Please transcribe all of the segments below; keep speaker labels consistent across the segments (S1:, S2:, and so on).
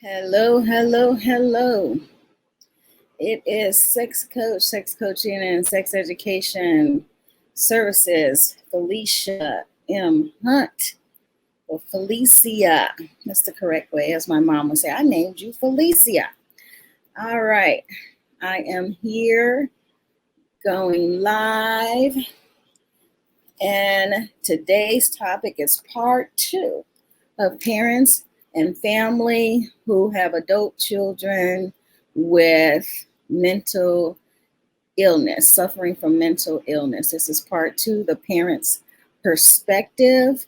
S1: Hello, hello, hello. It is sex coaching, and sex education services. Felicia M. Hunt, or Felicia. That's the correct way, as my mom would say. I named you Felicia. All right. I am here going live, and today's topic is part two of parents and family who have adult children with mental illness, suffering from mental illness. This is part two, the parent's perspective.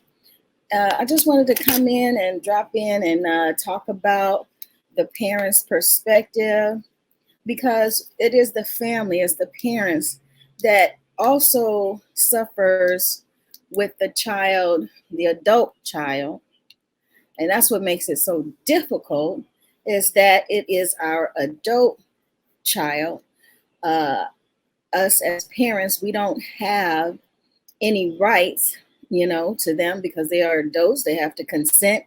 S1: I just wanted to come in and drop in and talk about the parent's perspective because it is the family, it's the parents that also suffers with the child, the adult child. And that's what makes it so difficult, is that it is our adult child. Uh, us as parents, we don't have any rights, to them because they are adults. They have to consent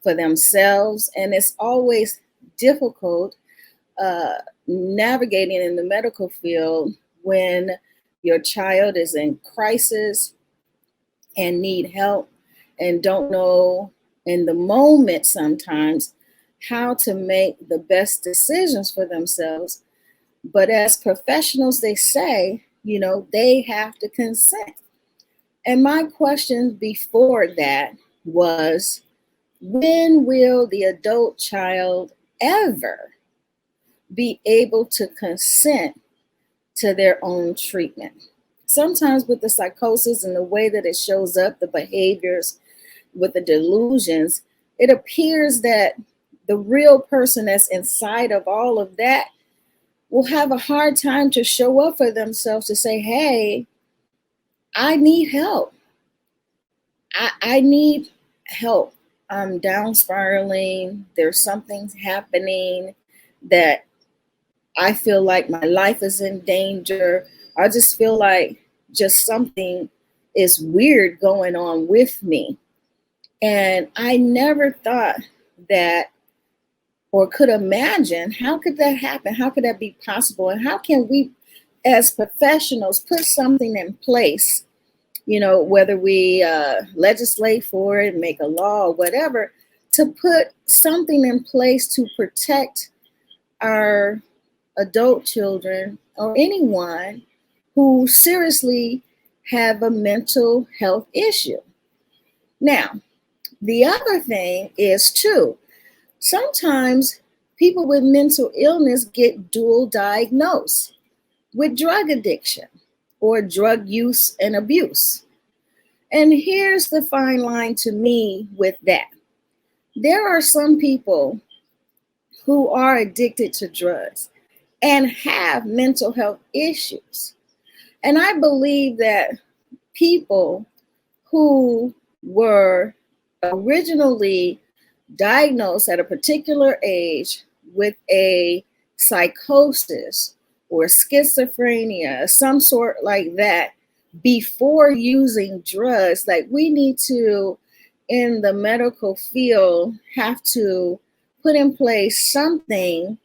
S1: for themselves. And it's always difficult navigating in the medical field when your child is in crisis and need help and don't know in the moment sometimes how to make the best decisions for themselves. But as professionals, they say, they have to consent. And my question before that was, when will the adult child ever be able to consent to their own treatment? Sometimes with the psychosis and the way that it shows up, the behaviors with the delusions, it appears that the real person that's inside of all of that will have a hard time to show up for themselves to say, hey, I need help. I need help. I'm down spiraling. There's something happening that I feel like my life is in danger. I just feel like just something is weird going on with me. And I never thought that or could imagine, how could that happen? How could that be possible? And how can we, as professionals, put something in place, whether we legislate for it, make a law or whatever, to put something in place to protect our adult children or anyone who seriously have a mental health issue. Now, the other thing is too, sometimes people with mental illness get dual diagnosed with drug addiction or drug use and abuse. And here's the fine line to me with that. There are some people who are addicted to drugs and have mental health issues. And I believe that people who were originally diagnosed at a particular age with a psychosis or schizophrenia, some sort like that, before using drugs, like we need to, in the medical field, have to put in place something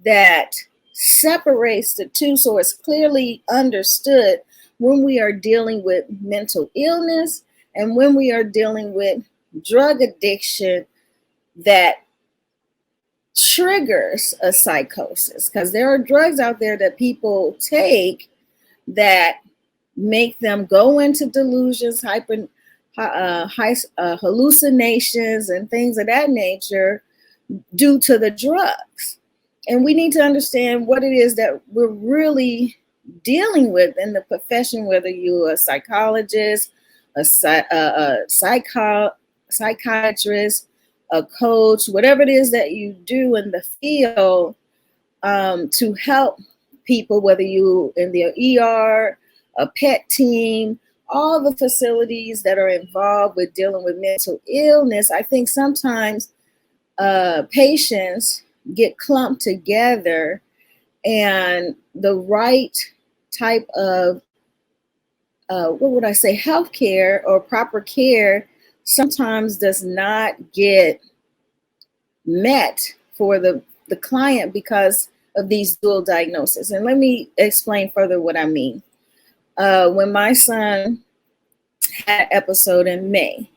S1: that separates the two so it's clearly understood when we are dealing with mental illness and when we are dealing with drug addiction that triggers a psychosis. Because there are drugs out there that people take that make them go into delusions, hallucinations, and things of that nature due to the drugs. And we need to understand what it is that we're really dealing with in the profession, whether you're a psychologist, a psychiatrist, a coach, whatever it is that you do in the field to help people, whether you in the ER, a pet team, all the facilities that are involved with dealing with mental illness. I think sometimes patients get clumped together and the right type of, healthcare or proper care sometimes does not get met for the client because of these dual diagnoses. And let me explain further what I mean. When my son had an episode in May,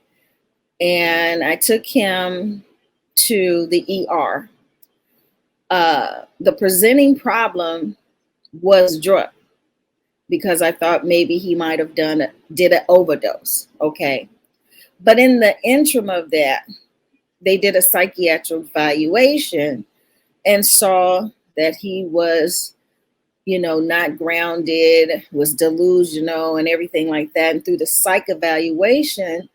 S1: and I took him to the ER, the presenting problem was drug, because I thought maybe he might have did an overdose. Okay. But in the interim of that, they did a psychiatric evaluation and saw that he was, not grounded, was delusional and everything like that. And through the psych evaluation,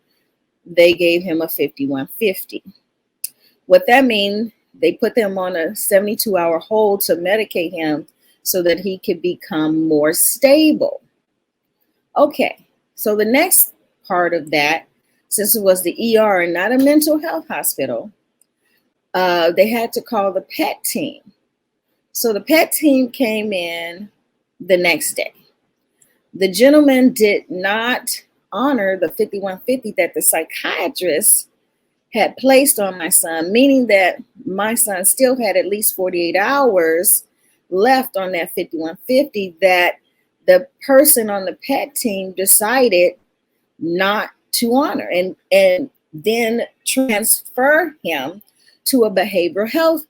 S1: they gave him a 5150. What that means, they put them on a 72-hour hold to medicate him so that he could become more stable. Okay, so the next part of that, since it was the ER and not a mental health hospital, they had to call the PET team. So the PET team came in the next day. The gentleman did not honor the 5150 that the psychiatrist had placed on my son, meaning that my son still had at least 48 hours left on that 5150 that the person on the PET team decided not to honor, and then transfer him to a behavioral health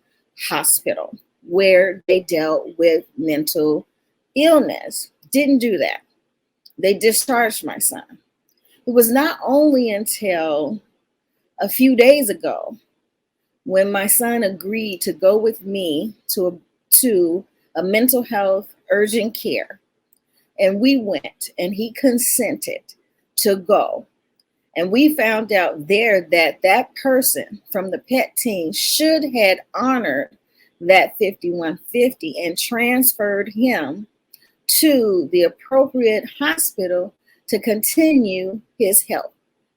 S1: hospital where they dealt with mental illness. Didn't do that. They discharged my son. It was not only until a few days ago when my son agreed to go with me to a mental health urgent care, and we went, and he consented to go. And we found out there that that person from the PET team should have honored that 5150 and transferred him to the appropriate hospital to continue his health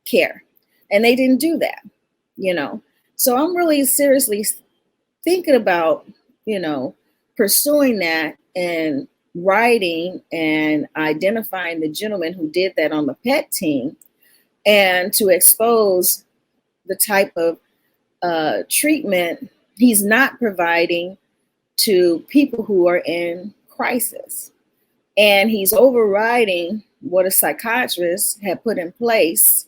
S1: care. And they didn't do that, So I'm really seriously thinking about, pursuing that and writing and identifying the gentleman who did that on the PET team, and to expose the type of treatment he's not providing to people who are in crisis. And he's overriding what a psychiatrist had put in place,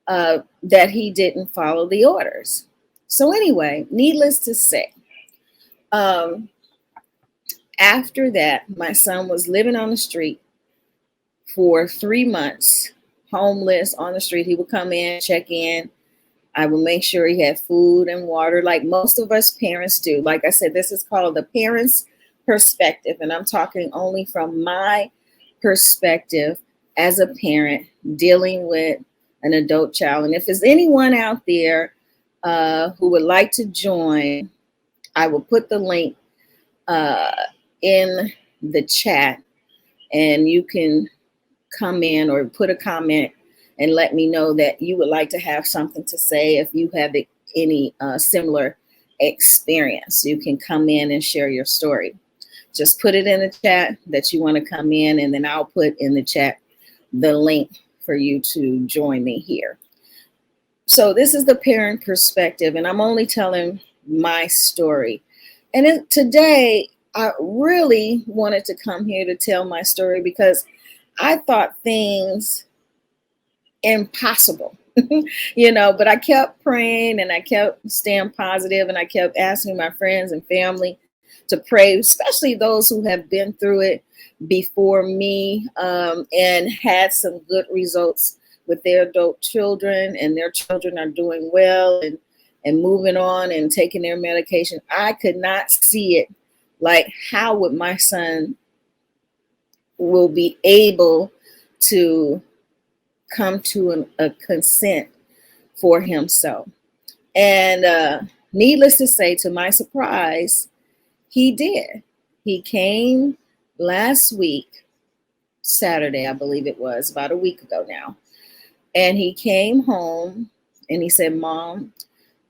S1: that he didn't follow the orders. So anyway, needless to say, after that, my son was living on the street for 3 months, homeless on the street. He would come in, check in. I would make sure he had food and water, like most of us parents do. Like I said, this is called the parent's perspective, and I'm talking only from my perspective as a parent dealing with an adult child. And if there's anyone out there who would like to join, I will put the link in the chat, and you can come in or put a comment and let me know that you would like to have something to say. If you have any similar experience, you can come in and share your story. Just put it in the chat that you want to come in, and then I'll put in the chat the link for you to join me here. So this is the parent perspective, and I'm only telling my story. And today, I really wanted to come here to tell my story because I thought things impossible, but I kept praying, and I kept staying positive, and I kept asking my friends and family to pray, especially those who have been through it before me, and had some good results with their adult children, and their children are doing well and moving on and taking their medication. I could not see it. Like, how would my son will be able to come to a consent for himself? And needless to say, to my surprise, he did. He came last week, Saturday, I believe it was, about a week ago now. And he came home and he said, "Mom,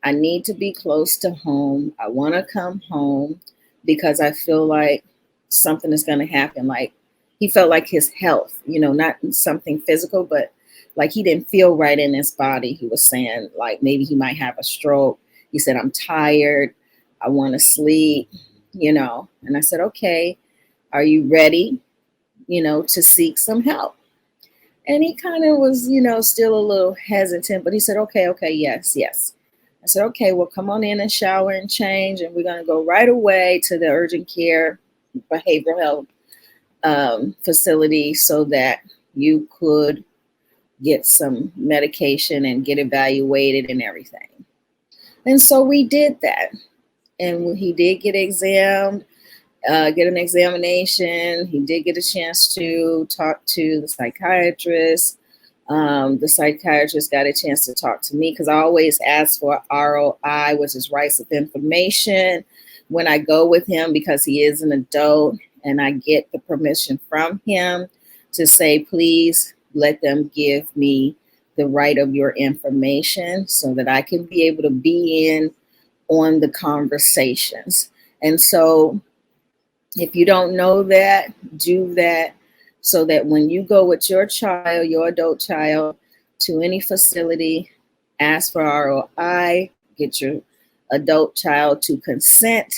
S1: I need to be close to home. I want to come home because I feel like something is going to happen." Like, he felt like his health, not something physical, but like he didn't feel right in his body. He was saying like maybe he might have a stroke. He said, "I'm tired. I want to sleep, And I said, okay, are you ready, to seek some help? And he kind of was, still a little hesitant, but he said, okay, yes, yes. I said, okay, well, come on in and shower and change, and we're going to go right away to the urgent care behavioral health facility so that you could get some medication and get evaluated and everything. And so we did that. And he did get examined, get an examination. He did get a chance to talk to the psychiatrist. The psychiatrist got a chance to talk to me because I always ask for ROI, which is rights of information, when I go with him because he is an adult, and I get the permission from him to say, please let them give me the right of your information so that I can be able to be in on the conversations. And so if you don't know that, do that so that when you go with your child, your adult child, to any facility, ask for ROI, get your adult child to consent,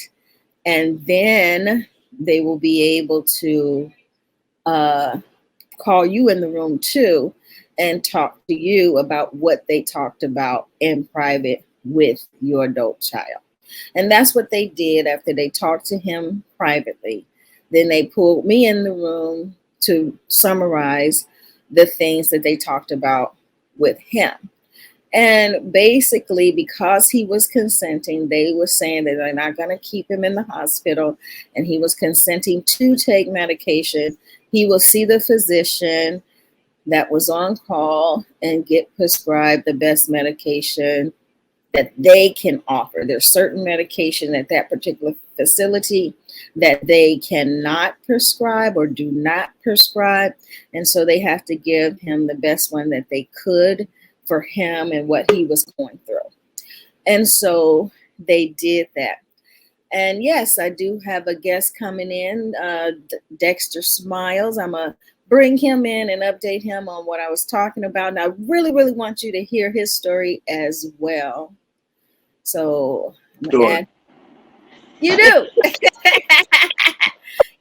S1: and then they will be able to call you in the room too and talk to you about what they talked about in private with your adult child. And that's what they did after they talked to him privately. Then they pulled me in the room to summarize the things that they talked about with him. And basically, because he was consenting, they were saying that they're not going to keep him in the hospital, and he was consenting to take medication. He will see the physician that was on call and get prescribed the best medication that they can offer. There's certain medication at that particular facility that they cannot prescribe or do not prescribe. And so they have to give him the best one that they could for him and what he was going through. And so they did that. And yes, I do have a guest coming in, Dexter Smiles. I'm going to bring him in and update him on what I was talking about. And I really, really want you to hear his story as well. So,
S2: Sure.
S1: You do.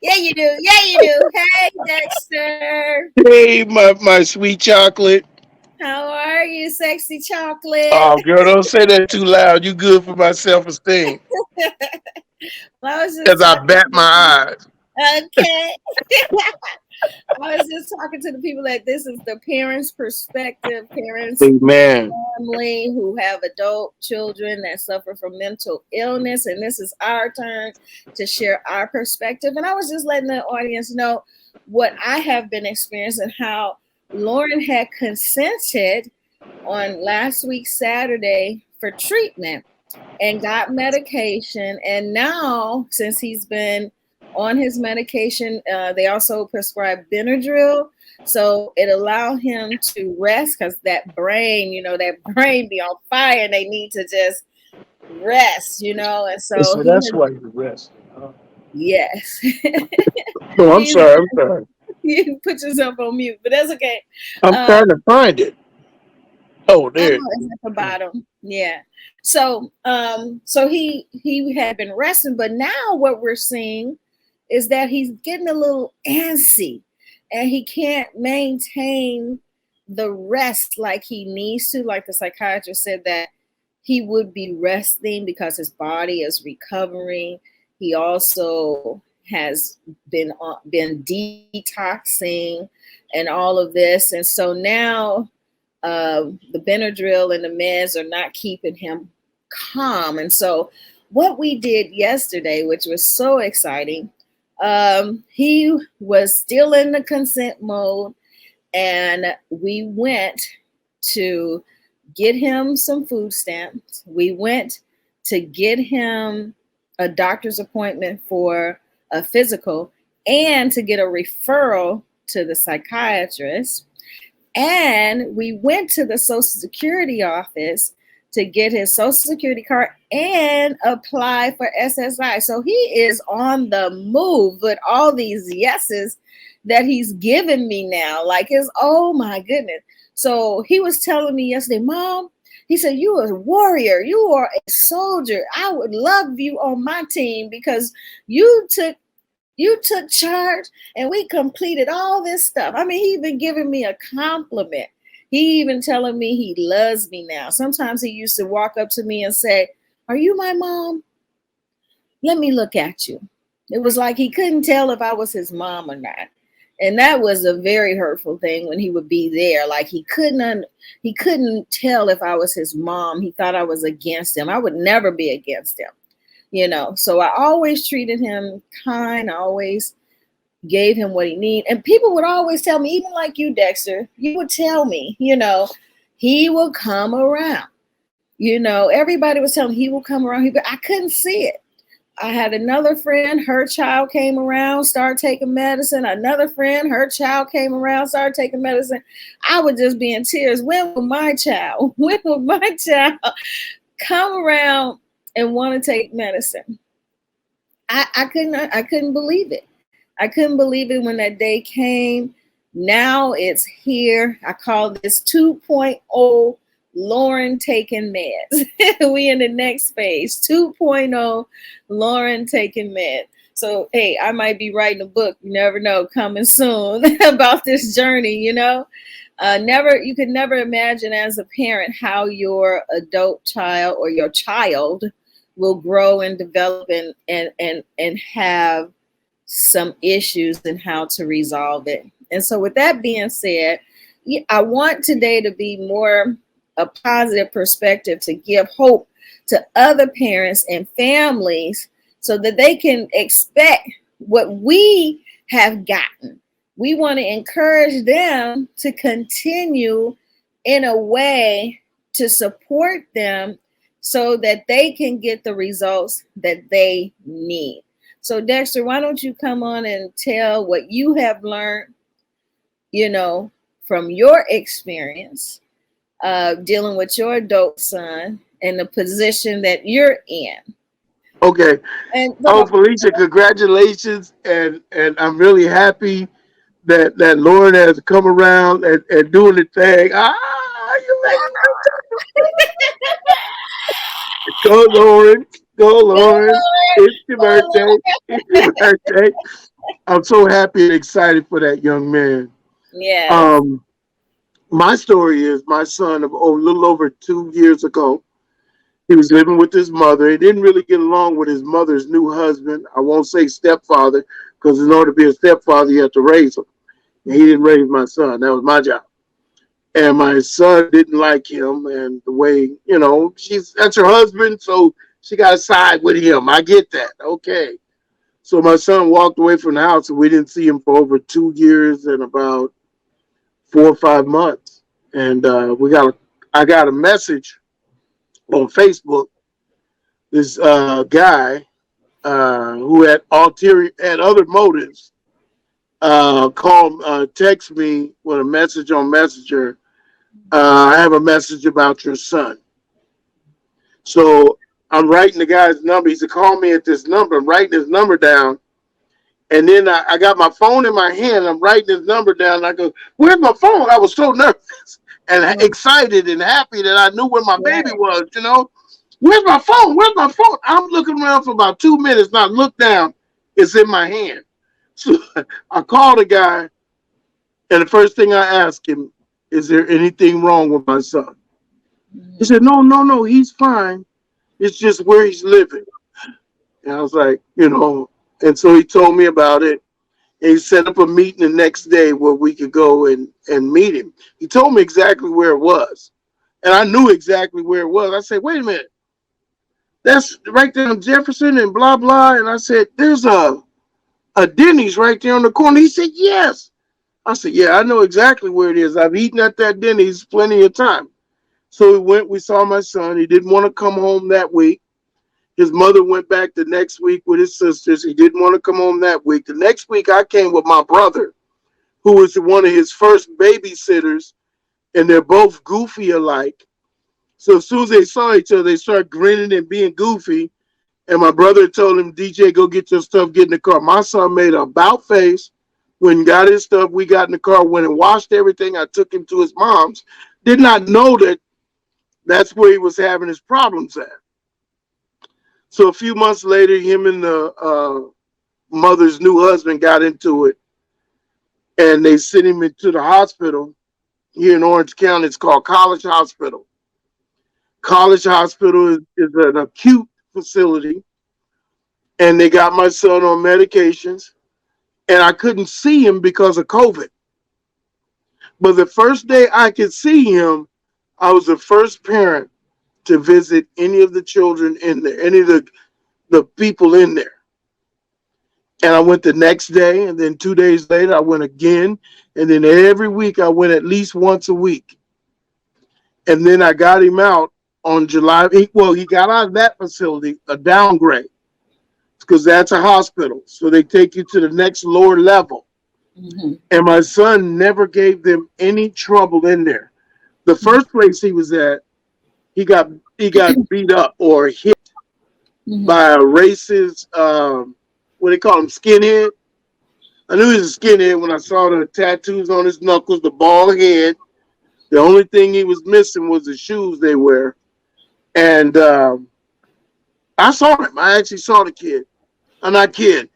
S1: Yeah, you do. Yeah, you do. Hey, Dexter.
S2: Hey, my sweet chocolate.
S1: How are you, sexy chocolate?
S2: Oh, girl, don't say that too loud. You good for my self-esteem.
S1: Well, I was just
S2: As I
S1: talking
S2: bat
S1: to the
S2: my eyes.
S1: people. Okay. I was just talking to the people that this is the parents' perspective, parents,
S2: Amen.
S1: family who have adult children that suffer from mental illness. And this is our turn to share our perspective. And I was just letting the audience know what I have been experiencing, how Lauren had consented on last week, Saturday, for treatment and got medication. And now, since he's been on his medication, they also prescribe Benadryl. So it allowed him to rest because that brain be on fire and they need to just rest, And so
S2: So
S1: he
S2: that's
S1: has,
S2: why you rest.
S1: yes.
S2: No, I'm
S1: He's,
S2: sorry. I'm sorry.
S1: you put yourself on mute, but that's okay.
S2: I'm
S1: Uh,
S2: trying to find it. Oh,
S1: Oh,
S2: there.
S1: it's at the bottom. Yeah. So he had been resting, but now what we're seeing is that he's getting a little antsy and he can't maintain the rest like he needs to. Like the psychiatrist said that he would be resting because his body is recovering. He also has been detoxing and all of this. And so now the Benadryl and the meds are not keeping him calm. And so what we did yesterday, which was so exciting, he was still in the consent mode, and we went to get him some food stamps. We went to get him a doctor's appointment for a physical and to get a referral to the psychiatrist. And we went to the Social Security office to get his Social Security card and apply for SSI. So he is on the move with all these yeses that he's given me now. Like, oh my goodness. So he was telling me yesterday, Mom, He said, "You are a warrior. You are a soldier. I would love you on my team because you took you took charge and we completed all this stuff." I mean, he even giving me a compliment. He even telling me he loves me now. Sometimes he used to walk up to me and say, "Are you my mom? Let me look at you." It was like he couldn't tell if I was his mom or not. And that was a very hurtful thing when he would be there. Like he couldn't tell if I was his mom. He thought I was against him. I would never be against him, you know. So I always treated him kind. I always gave him what he needed. And people would always tell me, even like you, Dexter, you would tell me, you know, he will come around. You know, everybody was telling me he will come around. I couldn't see it. I had another friend, her child came around, started taking medicine. Another friend, her child came around, started taking medicine. I would just be in tears. When will my child, when will my child come around and want to take medicine? I couldn't believe it. I couldn't believe it when that day came. Now it's here. I call this 2.0 Lauren taking meds. We in the next phase, 2.0 Lauren taking meds. So, hey, I might be writing a book, you never know, coming soon about this journey, you know. You could never imagine as a parent how your adult child or your child will grow and develop and have some issues and how to resolve it. And so with that being said, I want today to be more a positive perspective, to give hope to other parents and families so that they can expect what we have gotten. We want to encourage them to continue in a way to support them so that they can get the results that they need. So Dexter, why don't you come on and tell what you have learned, you know, from your experience dealing with your adult son and the position that you're in.
S2: Okay.
S1: And
S2: Oh, Felicia, congratulations. And I'm really happy that Lauren has come around and doing the thing. You make go, Lauren. Go, Lauren. It's your birthday. It's your birthday. I'm so happy and excited for that young man.
S1: yes.
S2: Um, my story is my son of a little over 2 years ago. He was living with his mother. He didn't really get along with his mother's new husband. I won't say stepfather, because in order to be a stepfather, you have to raise him. And he didn't raise my son. That was my job. And my son didn't like him and the way, that's her husband, so she got to side with him. I get that. Okay. So my son walked away from the house and we didn't see him for over 2 years and about 4 or 5 months. And I got a message on Facebook. This guy who had other motives text me with a message on Messenger. I have a message about your son. So I'm writing the guy's number. He said, call me at this number. I'm writing his number down. And then I got my phone in my hand. I'm writing his number down. And I go, where's my phone? I was so nervous and excited and happy that I knew where my baby was. Where's my phone? Where's my phone? I'm looking around for about 2 minutes. And I look down. It's in my hand. So I called the guy. And the first thing I asked him, is there anything wrong with my son? He said, no, he's fine. It's just where he's living. And I was like, and so he told me about it. And he set up a meeting the next day where we could go and meet him. He told me exactly where it was. And I knew exactly where it was. I said, wait a minute. That's right there on Jefferson and blah, blah. And I said, there's a Denny's right there on the corner. He said, yes. I said, yeah, I know exactly where it is. I've eaten at that Denny's plenty of time. So we saw my son. He didn't want to come home that week. His mother went back the next week with his sisters. He didn't want to come home that week. The next week I came with my brother, who was one of his first babysitters, and they're both goofy alike. So as soon as they saw each other, they started grinning and being goofy. And my brother told him, DJ, go get your stuff, get in the car. My son made an about face. When he got his stuff, we got in the car, went and washed everything. I took him to his mom's. Did not know that That's where he was having his problems at. So a few months later, him and the mother's new husband got into it, and they sent him into the hospital here in Orange County. It's called College Hospital. College Hospital is an acute facility, and they got my son on medications, and I couldn't see him because of COVID. But the first day I could see him, I was the first parent to visit any of the children in there, any of the people in there. And I went the next day, and then 2 days later, I went again. And then every week, I went at least once a week. And then I got him out on July. Well, he got out of that facility, a downgrade, because that's a hospital. So they take you to the next lower level. Mm-hmm. And my son never gave them any trouble in there. The first place he was at, he got beat up or hit by a racist, what they call him, skinhead. I knew he was a skinhead when I saw the tattoos on his knuckles, the bald head. The only thing he was missing was the shoes they wear. And I saw him. I actually saw the kid. I'm not kidding.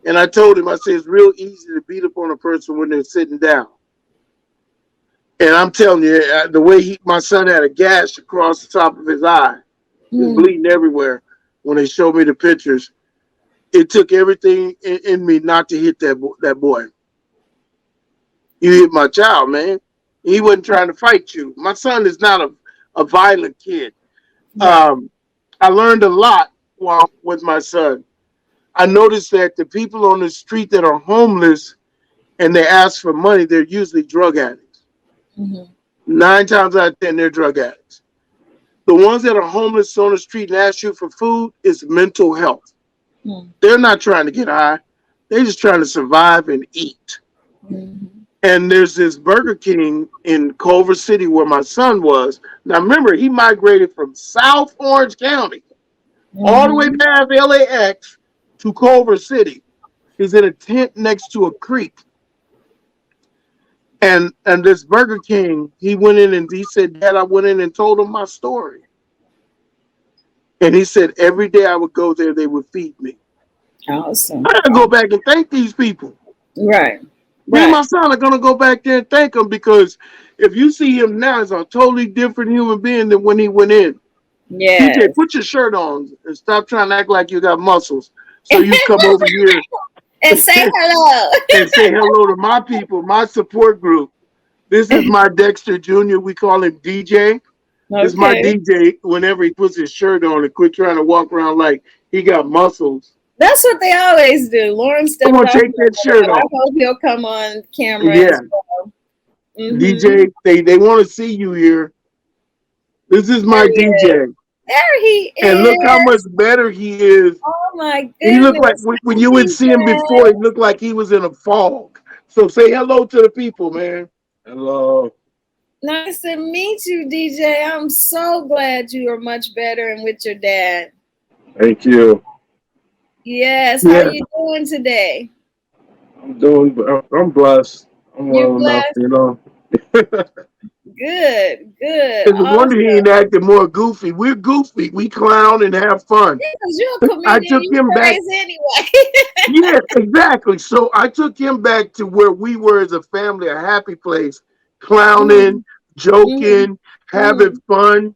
S2: And I told him, I said, it's real easy to beat up on a person when they're sitting down. And I'm telling you, the way my son had a gash across the top of his eye, he was bleeding everywhere when they showed me the pictures. It took everything in me not to hit that boy. You hit my child, man. He wasn't trying to fight you. My son is not a violent kid. I learned a lot with my son. I noticed that the people on the street that are homeless and they ask for money, they're usually drug addicts. 9 times out of 10, they're drug addicts. The ones that are homeless on the street and ask you for food is mental health. They're not trying to get high. They're just trying to survive and eat. And there's this Burger King in Culver City where my son was. Now, remember, he migrated from South Orange County all the way past LAX to Culver City. He's in a tent next to a creek. And this Burger King, he went in and he said, Dad, I went in and told him my story. And he said, every day I would go there, they would feed me.
S1: Awesome.
S2: I gotta go back and thank these people.
S1: Right.
S2: Me and my son are gonna go back there and thank him, because if you see him now, he's a totally different human being than when he went in.
S1: Yeah.
S2: DJ, put your shirt on and stop trying to act like you got muscles. So you come over here
S1: and say hello.
S2: and say hello to my people, my support group. This is my Dexter Jr. We call him DJ. This is my DJ whenever he puts his shirt on and quit trying to walk around like he got muscles.
S1: That's what they always do. Lauren stepped
S2: off. Take that shirt off.
S1: I hope he'll come on camera.
S2: Yeah.
S1: As well.
S2: DJ, they want to see you here. This is my DJ.
S1: There he is.
S2: And look how much better he is.
S1: Oh my goodness.
S2: He looked like when you would see him before, he looked like he was in a fog. So say hello to the people, man. Hello.
S1: Nice to meet you, DJ. I'm so glad you are much better and with your dad.
S2: Thank you.
S1: Yes. How are you doing today?
S2: I'm blessed. I'm well enough, you know.
S1: Good.
S2: It's a wonder he ain't acting more goofy. We're goofy. We clown and have fun.
S1: Yeah, because you're a comedian. I took him back anyway.
S2: Yeah, exactly. So I took him back to where we were as a family, a happy place, clowning, joking, having fun.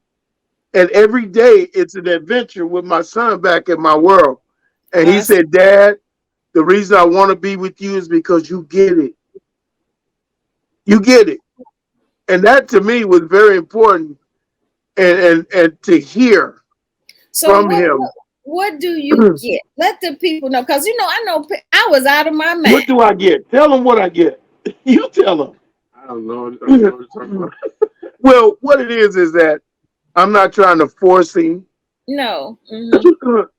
S2: And every day it's an adventure with my son back in my world. And he said, Dad, the reason I want to be with you is because you get it. You get it. And that to me was very important and to hear from him.
S1: What do you get? Let the people know. Because, you know, I was out of my mind.
S2: What do I get? Tell them what I get. You tell them. I don't know. Well, what it is that I'm not trying to force him.
S1: No.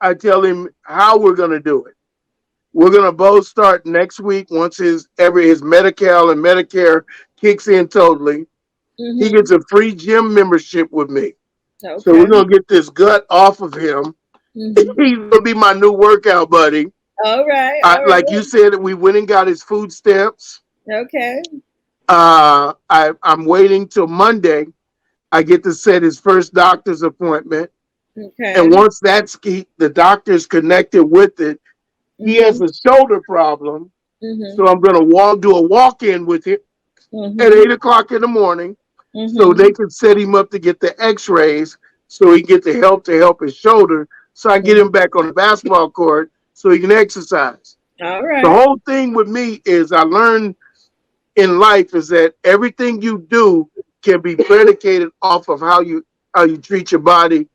S2: I tell him how we're going to do it. We're going to both start next week once his Medi-Cal and Medicare kicks in totally. He gets a free gym membership with me. Okay. So we're going to get this gut off of him. He's going to be my new workout buddy.
S1: All right.
S2: Like you said, we went and got his food stamps.
S1: Okay.
S2: I'm waiting till Monday I get to set his first doctor's appointment.
S1: Okay.
S2: And once the doctor's connected with it, he has
S1: Mhm.
S2: a shoulder problem.
S1: Mhm.
S2: So I'm going to do a walk-in with him at
S1: Mhm.
S2: 8 o'clock in the morning, so
S1: Mhm.
S2: they can set him up to get the X-rays, so he can get the help to help his shoulder, so I get
S1: Mhm.
S2: him back on the basketball court so he can exercise.
S1: All
S2: The
S1: right.
S2: whole thing with me is I learned in life is that everything you do can be predicated off of how you treat your body,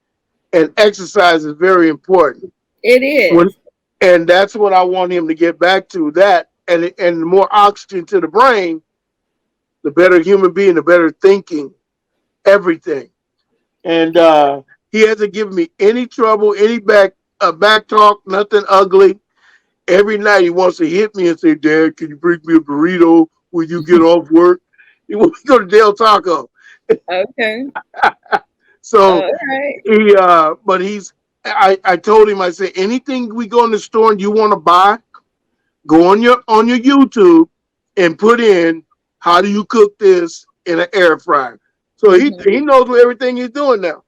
S2: and exercise is very important.
S1: It
S2: When,
S1: is.
S2: and that's what I want him to get back to. That and the more oxygen to the brain, the better human being, the better thinking, everything. And he hasn't given me any trouble, any back talk, nothing ugly. Every night he wants to hit me and say, "Dad, can you bring me a burrito when you get off work?" He wants to go to Del Taco.
S1: Okay.
S2: So
S1: All right.
S2: but I told him, I said, anything we go in the store and you want to buy, go on your YouTube and put in how do you cook this in an air fryer. So
S1: Mhm.
S2: he knows what everything he's doing now.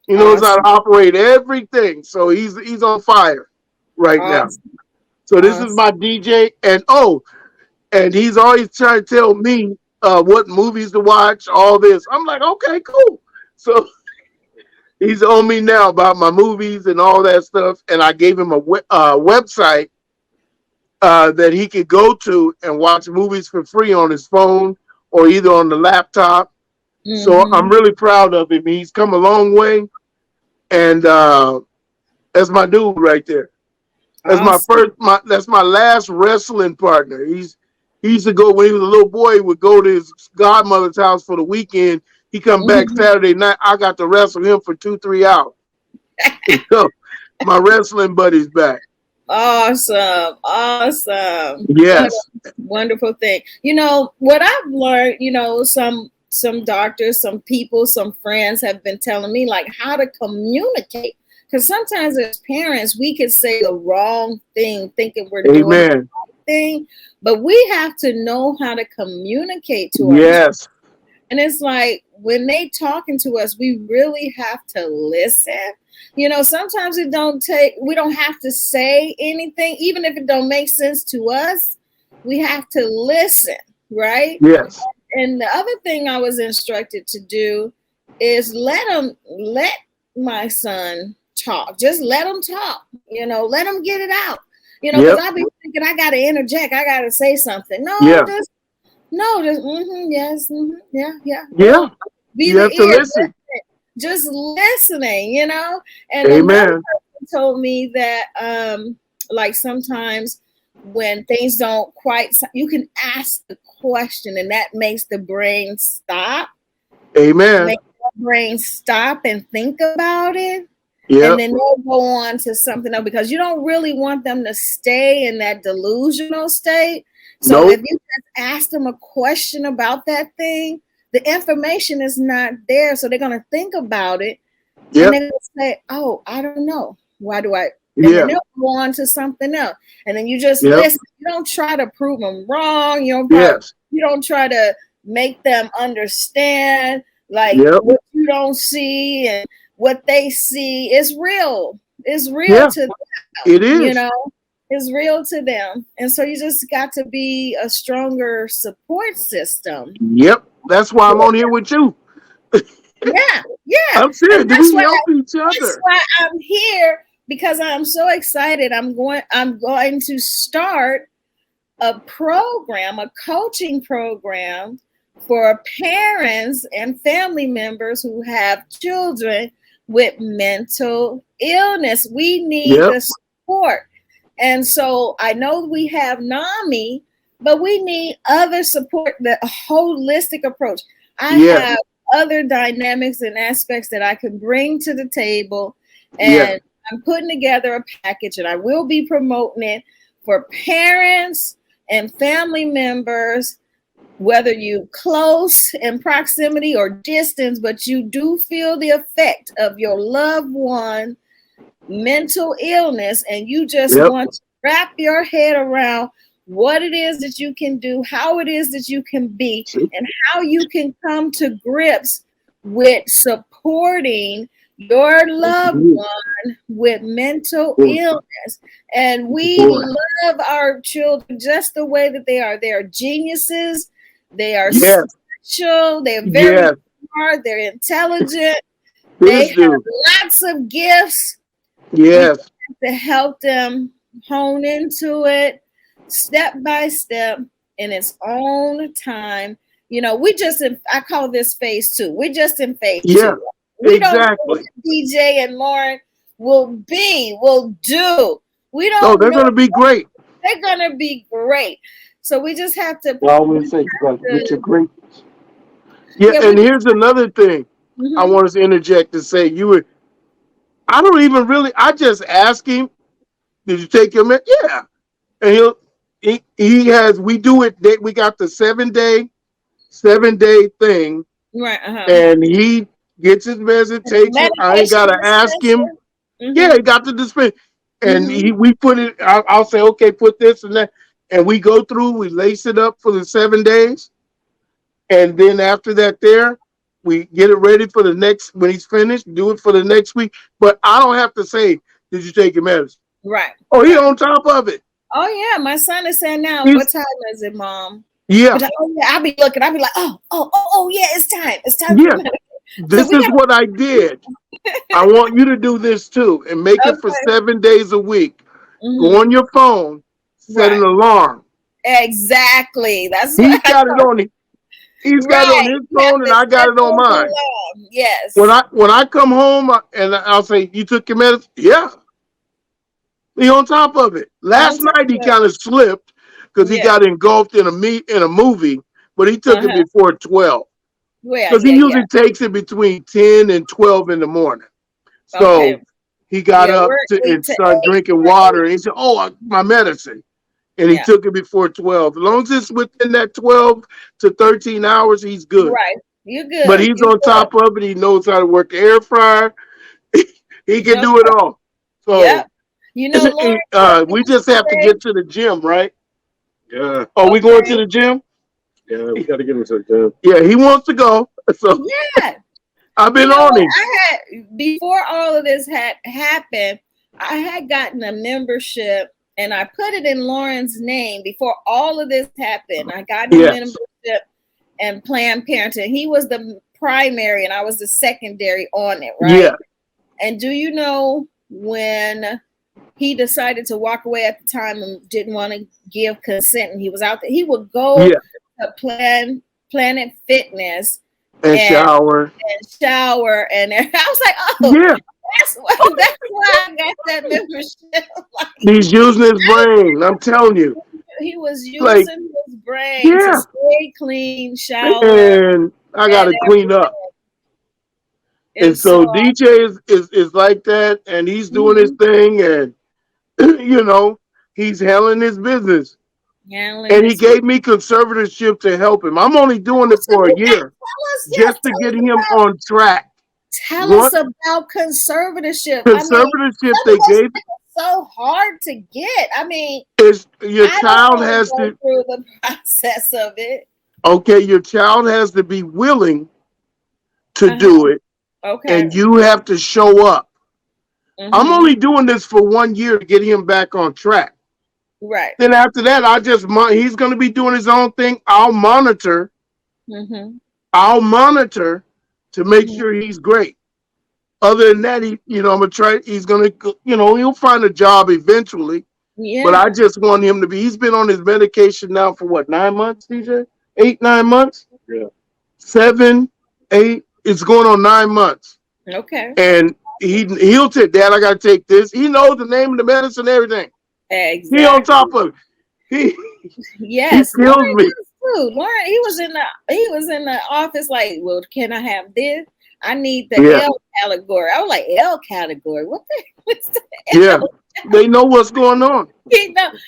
S2: He knows how to
S1: Awesome.
S2: operate everything. So he's on fire right now.
S1: Awesome.
S2: So this is
S1: Awesome.
S2: my DJ, and he's always trying to tell me what movies to watch, all this. I'm like, okay, cool. So he's on me now about my movies and all that stuff. And I gave him a website that he could go to and watch movies for free on his phone or either on the laptop. So I'm
S1: Mhm.
S2: really proud of him. He's come a long way, and that's my dude right there. That's my
S1: Awesome.
S2: first. That's my last wrestling partner. He used to go when he was a little boy. He would go to his godmother's house for the weekend. He come back
S1: Mhm.
S2: Saturday night. I got to wrestle him for 2-3 hours. So my wrestling buddy's back.
S1: Awesome. Awesome. What a
S2: Yes.
S1: wonderful thing. What I've learned, some doctors, some people, some friends have been telling me like how to communicate. Because sometimes as parents, we could say the wrong thing thinking we're doing the
S2: Amen.
S1: right thing, but we have to know how to communicate to our children.
S2: Yes.
S1: And it's like when they talking to us, we really have to listen. Sometimes we don't have to say anything, even if it don't make sense to us. We have to listen, right?
S2: Yes.
S1: And the other thing I was instructed to do is let my son talk. Just let him talk, let him get it out. Because
S2: Yep.
S1: I be thinking I gotta interject, I gotta say something. No,
S2: Yeah.
S1: just no, just yes, yeah, yeah.
S2: Yeah.
S1: Be
S2: You
S1: the
S2: have to
S1: ear,
S2: listen.
S1: just listening. And another
S2: Amen.
S1: person told me that, like sometimes when things don't quite, you can ask the question, and that makes the brain stop,
S2: Amen.
S1: make the brain stop and think about it. And
S2: Yep.
S1: then they'll go on to something else because you don't really want them to stay in that delusional state. So if
S2: Nope.
S1: you just ask them a question about that thing, the information is not there. So they're going to think about it and
S2: Yep.
S1: they're going to say, oh, I don't know. Why do I? And then
S2: Yeah.
S1: they'll go on to something else. And then you just
S2: Yep.
S1: listen. You don't try to prove them wrong.
S2: Yes.
S1: You don't try to make them understand like
S2: Yep.
S1: what you don't see and what they see is real. It's real
S2: Yeah.
S1: to
S2: It
S1: them,
S2: is.
S1: it's real to them. And so you just got to be a stronger support system.
S2: Yep. That's why I'm on here with you.
S1: Yeah, yeah.
S2: I'm
S1: And
S2: serious. Do we help each
S1: that's
S2: other?
S1: why I'm here because I'm so excited. I'm going to start a program, a coaching program for parents and family members who have children with mental illness. We need
S2: Yep.
S1: the support. And so I know we have NAMI, but we need other support, the holistic approach. I
S2: Yes.
S1: have other dynamics and aspects that I can bring to the table.
S2: Yes.
S1: And I'm putting together a package and I will be promoting it for parents and family members, whether you close in proximity or distance, but you do feel the effect of your loved one mental illness, and you just
S2: Yep.
S1: want to wrap your head around what it is that you can do, how it is that you can be,
S2: See?
S1: and how you can come to grips with supporting your loved one with mental illness. And we love our children just the way that they are. They are geniuses. They are special. They're very smart. They're intelligent. They have lots of gifts. We have to help them hone into it step by step in its own time. You know, I call this phase 2. We're just in phase 2. We don't know what DJ and Lauren will do. We don't know.
S2: They're going to be great.
S1: They're going to be great. So we just have to.
S2: I always say you got to get your greatness. Yeah, and here's another thing I want to interject to say. I don't even really, I just ask him, did you take your med? Yeah. And he has, we do it, we got the 7-day thing.
S1: Right.
S2: And he gets his medicine, takes it. I ain't got to ask him. Yeah, he got the dispenser. And we put it, I'll say, okay, put this and that. And we go through, we lace it up for the 7 days. And then after that we get it ready for the next, when he's finished, do it for the next week. But I don't have to say, did you take your medicine?
S1: Right.
S2: Oh, he's on top of it.
S1: Oh, yeah. My son is saying now, what time is it, Mom?
S2: Yeah.
S1: But, I'll be looking. I'll be like, oh, yeah, it's time. It's time.
S2: Yeah. This is what I did. I want you to do this too and make it for 7 days a week. Go on your phone, set an alarm.
S1: Exactly. That's
S2: He's got it on it. He's got it on his phone and I got it on mine.
S1: Yes.
S2: When I come home and I'll say, you took your medicine? Yeah. He on top of it. Last night he kind of slipped because he got engulfed in a movie, but he took it before 12. Because he usually takes it between 10 and 12 in the morning. So he got up and started drinking water. And he said, my medicine. And he took it before 12. As long as it's within that 12 to 13 hours, he's good.
S1: Right. You're good.
S2: But he's on top of it. He knows how to work the air fryer. He can do it all. So Lauren, we just have to get to the gym, right?
S3: Yeah.
S2: Are we going to the gym?
S3: Yeah, we got to get him to the gym.
S2: Yeah, he wants to go. So I've been on him.
S1: Before all of this had happened, I had gotten a membership and I put it in Lauren's name before all of this happened. I got a membership and Planned Parenthood. He was the primary and I was the secondary on it, right?
S2: Yeah.
S1: And do you know when he decided to walk away at the time and didn't want to give consent and he was out there, he would go to Planet Fitness
S2: and shower.
S1: And I was like, that's why I got that membership.
S2: He's using his brain. I'm telling you.
S1: He was using his brain to stay clean, shower.
S2: And I got to clean up. And so DJ is like that, and he's doing his thing, and he's handling his business. And he gave me conservatorship to help him. I'm only doing it for a year just to get him on track.
S1: Tell us about conservatorship.
S2: Conservatorship they gave.
S1: So hard to get. I mean,
S2: your child has to
S1: go through the process of it.
S2: Okay, your child has to be willing to do it.
S1: Okay.
S2: And you have to show up. I'm only doing this for 1 year to get him back on track.
S1: Right.
S2: Then after that, he's going to be doing his own thing. I'll monitor. I'll monitor to make sure he's great. Other than that, I'm going to try. He's going to, he'll find a job eventually. Yeah. But I just want him to be. He's been on his medication now for what, 9 months, DJ? 8, 9 months?
S3: Yeah. 7,
S2: 8. It's going on 9 months.
S1: Okay.
S2: And he'll say, Dad, I got to take this. He knows the name of the medicine and everything.
S1: Exactly.
S2: He on top of it.
S1: Yes.
S2: He kills me.
S1: Lauren, he was in the office like, well, can I have this? I need the L category. I was like, L category? What's the L?
S2: Yeah. They know what's going on.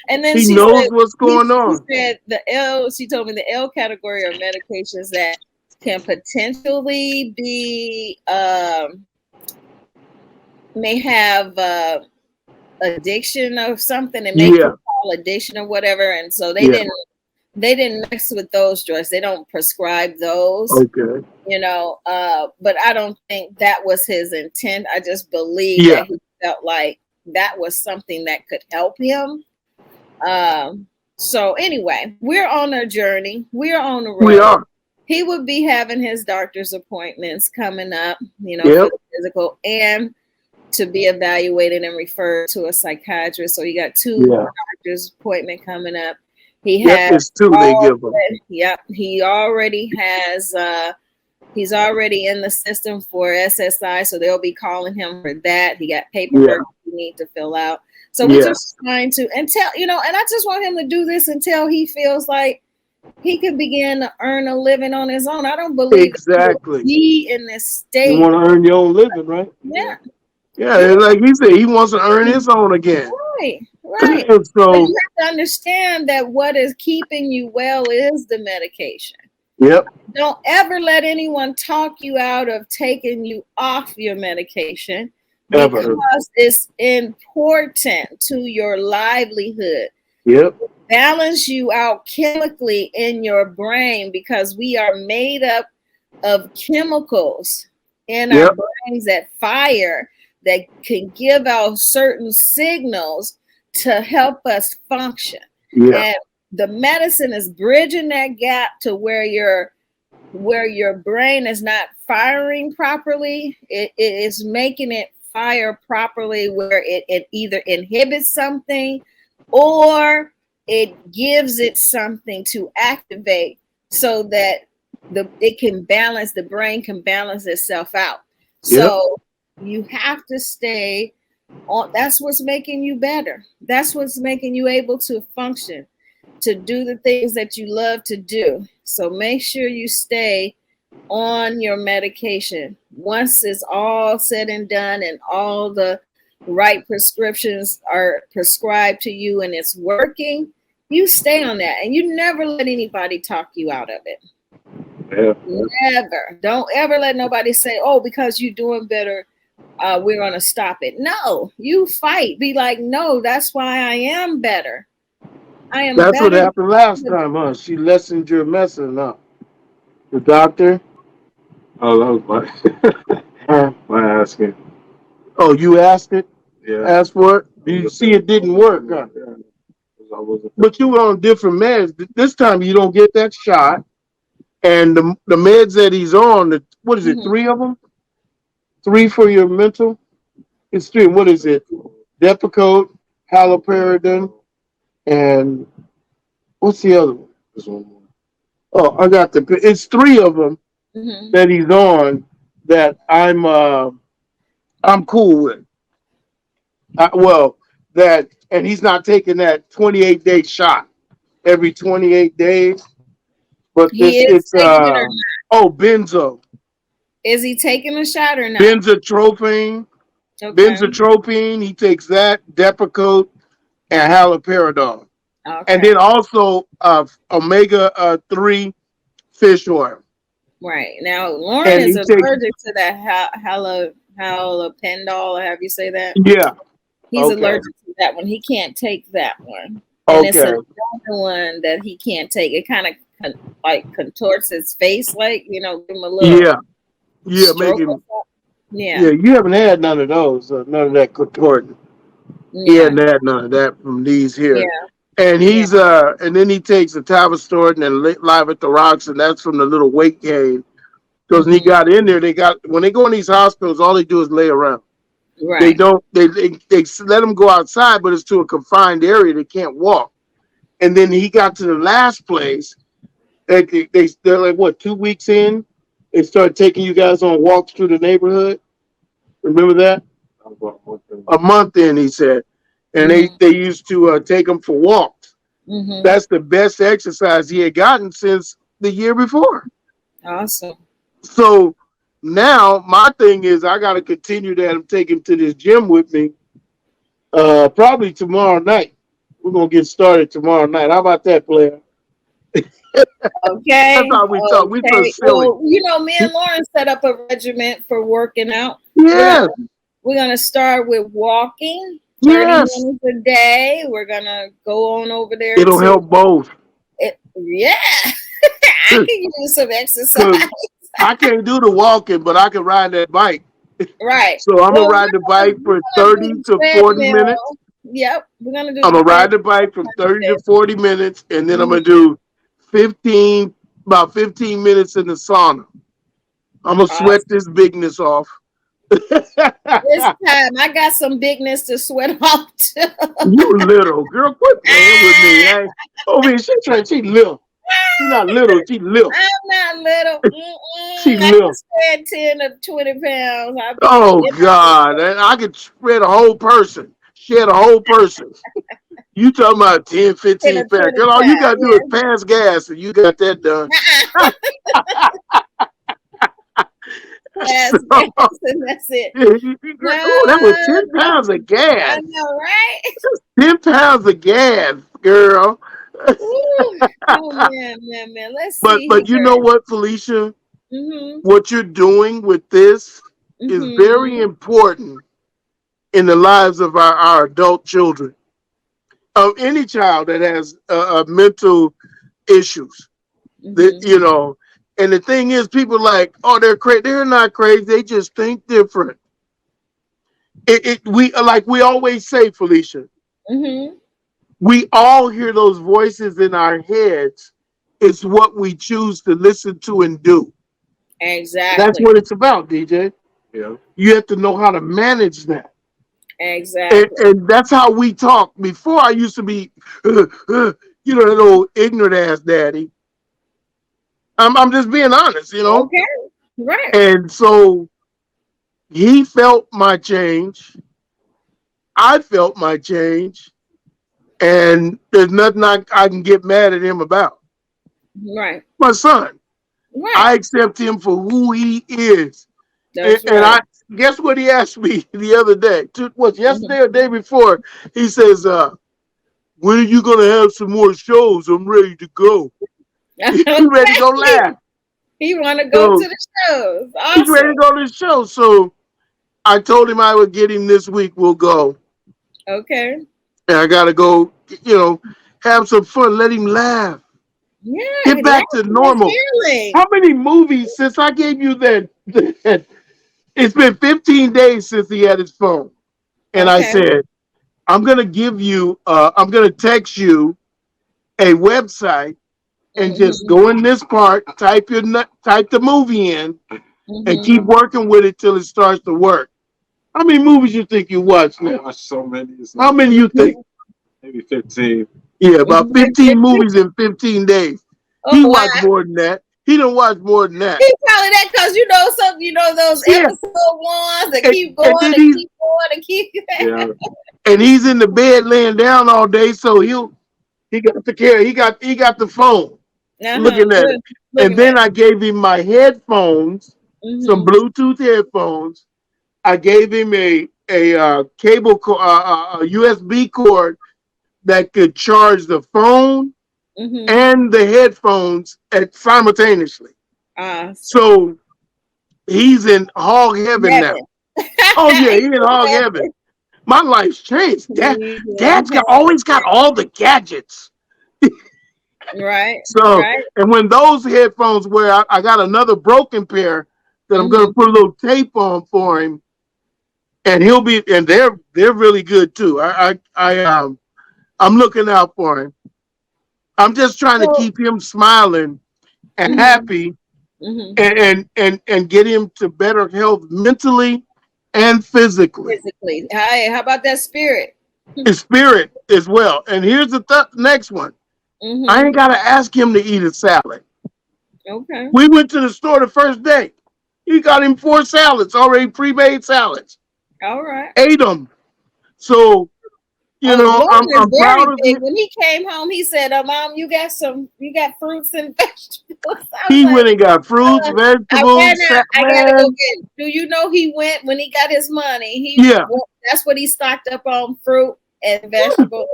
S1: And then
S2: he knows what's going on.
S1: She said she told me the L category are medications that can potentially be may have addiction or something, and make you call addiction or whatever. And so they didn't they didn't mess with those drugs. They don't prescribe those,
S2: Okay.
S1: but I don't think that was his intent. I just believe
S2: Yeah.
S1: that he felt like that was something that could help him. So anyway, we're on a journey. We're on the road.
S2: We are.
S1: He would be having his doctor's appointments coming up,
S2: Yep.
S1: for the physical and to be evaluated and referred to a psychiatrist. So he got two doctor's appointment coming up. He has
S2: it's two they give him.
S1: Yep. He already has he's already in the system for SSI, so they'll be calling him for that. He got paperwork he need to fill out. So we're just trying to and I just want him to do this until he feels like he can begin to earn a living on his own. I don't believe
S2: Exactly.
S1: he in this state.
S3: You want to earn your own living, right?
S1: Yeah.
S2: Yeah, like he said, he wants to earn his own again.
S1: Right. But
S2: So
S1: you have to understand that what is keeping you well is the medication.
S2: Yep.
S1: Don't ever let anyone talk you out of taking you off your medication because it's important to your livelihood.
S2: Yep.
S1: Balance you out chemically in your brain because we are made up of chemicals in our brains that fire that can give out certain signals to help us function. And the medicine is bridging that gap to where your brain is not firing properly. It is making it fire properly where it either inhibits something or it gives it something to activate so that it can balance, the brain can balance itself out. So you have to stay on. That's what's making you better. That's what's making you able to function, to do the things that you love to do. So make sure you stay on your medication. Once it's all said and done and all the right prescriptions are prescribed to you and it's working, you stay on that and you never let anybody talk you out of it. Never. Don't ever let nobody say, oh, because you're doing better, we're going to stop it. No, you fight. Be like, no, that's why I am better. I am
S2: That's
S1: better.
S2: what happened last time, huh? She lessened your messing up. The doctor?
S3: Oh, that was my asking.
S2: Oh, you asked it?
S3: Yeah.
S2: Asked for it? Did you see it didn't work, huh? But you were on different meds. This time you don't get that shot. And the meds that he's on, what is it, 3 of them? 3 for your mental? It's 3. What is it? Depakote, haloperidol, and what's the other one?
S3: There's one more.
S2: Oh, I got it's 3 of them that he's on that I'm cool with. And he's not taking that 28-day shot every 28 days. But it's benzo.
S1: Is he taking a shot or not?
S2: Benzotropine.
S1: Okay.
S2: Benzotropine. He takes that, Depakote, and haloperidol.
S1: Okay.
S2: And then also omega-3 fish oil.
S1: Right. Now, Lauren is allergic to that halopendol, or have you say that?
S2: Yeah.
S1: He's allergic to that one. He can't take that one. And it's another one that he can't take. It kind of contorts his face, like, give him a little
S2: make him.
S1: Yeah,
S2: you haven't had none of those, none of that contorting. He hadn't had none of that from these here.
S1: Yeah.
S2: And he's and then he takes a Tavastortin and levothyroxine, and that's from the little weight gain. Because when he got in there, when they go in these hospitals, all they do is lay around.
S1: Right.
S2: They don't they let them go outside, but it's to a confined area. They can't walk. And then he got to the last place. They're like, what, 2 weeks in? They started taking you guys on walks through the neighborhood. Remember that? A month in, he said. And they used to take him for walks. That's the best exercise he had gotten since the year before.
S1: Awesome.
S2: So now my thing is I got to continue that and take him to this gym with me probably tomorrow night. We're going to get started tomorrow night. How about that, player?
S1: Okay.
S2: That's how we talk. We so silly.
S1: Well, me and Lauren set up a regiment for working out.
S2: Yes.
S1: We're gonna start with walking 30 minutes a day. We're gonna go on over there.
S2: It'll help both.
S1: Yeah, I can use some exercise.
S2: I can't do the walking, but I can ride that bike.
S1: Right.
S2: So I'm gonna
S1: Well,
S2: ride the bike for
S1: we're gonna do
S2: 30
S1: the
S2: to 40 minutes.
S1: treadmill. Yep, we're gonna do
S2: I'm
S1: the
S2: gonna ride
S1: treadmill.
S2: the bike from 30 to 40 minutes, and then I'm
S1: Mhm.
S2: gonna do 15, about 15 minutes in the sauna. I'm gonna sweat
S1: Awesome.
S2: this bigness off.
S1: This time I got some bigness to sweat off too.
S2: You little girl, quit playing with me. Over here, she little. She not little, she little.
S1: I'm not little.
S2: She
S1: I can
S2: little.
S1: spread 10 to 20 pounds. I'll be
S2: Oh
S1: in
S2: God, and I could spread a whole person, shed a whole person. You talking about 10,
S1: 10
S2: 15
S1: to
S2: pounds.
S1: 20
S2: Girl, all you
S1: pounds.
S2: gotta do is pass gas and you got that done.
S1: Yeah. Yes,
S2: So,
S1: yes, and that's it.
S2: oh, that was 10 pounds of
S1: I
S2: gas.
S1: know, right?
S2: 10 pounds of gas, girl.
S1: Ooh. Oh man. Let's
S2: But
S1: see
S2: you know
S1: here.
S2: what, Felicia?
S1: Mhm.
S2: What you're doing with this is very
S1: Mhm.
S2: important in the lives of our adult children. Of any child that has mental issues. That
S1: Mhm.
S2: and the thing is, people like, oh, they're crazy. They're not crazy. They just think different. We always say, Felicia,
S1: Mhm.
S2: we all hear those voices in our heads. It's what we choose to listen to and do. That's
S1: Exactly.
S2: what it's about, DJ.
S3: Yeah.
S2: You have to know how to manage that. And,
S1: Exactly.
S2: and that's how we talk. Before I used to be, that old ignorant ass daddy. I'm just being honest.
S1: Okay. Right.
S2: And so he felt my change. I felt my change. And there's nothing I can get mad at him about.
S1: Right.
S2: My son,
S1: Right.
S2: I accept him for who he is. And,
S1: That's
S2: and
S1: right.
S2: I guess what he asked me the other day, was
S1: Mhm.
S2: yesterday or the day before, he says, when are you going to have some more shows? I'm ready to go. He's ready to go
S1: Okay.
S2: live.
S1: He want to go to
S2: So
S1: the shows.
S2: he's ready to
S1: Awesome.
S2: go to the show. So I told him I would get him this week. We'll go.
S1: Okay.
S2: And I got to go, have some fun. Let him laugh. Get
S1: Yeah.
S2: back to
S1: Laughter is
S2: normal.
S1: healing.
S2: How many movies since I gave you that it's been 15 days since he had his phone. And I
S1: Okay.
S2: said, I'm going to text you a website and just
S1: Mhm.
S2: go in this part, type the movie in and
S1: Mhm.
S2: keep working with it till it starts to work. How many movies you think you watched
S3: I
S2: now?
S3: watched so many. It's
S2: How
S3: like
S2: many you think?
S3: maybe 15.
S2: Yeah, about 15 movies in 15 days.
S1: Oh
S2: He
S1: wow.
S2: watched more than that. He done watched more than that.
S1: He probably that because those
S2: Yeah.
S1: episode ones that
S2: And,
S1: keep
S2: and
S1: going
S2: then
S1: and
S2: he's
S1: keep going and keep.
S3: Yeah.
S2: and he's in the bed laying down all day, so he got the care. He got the phone looking at it.
S1: Look,
S2: And
S1: looking
S2: then
S1: at.
S2: I gave him my headphones, some
S1: Mhm.
S2: Bluetooth headphones. I gave him a cable a USB cord that could charge the phone
S1: Mhm.
S2: and the headphones simultaneously.
S1: Awesome.
S2: So he's in hog heaven now.
S1: Heaven.
S2: Oh yeah,
S1: He's
S2: he's in
S1: in
S2: hog heaven.
S1: heaven.
S2: My life's changed.
S1: He's in
S2: Dad's always got
S1: heaven.
S2: all the gadgets.
S1: Right.
S2: So,
S1: Right.
S2: and when those headphones wear, I got another broken pair that I'm gonna
S1: Mhm.
S2: put a little tape on for him, and they're really good too. I'm looking out for him. I'm just trying to
S1: So.
S2: keep him smiling and
S1: Mhm.
S2: happy,
S1: Mhm.
S2: and get him to better health mentally and physically,
S1: Physically. Hey, how about that spirit?
S2: his spirit as well. And here's the next one. I ain't
S1: Mhm.
S2: gotta ask him to eat a salad.
S1: Okay.
S2: We went to the store the first day. He got him 4 salads, already pre-made salads.
S1: All right.
S2: Ate them. So,
S1: Lauren is
S2: I'm
S1: very
S2: proud of
S1: big.
S2: him.
S1: When he came home, he said, "Mom, you got fruits and vegetables." I was
S2: He
S1: like,
S2: went and got fruits,
S1: I ran
S2: vegetables,
S1: out. I gotta go
S2: man.
S1: get. Do you know he went when he got his money?
S2: Yeah.
S1: That's what he stocked up on fruit and vegetables.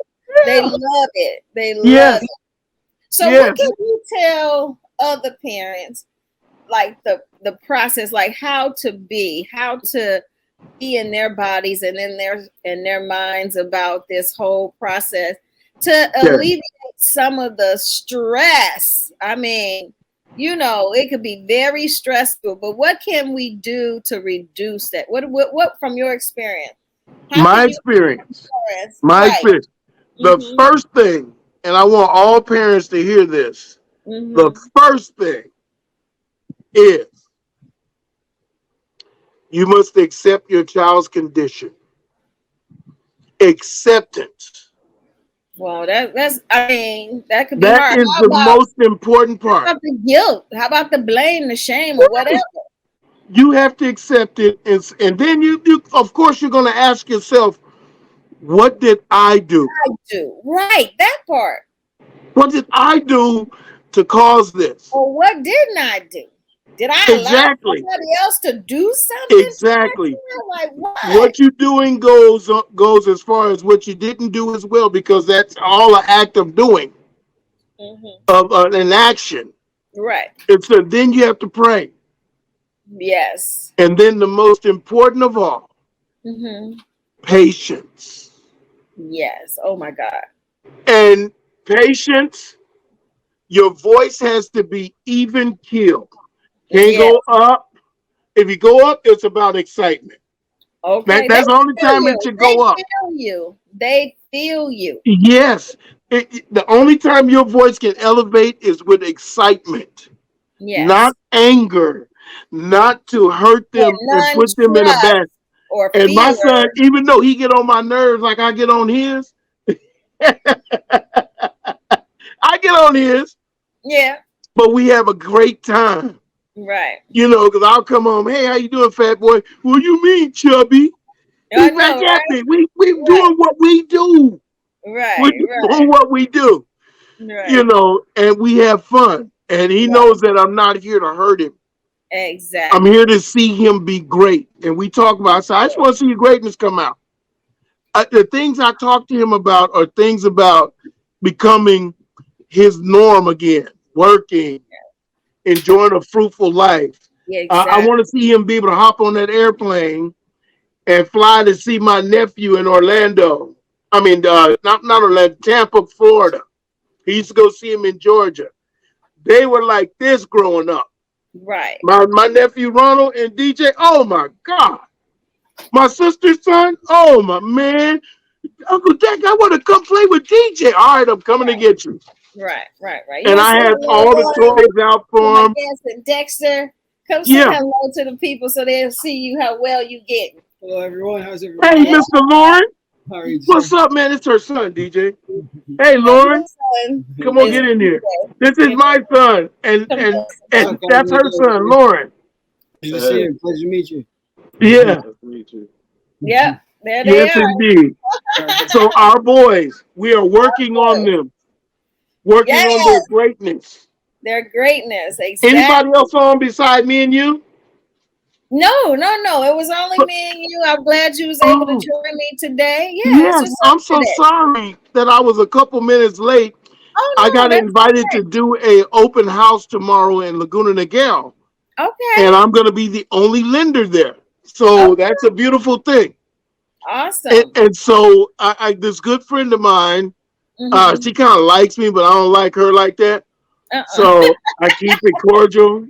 S1: They
S2: Yeah.
S1: love it. They love
S2: Yes.
S1: it. So, what
S2: Yes.
S1: can you tell other parents, like the process, like how to be in their bodies and in their minds about this whole process? to
S2: Yeah.
S1: alleviate some of the stress. I mean, it could be very stressful, but what can we do to reduce that? What from your experience? How
S2: My
S1: can you
S2: experience.
S1: stress?
S2: My
S1: Right.
S2: experience. The
S1: Mm-hmm.
S2: first thing, and I want all parents to hear this. The
S1: Mm-hmm.
S2: first thing is you must accept your child's condition. Acceptance.
S1: Well, that's I mean, that could be
S2: That
S1: hard.
S2: is the most important
S1: How
S2: part.
S1: about the guilt? How about the blame, the shame, or whatever?
S2: You have to accept it, and then you of course you're going to ask yourself, what did I do?
S1: I do. Right, that part.
S2: What did I do to cause this?
S1: Or what didn't I do? Did I allow
S2: Exactly.
S1: somebody else to do something to my
S2: Exactly.
S1: child? Like what?
S2: What you're doing goes as far as what you didn't do as well, because that's all an act of doing,
S1: Mm-hmm.
S2: of an action.
S1: Right.
S2: And so then you have to pray.
S1: Yes.
S2: And then the most important of all,
S1: Mm-hmm.
S2: patience.
S1: Yes. Oh my God.
S2: And patience, your voice has to be even killed. Can't
S1: Yes.
S2: go up. If you go up, it's about excitement.
S1: Okay. They
S2: That's the only
S1: feel
S2: time it
S1: you.
S2: should
S1: They
S2: go up.
S1: feel you. They feel you.
S2: Yes. The only time your voice can elevate is with excitement,
S1: Yes.
S2: not anger, not to hurt
S1: And
S2: them and
S1: none
S2: put them in a
S1: trust
S2: bad.
S1: or
S2: And my
S1: fear.
S2: son, even though he get on my nerves like I get on his, I get on his,
S1: Yeah.
S2: but we have a great time.
S1: Right.
S2: Because I'll come home, hey, how you doing, fat boy? What you mean, chubby?
S1: I
S2: He back
S1: know,
S2: at
S1: right?
S2: me. We
S1: Right.
S2: doing what we do. We're
S1: Right.
S2: doing what we do.
S1: Right.
S2: And we have fun. And he
S1: Right.
S2: knows that I'm not here to hurt him. I'm
S1: Exactly.
S2: here to see him be great. And we talk about, so I just want to see your greatness come out. The things I talk to him about are things about becoming his norm again, working, enjoying a fruitful life.
S1: Yeah,
S2: I
S1: exactly.
S2: want to see him be able to hop on that airplane and fly to see my nephew in Orlando. I mean, not Orlando, Tampa, Florida. He used to go see him in Georgia. They were like this growing up.
S1: Right.
S2: My nephew Ronald and DJ. Oh my God. My sister's son. Oh my man. Uncle Jack, I want to come play with DJ. All right, I'm coming to get you.
S1: Right. Right. Right. You
S2: And
S1: want to
S2: I
S1: say
S2: had
S1: hello
S2: all the toys out
S1: to my
S2: for him.
S1: guest Dexter? Come say
S2: Yeah.
S1: hello to the people so they'll see you how well you get.
S4: Hello, everyone. How's
S2: Hey,
S4: everyone doing?
S2: Mr. Lauren.
S4: How are you
S2: What's
S4: today?
S2: up, man? It's her son, DJ. Hey,
S1: And
S2: Lauren.
S1: his son
S2: Come on,
S1: is
S2: get in here.
S1: DJ.
S2: This is my son, and
S1: Come
S2: and
S1: here.
S2: and that's her son, Lauren.
S4: Good to see you. Pleasure to meet you.
S2: Yeah,
S3: Nice to meet you.
S1: Yep. There they
S2: yes,
S1: are.
S2: indeed. So our boys, we are working on them, working
S1: Yes.
S2: on their greatness.
S1: Their greatness.
S2: Anybody
S1: Exactly.
S2: else on beside me and you?
S1: No, no, no. It was only me and you. I'm glad you was able to
S2: Oh,
S1: join me today. Yeah, it's
S2: yes.
S1: just
S2: I'm
S1: us
S2: so
S1: today.
S2: sorry that I was a couple minutes late. I
S1: Oh no,
S2: got
S1: that's
S2: invited to do a open house tomorrow in Laguna Niguel,
S1: okay.
S2: and I'm going to be the only lender there. So
S1: Okay.
S2: that's a beautiful thing.
S1: Awesome.
S2: And so this good friend of mine,
S1: Mm-hmm.
S2: she kind of likes me, but I don't like her like that.
S1: Uh-uh.
S2: So I keep it cordial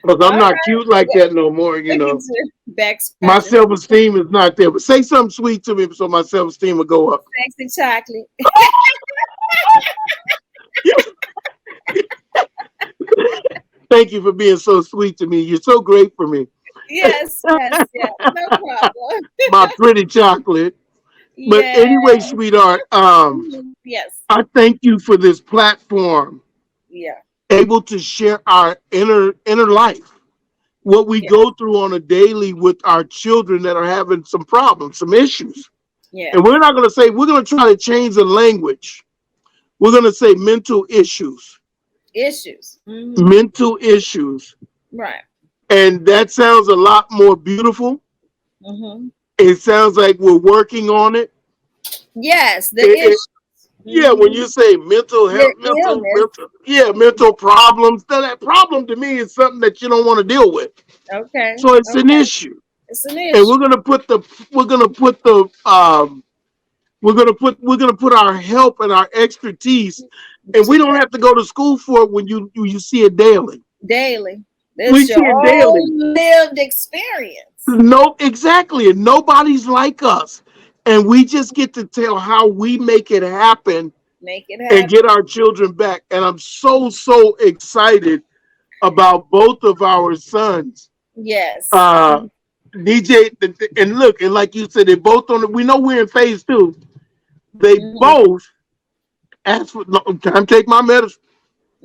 S2: because
S1: All
S2: I'm
S1: right.
S2: not cute like that no more.
S1: Look at you. Back
S2: My
S1: scratching.
S2: self-esteem is not there. But say something sweet to me so my self-esteem will go up.
S1: Sexy chocolate.
S2: Thank you for being so sweet to me. You're so great for me.
S1: Yes, yes, yes. No problem.
S2: My pretty chocolate. But
S1: Yeah.
S2: anyway, sweetheart,
S1: Yes.
S2: I thank you for this platform,
S1: Yeah.
S2: able to share our inner life, what we
S1: Yeah.
S2: go through on a daily with our children that are having some problems, some issues.
S1: Yeah.
S2: And we're not going to say, we're going to try to change the language. We're going to say mental issues,
S1: Issues. Mm-hmm.
S2: mental issues.
S1: Right.
S2: And that sounds a lot more beautiful.
S1: Mm-hmm.
S2: It sounds like we're working on it.
S1: Yes, the
S2: It-
S1: issues.
S2: yeah, when
S1: Mm-hmm.
S2: you say mental
S1: Your
S2: health,
S1: illness.
S2: mental problems, that problem to me is something that you don't want to deal with.
S1: Okay.
S2: So it's an
S1: Okay.
S2: issue.
S1: It's an
S2: And
S1: issue.
S2: we're gonna put the We're gonna put our help and our expertise, and we don't have to go to school for it when you see it daily.
S1: Daily.
S2: We
S1: It's
S2: see
S1: your
S2: it daily.
S1: own lived experience.
S2: No, exactly. And nobody's like us. And we just get to tell how we make it happen
S1: Make it
S2: and
S1: happen.
S2: get our children back. And I'm so excited about both of our sons.
S1: Yes.
S2: Uh DJ and look, and like you said, they both on we know we're in phase 2. They
S1: Mm-hmm.
S2: both asked for no, time to take my medicine.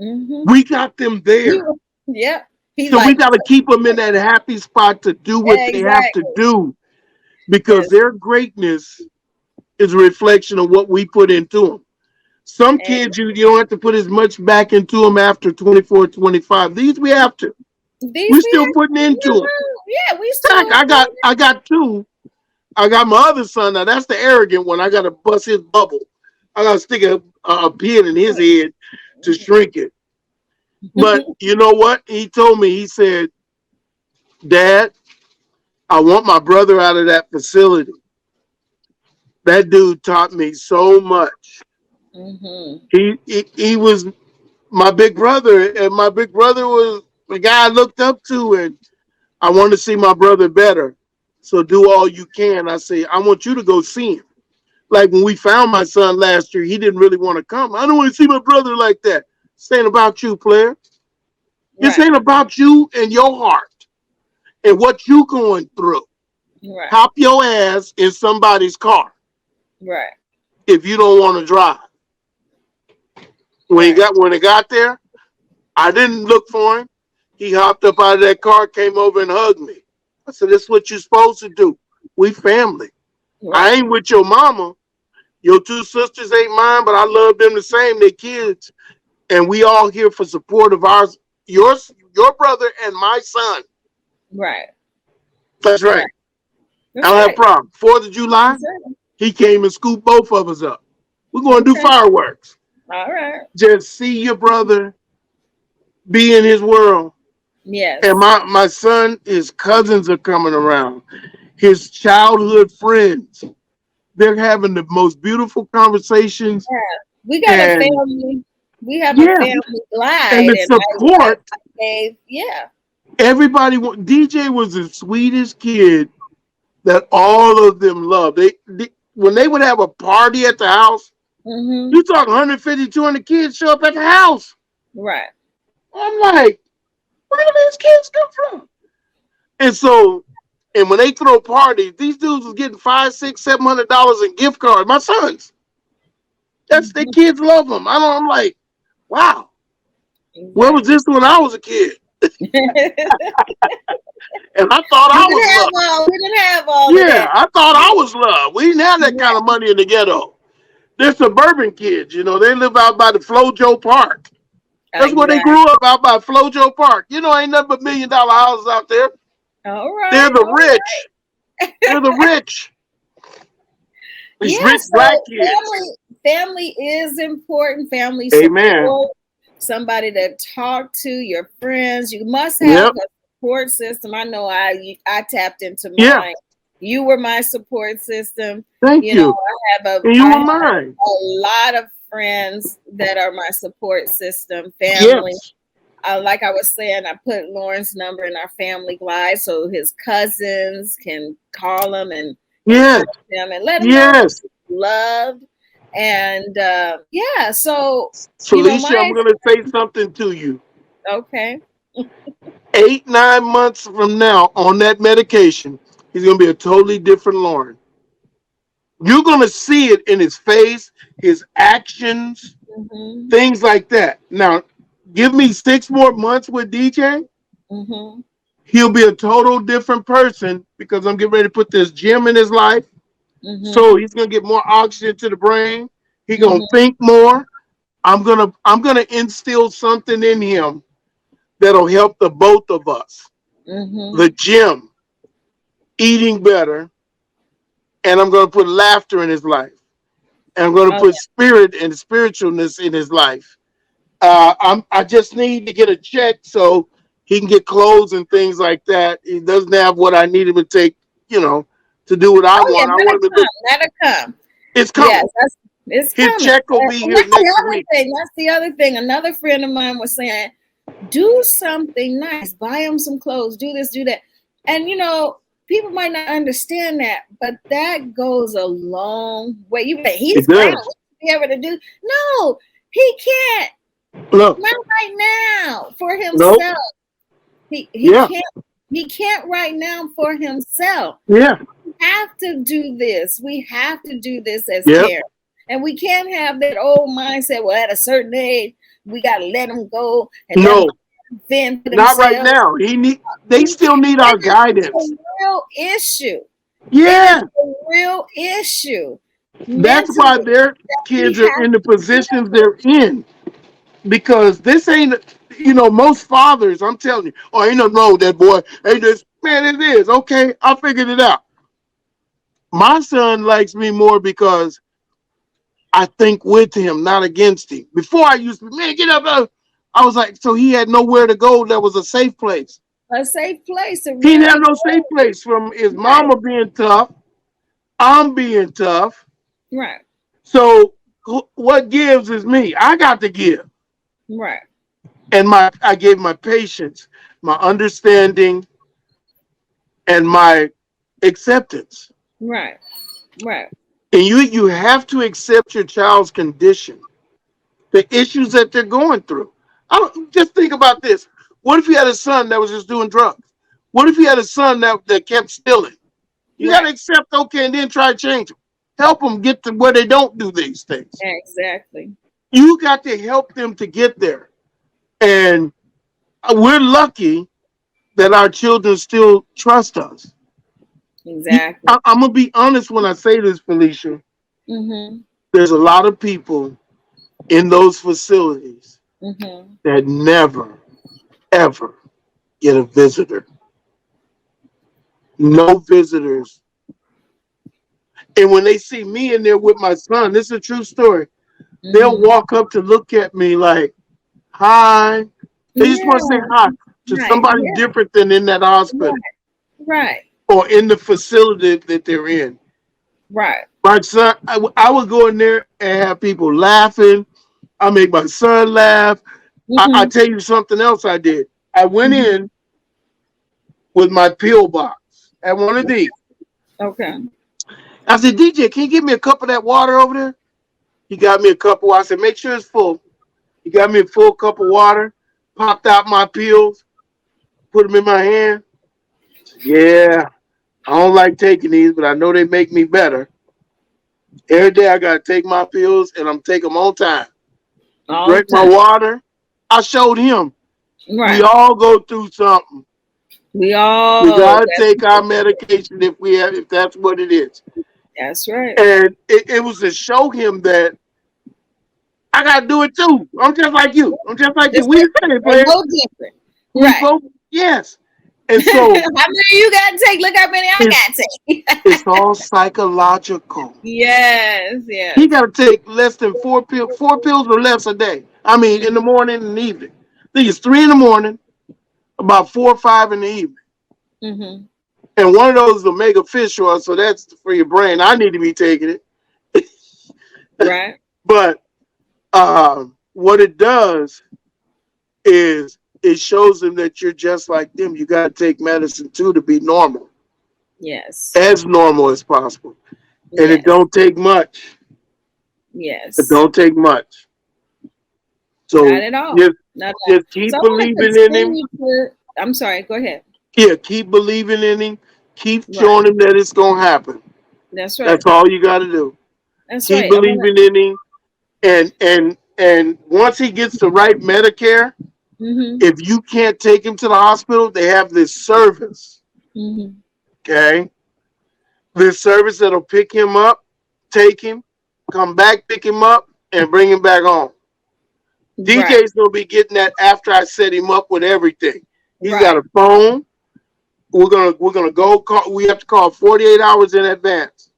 S1: Mm-hmm.
S2: We got them there.
S1: Yep. He
S2: So we
S1: like,
S2: gotta keep them in that happy spot to do what they have to
S1: exactly.
S2: do because
S1: Yes.
S2: their greatness is a reflection of what we put into them. Some
S1: And
S2: kids, you don't have to put as much back into them after 24, 25. These we have to.
S1: these
S2: We're
S1: we
S2: still
S1: have,
S2: putting into them.
S1: yeah, we
S2: Heck,
S1: still
S2: I got 2. I got my other son. Now that's the arrogant one. I got to bust his bubble. I got to stick a pin in his head to shrink it. But you know what? He told me, he said, Dad, I want my brother out of that facility. That dude taught me so much.
S1: Mm-hmm.
S2: He was my big brother, and my big brother was the guy I looked up to, and I want to see my brother better. So do all you can. I say, I want you to go see him. Like when we found my son last year, he didn't really want to come. I don't want to see my brother like that. This ain't about you, player. This
S1: Right.
S2: ain't about you and your heart and what you going through.
S1: Right.
S2: Hop your ass in somebody's car
S1: Right.
S2: if you don't want to drive.
S1: Right.
S2: When it got there, I didn't look for him. He hopped up out of that car, came over and hugged me. I said, "This is what you're supposed to do. We family. I
S1: Right.
S2: ain't with your mama. Your 2 sisters ain't mine, but I love them the same. They kids, and we all here for support of ours, your brother and my son.
S1: Right.
S2: That's
S1: Right.
S2: right. I
S1: That's
S2: don't have a
S1: right.
S2: problem. 4th of July,
S1: That's right.
S2: he came and scooped both of us up. We're going to do
S1: Okay.
S2: fireworks.
S1: All right.
S2: Just see your brother be in his world. And
S1: Yes.
S2: my son, his cousins are coming around. His childhood friends. They're having the most beautiful conversations.
S1: Yeah. We got a
S2: And
S1: family. We have a
S2: yeah,
S1: family
S2: and
S1: glide,
S2: the
S1: and
S2: support.
S1: I gave, yeah.
S2: Everybody, DJ was the sweetest kid that all of them loved. They when they would have a party at the house,
S1: Mm-hmm.
S2: you talk 150, 200 kids show up at the house.
S1: Right.
S2: I'm like, where do these kids come from? And so, and when they throw parties, these dudes was getting $500, $600, $700 in gift cards. My sons, that's their kids love them. I'm like, wow, where was
S1: Exactly.
S2: this when I was a kid?
S1: we
S2: And I thought I
S1: didn't
S2: was
S1: have
S2: loved.
S1: all. We didn't have all of
S2: Yeah,
S1: that.
S2: I thought I was loved. We didn't have that kind
S1: Right.
S2: of money in the ghetto. They're suburban kids, they live out by the Flojo Park. That's where they
S1: Exactly.
S2: grew up, out by Flojo Park. Ain't nothing but $1 million houses out there.
S1: All
S2: They're
S1: right.
S2: the
S1: All
S2: rich. They're the rich. These
S1: Yeah,
S2: rich black
S1: so
S2: kids.
S1: family is important. Family
S2: Amen.
S1: support, somebody to talk to, your friends. You must have
S2: Yep.
S1: a support system. I know I tapped into
S2: Yeah.
S1: mine. You were my support system.
S2: Thank
S1: You know,
S2: you. And
S1: I
S2: you were
S1: have
S2: mine.
S1: a lot of friends that are my support system, family.
S2: Yes.
S1: Like I was saying, I put Lauren's number in our family glide so his cousins can call him and
S2: Yes.
S1: text him and let him know
S2: Yes.
S1: he's loved. And yeah, so
S2: Felicia, I'm
S1: my
S2: going to say something to you.
S1: okay,
S2: 8, 9 months from now on that medication, he's going to be a totally different Lauren. You're going to see it in his face, his actions,
S1: mm-hmm,
S2: things like that. Now, give me 6 more months with DJ.
S1: mm-hmm,
S2: He'll be a total different person because I'm getting ready to put this gym in his life. So
S1: mm-hmm,
S2: he's going to get more oxygen to the brain. He's going to
S1: mm-hmm,
S2: think more. I'm gonna instill something in him that'll help the both of us.
S1: mm-hmm.
S2: The gym, eating better, and I'm gonna put laughter in his life. And I'm gonna
S1: Oh
S2: put spirit and spiritualness in his life. I just need to get a check so he can get clothes and things like that. He doesn't have what I need him to take, to do what I
S1: yeah,
S2: want. I
S1: that'll
S2: want him to
S1: come.
S2: look.
S1: That'll come.
S2: It's coming.
S1: Yes, it's
S2: His
S1: coming.
S2: check will be
S1: And
S2: here
S1: that's the
S2: next
S1: other
S2: week.
S1: thing. That's the other thing. Another friend of mine was saying, do something nice, buy him some clothes, do this, do that. And people might not understand that, but that goes a long way. You bet he's
S2: It
S1: proud
S2: does.
S1: to be able to do. No, he can't.
S2: Look,
S1: Not right now for
S2: nope.
S1: himself. He
S2: Yeah,
S1: can't right now for himself.
S2: yeah,
S1: We have to do this. We have to do this as
S2: yep.
S1: parents. And we can't have that old mindset, well, at a certain age, we gotta let them go and let them
S2: No,
S1: vent to
S2: not right
S1: themselves.
S2: now. They still need our
S1: That's
S2: guidance.
S1: a real issue.
S2: Yeah,
S1: It is a real issue.
S2: that's why
S1: Mentally,
S2: their
S1: we
S2: kids are
S1: have
S2: in the
S1: to heal.
S2: positions they're in. Because this ain't, most fathers, I'm telling you, oh, ain't nothing wrong with that boy. Hey, this man, it is. Okay, I figured it out. My son likes me more because I think with him, not against him. Before I used to, man, get up. I was like, so he had nowhere to go that was a safe place.
S1: A safe place to
S2: He didn't
S1: really
S2: have no safe place from his
S1: right,
S2: mama being tough. I'm being tough.
S1: right,
S2: So what gives is me. I got to give.
S1: right,
S2: And I gave my patience, my understanding, and my acceptance.
S1: right, right.
S2: And you have to accept your child's condition, the issues that they're going through. I don't just think about this. What if you had a son that was just doing drugs? What if you had a son that kept stealing? You got to
S1: Right.
S2: accept, okay, and then try to change them. Help them get to where they don't do these things.
S1: Exactly.
S2: You got to help them to get there. And we're lucky that our children still trust us.
S1: Exactly.
S2: I'm going to be honest when I say this, Felicia.
S1: Mm-hmm.
S2: There's a lot of people in those facilities
S1: Mm-hmm.
S2: that never, ever get a visitor. No visitors. And when they see me in there with my son, this is a true story. They'll
S1: Mm-hmm.
S2: walk up to look at me like, hi. They just want to say
S1: Yeah.
S2: hi to
S1: Right.
S2: somebody
S1: Yeah.
S2: different than in that hospital
S1: Right. Right.
S2: or in the facility that they're in.
S1: Right.
S2: My son, I would go in there and have people laughing. I make my son laugh. I
S1: Mm-hmm.
S2: tell you something else I did. I went
S1: Mm-hmm.
S2: in with my pill box at one of these.
S1: Okay.
S2: I said, DJ, can you give me a cup of that water over there? He got me a cup of water. I said, make sure it's full. He got me a full cup of water, popped out my pills, put them in my hand. Yeah, I don't like taking these, but I know they make me better. Every day I got to take my pills, and I'm taking them on time.
S1: All the
S2: Drink my
S1: time.
S2: water. I showed him. We
S1: Right.
S2: all go through something.
S1: We
S2: We
S1: all.
S2: gotta take our medication if that's what it is.
S1: That's right.
S2: And it was to show him that I gotta do it too. I'm just like you. I'm just like you.
S1: Just
S2: We
S1: like
S2: the same
S1: ain't
S2: player.
S1: no different.
S2: We
S1: Right.
S2: both yes. And
S1: How
S2: so
S1: many you gotta take? Look how many I
S2: it's
S1: gotta take.
S2: it's all psychological.
S1: Yes.
S2: He
S1: Yes.
S2: gotta take less than four pills or less a day. I mean in the morning and the evening. I think it's 3 in the morning, about 4 or 5 in the evening.
S1: Mm-hmm.
S2: And one of those is omega fish oil, so that's for your brain. I need to be taking it.
S1: Right.
S2: But what it does is it shows them that you're just like them. You got to take medicine too to be normal,
S1: Yes.
S2: as normal as possible. And it
S1: Yes.
S2: don't take much. It
S1: Yes.
S2: don't take much.
S1: Not
S2: So
S1: at all.
S2: just
S1: Not at all.
S2: just
S1: So
S2: keep
S1: I want to
S2: believing in him.
S1: continue to. I'm sorry. Go ahead.
S2: Yeah, keep believing in him. Keep
S1: Right.
S2: showing him that it's gonna happen.
S1: That's right.
S2: That's all you got to do.
S1: That's
S2: Keep
S1: right. I want
S2: believing in him, and once he gets the right Medicare,
S1: to. Mm-hmm.
S2: if you can't take him to the hospital, they have this service.
S1: Mm-hmm.
S2: Okay, this service that'll pick him up, take him, come back, pick him up, and bring him back home.
S1: Right.
S2: DJ's gonna be getting that after I set him up with everything. He's got
S1: Right.
S2: a phone. We're gonna go call. We have to call 48 hours in advance,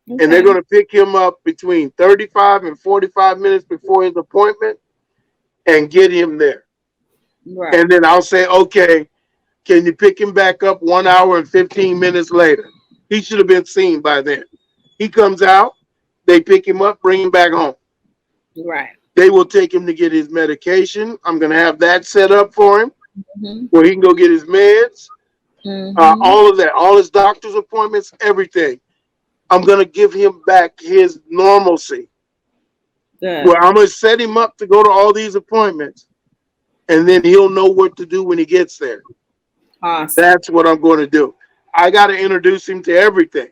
S2: and they're
S1: Okay.
S2: gonna pick him up between 35 and 45 minutes before his appointment and get him there.
S1: Right.
S2: And then I'll say, okay, can you pick him back up 1 hour and 15 minutes later? He should have been seen by then. He comes out. They pick him up, bring him back home.
S1: Right.
S2: They will take him to get his medication. I'm going to have that set up for him
S1: Mm-hmm.
S2: where he can go get his meds,
S1: Mm-hmm.
S2: all of that, all his doctor's appointments, everything. I'm going to give him back his normalcy.
S1: Good.
S2: Where I'm going to set him up to go to all these appointments, and then he'll know what to do when he gets there.
S1: Awesome.
S2: That's what I'm going to do. I got to introduce him to everything.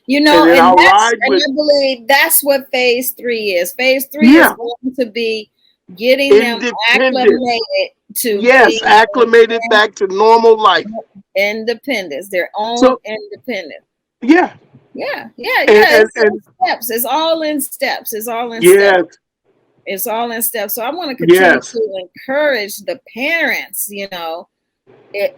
S1: You know,
S2: And then
S1: and
S2: I'll
S1: that's
S2: ride
S1: and
S2: with.
S1: I believe that's what phase 3 is. Phase 3 is
S2: Yeah,
S1: going to be getting them
S2: independent.
S1: acclimated to
S2: Yes,
S1: being
S2: acclimated back to normal life.
S1: independence, their own
S2: So
S1: independence.
S2: yeah,
S1: Yeah.
S2: and
S1: It's in steps. It's all in steps. It's all in steps.
S2: yes,
S1: It's all in steps. So I want to continue
S2: yes,
S1: to encourage the parents, you know, and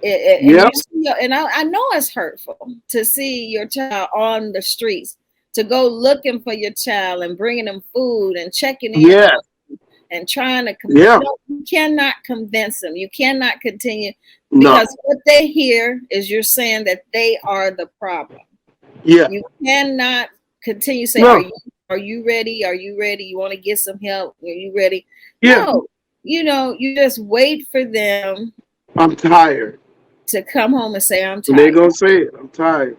S2: yep,
S1: you see, and I know it's hurtful to see your child on the streets, to go looking for your child and bringing them food and checking in
S2: yes,
S1: on and trying to
S2: yeah,
S1: no, you cannot convince them. You cannot continue
S2: no,
S1: because what they hear is you're saying that they are the problem.
S2: yeah,
S1: You cannot continue to say,
S2: no,
S1: are you ready? Are you ready? You want to get some help? Are you ready?
S2: yeah.
S1: No, you know, you just wait for them
S2: I'm tired.
S1: to come home and say, I'm
S2: They're
S1: tired.
S2: gonna say it. I'm tired.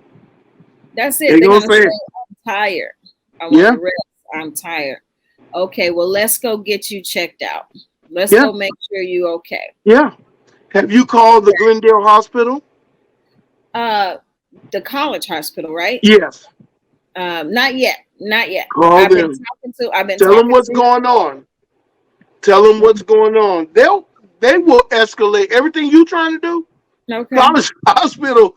S1: That's it.
S2: They're
S1: They're
S2: gonna
S1: going to
S2: say
S1: say,
S2: it.
S1: I'm tired. I want
S2: Yeah,
S1: to rest. I'm tired. Okay, well, let's go get you checked out. Let's
S2: yeah,
S1: go make sure you're okay.
S2: yeah. Have you called the Glendale Hospital?
S1: Uh, the college hospital, right?
S2: Yes.
S1: Not yet. Not yet.
S2: Call them.
S1: I've been
S2: Tell them
S1: talking
S2: what's
S1: to
S2: going on. Tell them what's going on. They will escalate everything you trying to do.
S1: Okay.
S2: College Hospital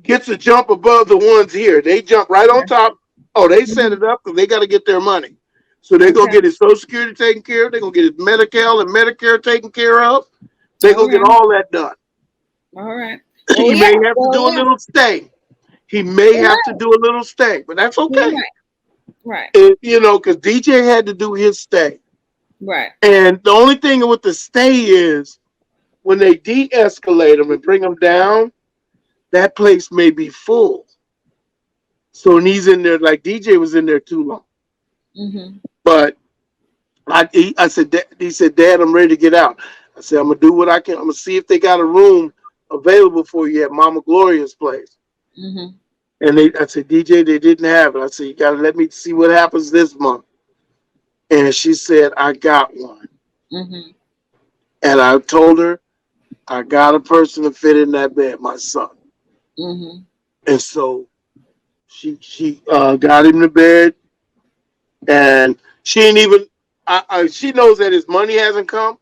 S2: gets a jump above the ones here. They jump right on top. Oh, they set
S1: Mhm.
S2: it up because they got to get their money. So they're going
S1: Okay.
S2: to get his Social Security taken care of. They're going to get his Medi-Cal and Medicare taken care of. They're
S1: All
S2: going to get
S1: right.
S2: all that done.
S1: All right. Well,
S2: He
S1: yeah.
S2: may have to
S1: Well,
S2: do a
S1: yeah.
S2: little stay. He may
S1: You're
S2: have to
S1: right.
S2: do a little stay, but that's
S1: You're
S2: okay.
S1: right. Right.
S2: Because DJ had to do his stay.
S1: Right.
S2: And the only thing with the stay is when they de-escalate him and bring him down, that place may be full. So when he's in there, like DJ was in there too long.
S1: Mm-hmm.
S2: But I said, he said, Dad, I'm ready to get out. I said, I'm gonna do what I can. I'm gonna see if they got a room available for you at Mama Gloria's place.
S1: Mm-hmm.
S2: And I said, DJ, they didn't have it. I said, you gotta let me see what happens this month. And she said, I got one.
S1: Mm-hmm.
S2: And I told her, I got a person to fit in that bed, my son.
S1: Mm-hmm.
S2: And so she got him to bed, and she ain't even. She knows that his money hasn't come,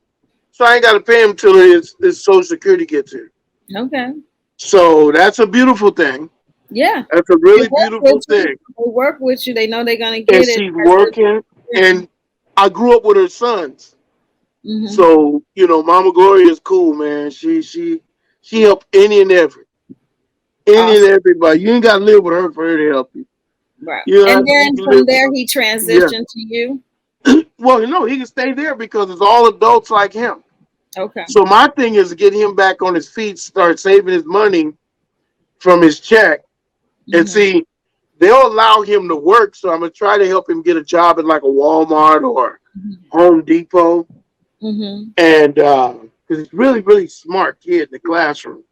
S2: so I ain't got to pay him until his Social Security gets here.
S1: Okay.
S2: So that's a beautiful thing.
S1: Yeah.
S2: That's a
S1: They
S2: really
S1: work
S2: beautiful
S1: with you.
S2: thing.
S1: They work with you. They know they're gonna
S2: And
S1: get it.
S2: she's working, and I grew up with her sons.
S1: Mm-hmm.
S2: So Mama Gloria is cool, man. She helped any and
S1: Awesome.
S2: everybody. You ain't got to live with her for her to help you.
S1: Right.
S2: You
S1: And
S2: know, you
S1: then
S2: can
S1: from
S2: live.
S1: there he
S2: Yeah.
S1: transitioned to you.
S2: Well, he can stay there because it's all adults like him.
S1: Okay.
S2: So my thing is to get him back on his feet, start saving his money from his check, and
S1: Mm-hmm.
S2: see, they'll allow him to work. So I'm gonna try to help him get a job at like a Walmart or Home Depot,
S1: Mm-hmm.
S2: and because he's really, really smart kid in the classroom,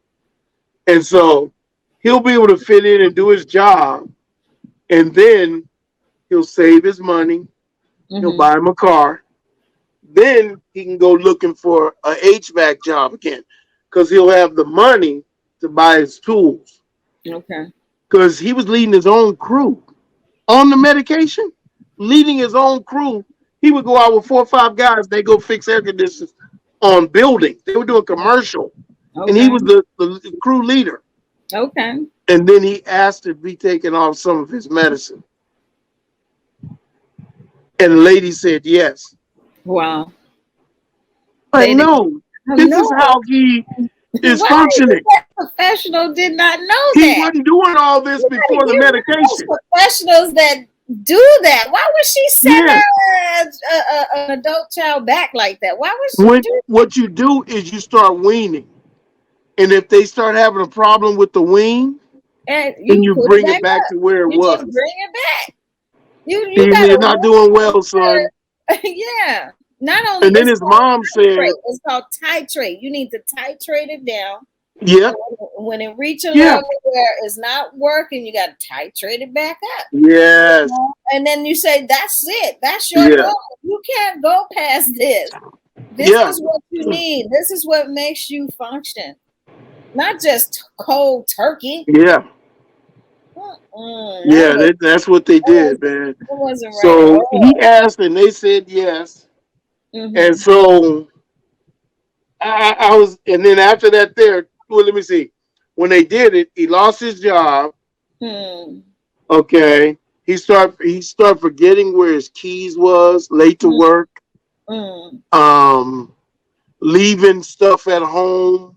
S2: and so he'll be able to fit in and do his job, and then he'll save his money. He'll
S1: Mm-hmm.
S2: buy him a car. Then he can go looking for a HVAC job again because he'll have the money to buy his tools.
S1: Okay.
S2: Because he was leading his own crew on the medication, leading his own crew. He would go out with 4 or 5 guys. They go fix air conditioners on buildings. They would do a commercial, and he
S1: Okay.
S2: was the crew leader.
S1: Okay.
S2: And then he asked to be taken off some of his medicine, and the lady said yes.
S1: Wow.
S2: But
S1: They didn't
S2: no, this is
S1: know.
S2: how he is
S1: Why is
S2: functioning.
S1: that professional did not know
S2: He
S1: that?
S2: wasn't doing all this
S1: You gotta
S2: before the
S1: get rid of those
S2: medication.
S1: professionals that do that. Why would she send
S2: Yes.
S1: an adult child back like that? Why would she
S2: When
S1: do
S2: what you do is you start weaning, and if they start having a problem with the wean,
S1: that? And
S2: then
S1: you
S2: you
S1: put it
S2: bring it
S1: back
S2: back
S1: up.
S2: to where it
S1: You just
S2: was.
S1: bring it back. You
S2: You're
S1: gotta
S2: not
S1: work.
S2: doing well, son.
S1: Yeah. Not only
S2: And then
S1: it's
S2: his
S1: called
S2: mom said,
S1: titrate. It's called titrate. You need to titrate it down.
S2: "Yep,
S1: When it reach a
S2: yeah,
S1: level where it's not working, you got to titrate it back up.
S2: yes,
S1: And then you say, that's it. That's your
S2: yeah,
S1: normal. You can't go past this. This
S2: yeah,
S1: is what you need. This is what makes you function. Not just cold turkey.
S2: yeah, yeah." That's what they did, man.
S1: That wasn't right at
S2: So he
S1: all.
S2: asked, and they said yes. And
S1: Mm-hmm.
S2: so I was, and then after that, well, let me see. When they did it, he lost his job.
S1: Hmm.
S2: Okay, he started forgetting where his keys was, late to work,
S1: Mm-hmm.
S2: um, leaving stuff at home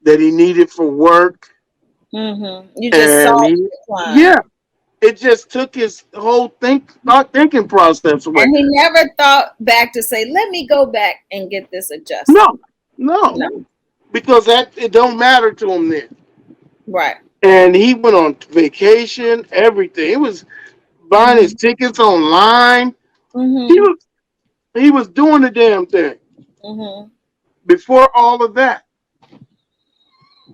S2: that he needed for work,
S1: Mm-hmm. You just saw
S2: and
S1: the
S2: yeah,
S1: decline.
S2: it just took his whole thinking process away.
S1: And he never thought back to say, let me go back and get this adjusted.
S2: No, no,
S1: No.
S2: because that it don't matter to him then.
S1: Right.
S2: And he went on vacation, everything. He was buying his
S1: Mm-hmm.
S2: tickets online. He
S1: Mm-hmm.
S2: was he was doing the damn thing
S1: Mm-hmm.
S2: before all of that.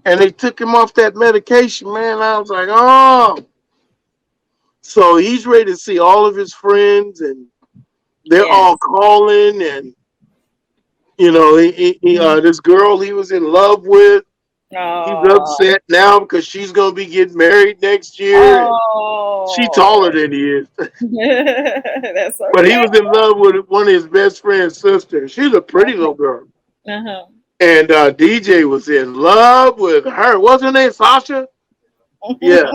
S2: And they took him off that medication, man. I was like, oh. So he's ready to see all of his friends, and they're all
S1: Yes.
S2: calling. And
S1: Mm-hmm.
S2: this girl he was in love with, he's
S1: Oh.
S2: upset now because she's gonna be getting married next year, and she's taller
S1: Oh.
S2: than he is.
S1: That's
S2: But he
S1: okay.
S2: was in love with one of his best friend's sisters. She's a pretty little girl.
S1: Uh-huh.
S2: And DJ was in love with her. What's her name? Sasha? Yeah.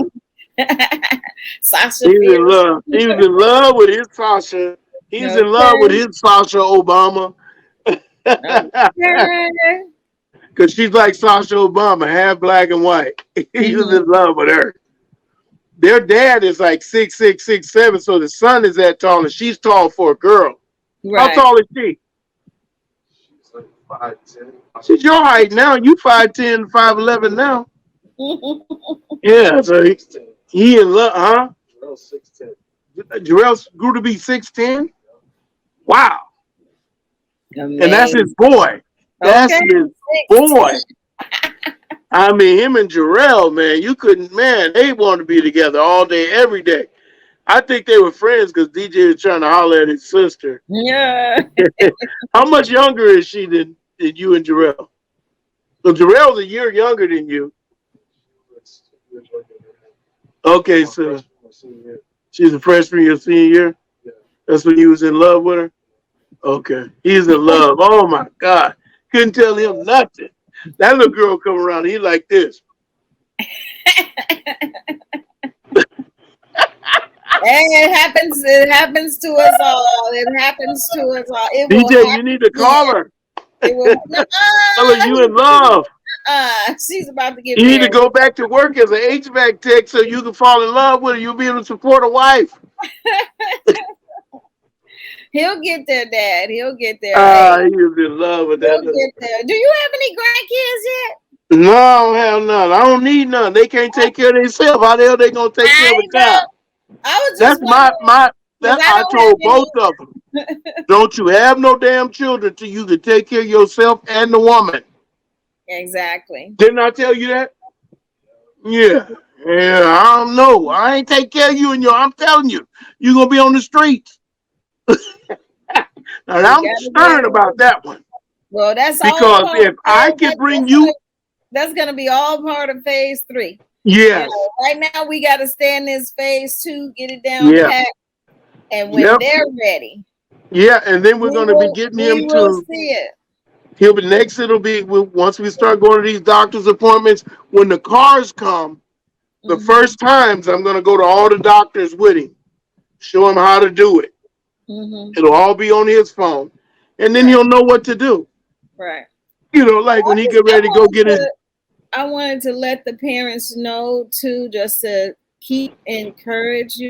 S1: Sasha
S2: He was in
S1: Fierce.
S2: love. He was in love with his Sasha. He was in love with
S1: Okay.
S2: his Sasha Obama.
S1: Okay.
S2: Because she's like Sasha Obama, half black and white. He was in
S1: Mm-hmm.
S2: love with her. Their dad is like 6'6", 6'7", so the son is that tall, and she's tall for a girl. How
S1: Right.
S2: tall is she?
S3: She's like 5'10".
S2: She's your height now. You 5'10", 5'11" now. Yeah, so he in love, huh?
S3: Jarrell's 6'10".
S2: Jarrell grew to be 6'10". Wow. And that's his
S1: Amazing.
S2: boy. That's
S1: Okay.
S2: his
S1: 16.
S2: boy. I mean, him and Jarrell, man, you couldn't, man, they wanted to be together all day, every day. I think they were friends because DJ was trying to holler at his sister.
S1: Yeah.
S2: How much younger is she than you and Jarrell? So Jarrell's a year younger than you. Okay, so she's a freshman your senior year?
S3: Yeah.
S2: That's when you was in love with her? Okay. He's in love. Oh my God. Couldn't tell him nothing. That little girl come around, he like this.
S1: Hey, it happens to us all. It happens to us all. It will
S2: DJ,
S1: happen
S2: you need to
S1: again.
S2: call her.
S1: It will.
S2: Tell her you in love.
S1: She's about to get
S2: You need to
S1: married.
S2: go back to work as an HVAC tech so you can fall in love with her. You'll be able to support a wife.
S1: He'll get there, Dad. He'll get there. Hey,
S2: He was in love with that
S1: he'll
S2: little.
S1: get there. Do you have any grandkids yet?
S2: No, I don't have none. I don't need none. They can't take care of themselves. How the hell they gonna take care of
S1: I
S2: a
S1: know.
S2: child?
S1: I was
S2: That's
S1: just wondering because
S2: that
S1: I
S2: I
S1: don't have
S2: told
S1: any.
S2: both of them. Don't you have no damn children till you can take care of yourself and the woman.
S1: Exactly.
S2: Didn't I tell you that? Yeah. Yeah, I don't know. I ain't take care of you and I'm telling you, you're gonna be on the streets. And
S1: You
S2: I'm
S1: gotta
S2: stern about
S1: get.
S2: that one.
S1: Well, that's all
S2: Because
S1: part of
S2: if I can bring
S1: gonna,
S2: you,
S1: that's gonna be all part of phase 3. You
S2: yes,
S1: know, right now we gotta stay in this phase 2, get it down
S2: yeah,
S1: pat, and when
S2: yep,
S1: they're ready,
S2: yeah, and then we're gonna be getting
S1: we
S2: him
S1: will
S2: to.
S1: see it.
S2: He'll be next. It'll be once we start going to these doctor's appointments. When the cars come, the
S1: Mm-hmm.
S2: first times I'm gonna go to all the doctors with him, show him how to do it.
S1: Mm-hmm.
S2: It'll all be on his phone, and then
S1: Right,
S2: he'll know what to do.
S1: right.
S2: Like
S1: I
S2: when he
S1: just
S2: get ready to go get his.
S1: I wanted to let the parents know too, just to keep encourage,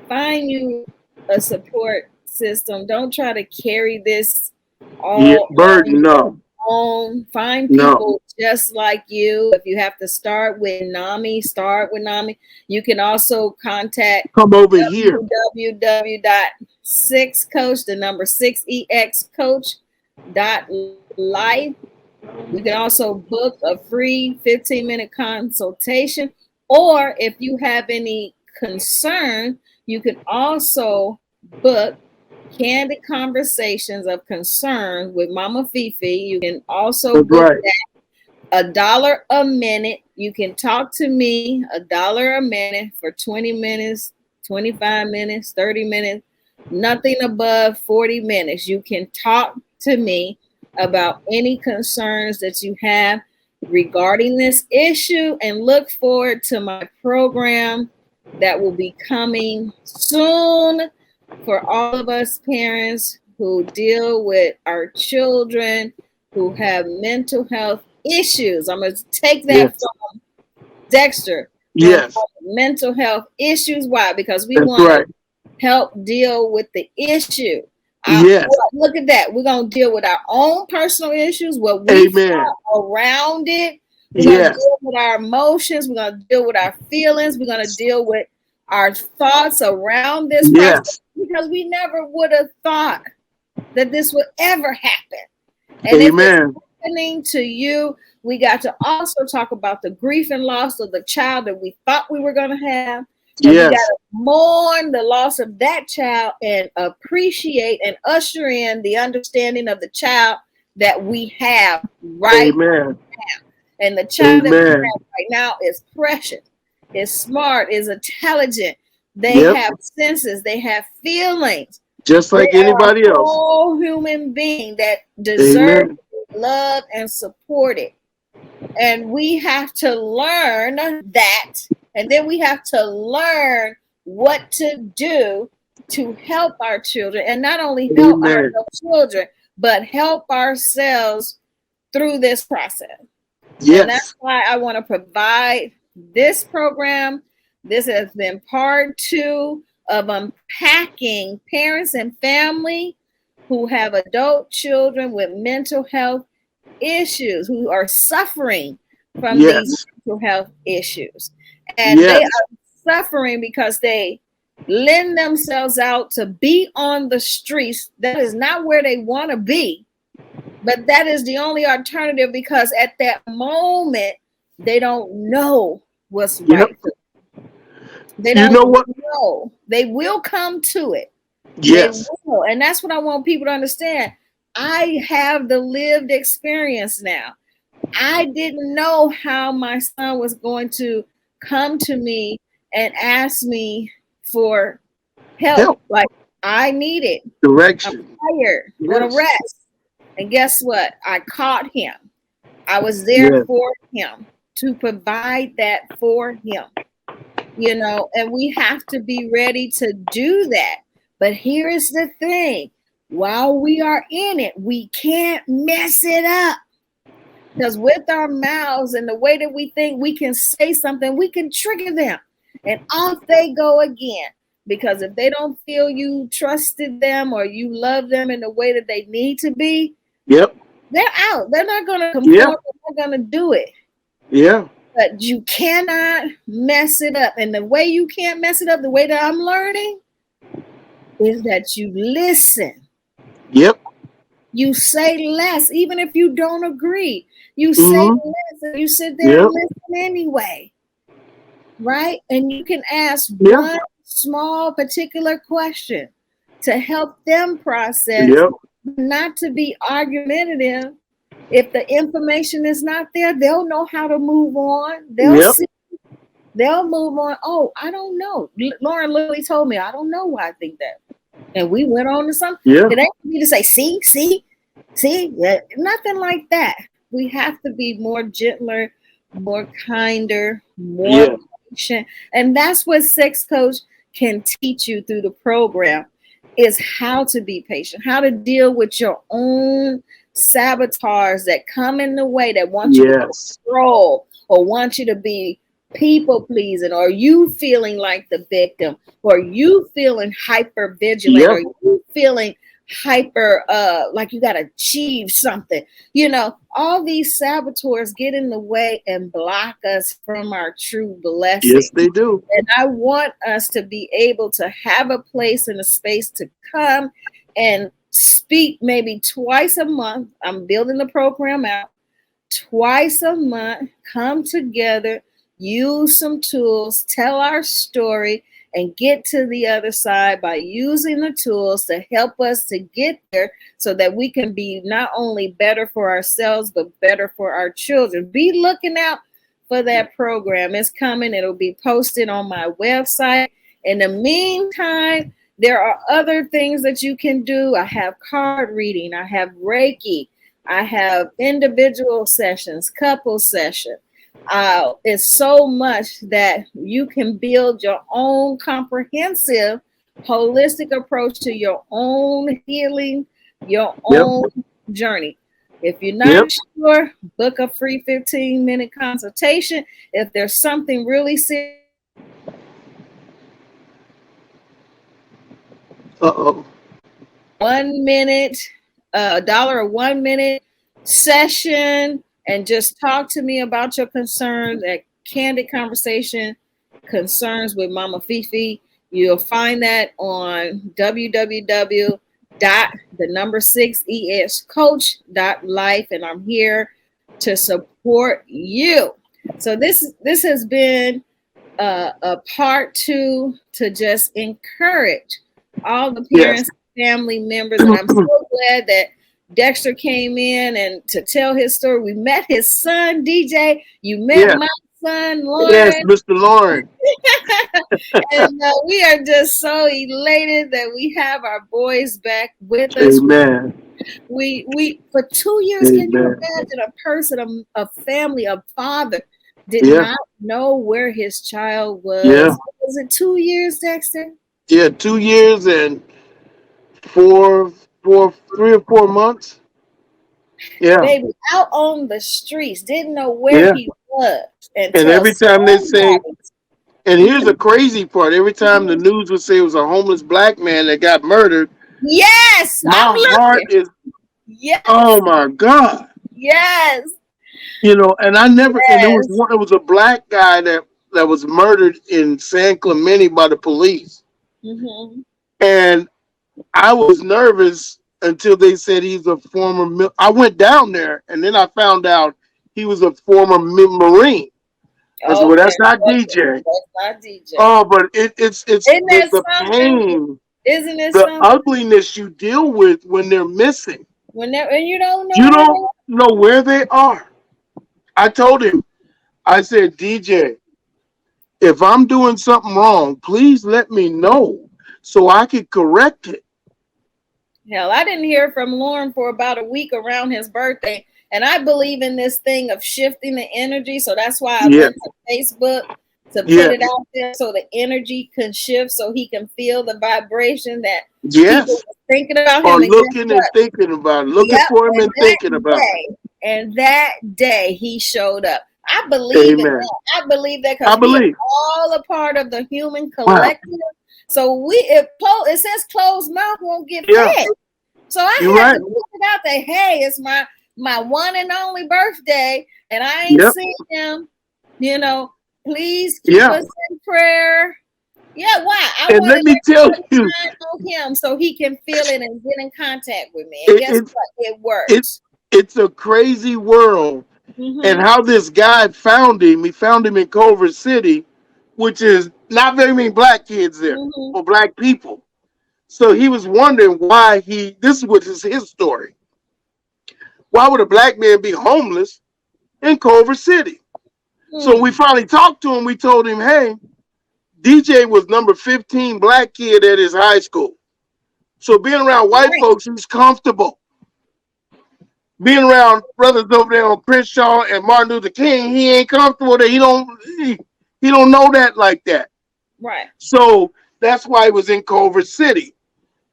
S1: find you a support system. Don't try to carry this
S2: Yeah,
S1: all on
S2: burden, no.
S1: alone. Find
S2: No.
S1: people just like you. If you have to start with NAMI, start with NAMI. You can also contact
S2: Come over here.
S1: www.6coach, the number 6EX coach.life. You can also book a free 15-minute consultation. Or if you have any concern, you can also book candid conversations of concern with Mama Fifi. You can also
S2: That's
S1: book
S2: right.
S1: that $1 a minute. You can talk to me $1 a minute for 20 minutes, 25 minutes, 30 minutes, nothing above 40 minutes. You can talk to me about any concerns that you have regarding this issue, and look forward to my program that will be coming soon for all of us parents who deal with our children who have mental health issues. I'm going to take that
S2: Yes.
S1: from Dexter, from
S2: Yes.
S1: mental health issues. Why? Because we
S2: That's
S1: want
S2: right.
S1: to help deal with the issue.
S2: Yes.
S1: Look at that. We're going to deal with our own personal issues, what we
S2: Amen.
S1: felt around it. We're going to
S2: Yes.
S1: deal with our emotions. We're going to deal with our feelings. We're going to deal with our thoughts around this process,
S2: Yes.
S1: because we never would have thought that this would ever happen. And
S2: Amen.
S1: if it's happening to you, we got to also talk about the grief and loss of the child that we thought we were going to have. And we got
S2: Yes.
S1: to mourn the loss of that child and appreciate and usher in the understanding of the child that we have right
S2: Amen.
S1: now. And the child that we have
S2: Amen.
S1: right now is precious, is smart, is intelligent. They
S2: Yep.
S1: have senses, they have feelings.
S2: Just like
S1: They are a
S2: anybody else.
S1: whole human being that deserves
S2: Amen.
S1: love and supported. And we have to learn that. And then we have to learn what to do to help our children. And not only help our
S2: Amen.
S1: children, but help ourselves through this process. And that's
S2: Yes.
S1: why I want to provide this program. This has been part 2 of Unpacking Parents and Family who have adult children with mental health issues, who are suffering from these
S2: Yes.
S1: mental health issues. And they
S2: Yes.
S1: are suffering because they lend themselves out to be on the streets. That is not where they want to be, but that is the only alternative, because at that moment, they don't know what's
S2: Yep.
S1: right for them. They
S2: You know
S1: don't
S2: what?
S1: know. They will come to it.
S2: Yes.
S1: They will. And that's what I want people to understand. I have the lived experience now. I didn't know how my son was going to come to me and ask me for help.
S2: Help.
S1: Like, I need it. I'm
S2: Direction.
S1: tired. I'm going to
S2: Yes.
S1: rest. And guess what? I caught him. I was there
S2: Yes.
S1: for him, to provide that for him. You know, and we have to be ready to do that. But here is the thing. While we are in it, we can't mess it up. Because with our mouths and the way that we think we can say something, we can trigger them. And off they go again. Because if they don't feel you trusted them or you love them in the way that they need to be,
S2: Yep.
S1: they're out. They're not going to conform.
S2: Yeah.
S1: They're not going to do it.
S2: Yeah.
S1: But you cannot mess it up. And the way you can't mess it up, the way that I'm learning, is that you listen.
S2: Yep.
S1: You say less, even if you don't agree. You say
S2: Mhm.
S1: less and you sit there
S2: Yep.
S1: and listen anyway. Right? And you can ask
S2: Yeah.
S1: one small particular question to help them process,
S2: Yep.
S1: not to be argumentative. If the information is not there, they'll know how to move on. They'll
S2: Yep.
S1: see. They'll move on. Oh, I don't know. Lauren literally told me, I don't know why I think that. And we went on to something.
S2: Yeah.
S1: It ain't me to say, see, yeah, nothing like that. We have to be more gentler, more kinder, more
S2: Yeah.
S1: patient. And that's what Sex Coach can teach you through the program, is how to be patient, how to deal with your own saboteurs that come in the way, that want you to
S2: Yes.
S1: control or want you to be people pleasing, or you feeling like the victim, or you feeling hyper vigilant,
S2: Yep.
S1: or you feeling hyper, like you got to achieve something. All these saboteurs get in the way and block us from our true blessing.
S2: Yes, they do.
S1: And I want us to be able to have a place and a space to come and speak maybe twice a month. I'm building the program out. Twice a month, come together, use some tools, tell our story, and get to the other side by using the tools to help us to get there so that we can be not only better for ourselves, but better for our children. Be looking out for that program. It's coming. It'll be posted on my website. In the meantime, there are other things that you can do. I have card reading. I have Reiki. I have individual sessions, couple sessions. It's so much that you can build your own comprehensive, holistic approach to your own healing, your own journey. If you're not sure, book a free 15-minute consultation. If there's something really serious, 1 minute, $1 a 1 minute session, and just talk to me about your concerns. That candid conversation, concerns with Mama Fifi. You'll find that on www.6escoach.life, and I'm here to support you. So this has been a part 2 to just encourage all the parents, family members, and I'm so glad that Dexter came in and to tell his story. We met his son, DJ. You met my son, Lauren.
S2: Yes, Mr. Lauren.
S1: And we are just so elated that we have our boys back with us.
S2: Amen.
S1: We for 2 years, can you imagine a person, a family, a father did not know where his child was?
S2: Yeah.
S1: Was it 2 years, Dexter?
S2: Yeah, 2 years and 3 or 4 months. Yeah.
S1: Baby, out on the streets, didn't know where he was.
S2: And every time they say, and here's the crazy part, every time the news would say it was a homeless black man that got murdered.
S1: Yes,
S2: my heart is,
S1: yes.
S2: Oh my God.
S1: Yes.
S2: And I never, and it was a black guy that was murdered in San Clemente by the police.
S1: Mm-hmm.
S2: And I was nervous until they said he's a former. I went down there, and then I found out he was a former Marine. I said, "Well, that's not DJ.
S1: That's not DJ."
S2: Oh, but it's the pain,
S1: isn't it?
S2: The ugliness you deal with when they're missing.
S1: And you don't know.
S2: You don't know where they are. I told him, I said, DJ, if I'm doing something wrong, please let me know so I could correct it.
S1: Hell, I didn't hear from Lauren for about a week around his birthday. And I believe in this thing of shifting the energy. So that's why I went to Facebook to put it out there so the energy can shift, so he can feel the vibration that people are thinking about him.
S2: Or looking and thinking about it. Looking for him and thinking about it.
S1: And that day he showed up. I believe in that. I believe that because we're all a part of the human collective. Wow. So it says closed mouth won't get fed. So I had to put it out there. Hey, it's my one and only birthday, and I ain't seen him. Please keep us in prayer. Yeah, why?
S2: And let me tell you,
S1: him so he can feel it and get in contact with me. And guess what? It works.
S2: It's a crazy world. Mm-hmm. And how this guy found him. He found him in Culver City, which is not very many black kids there, mm-hmm. or black people. So he was wondering why this was his story. Why would a black man be homeless in Culver City? Mm. So we finally talked to him. We told him, hey, DJ was number 15 black kid at his high school. So being around white folks, he's comfortable. Being around brothers over there on Crenshaw and Martin Luther King, he ain't comfortable there. He don't know that like that.
S1: Right.
S2: So that's why he was in Culver City.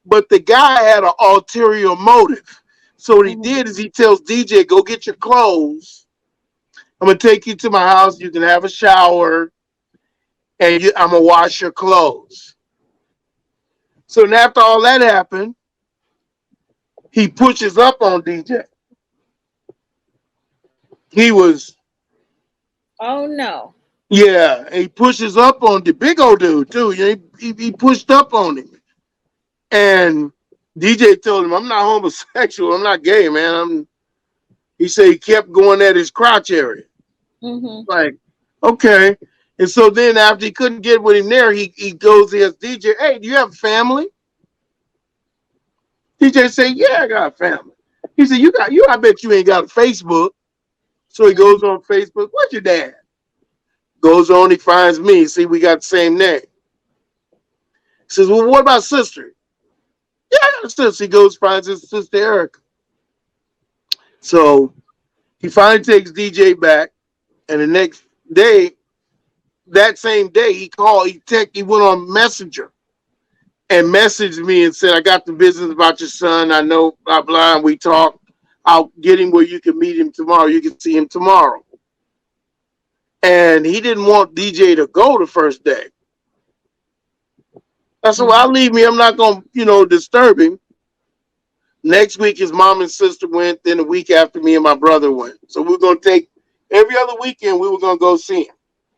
S2: But the guy had an ulterior motive. So what he did is he tells DJ, go get your clothes. I'm going to take you to my house. You can have a shower. And I'm going to wash your clothes. So after all that happened, he pushes up on DJ. He was,
S1: Oh no.
S2: yeah, he pushes up on the big old dude too. He pushed up on him. And DJ told him, I'm not homosexual. I'm not gay, man. He said he kept going at his crotch area.
S1: Mm-hmm.
S2: Like, okay. And so then after he couldn't get with him there, he goes to his DJ, hey, do you have family? DJ said, yeah, I got a family. He said, I bet you ain't got a Facebook. So he goes on Facebook, what's your dad? Goes on, he finds me. See, we got the same name. He says, well, what about sister? Yeah, I got a sister. He goes, finds his sister Erica. So he finally takes DJ back. And the next day, that same day, he went on Messenger and messaged me and said, I got the business about your son. I know, blah, blah, and we talked. I'll get him where you can meet him tomorrow. You can see him tomorrow. And he didn't want DJ to go the first day. I said, well, I'll leave me. I'm not going to, disturb him. Next week, his mom and sister went. Then the week after, me and my brother went. So we were going to take every other weekend, we were going to go see him.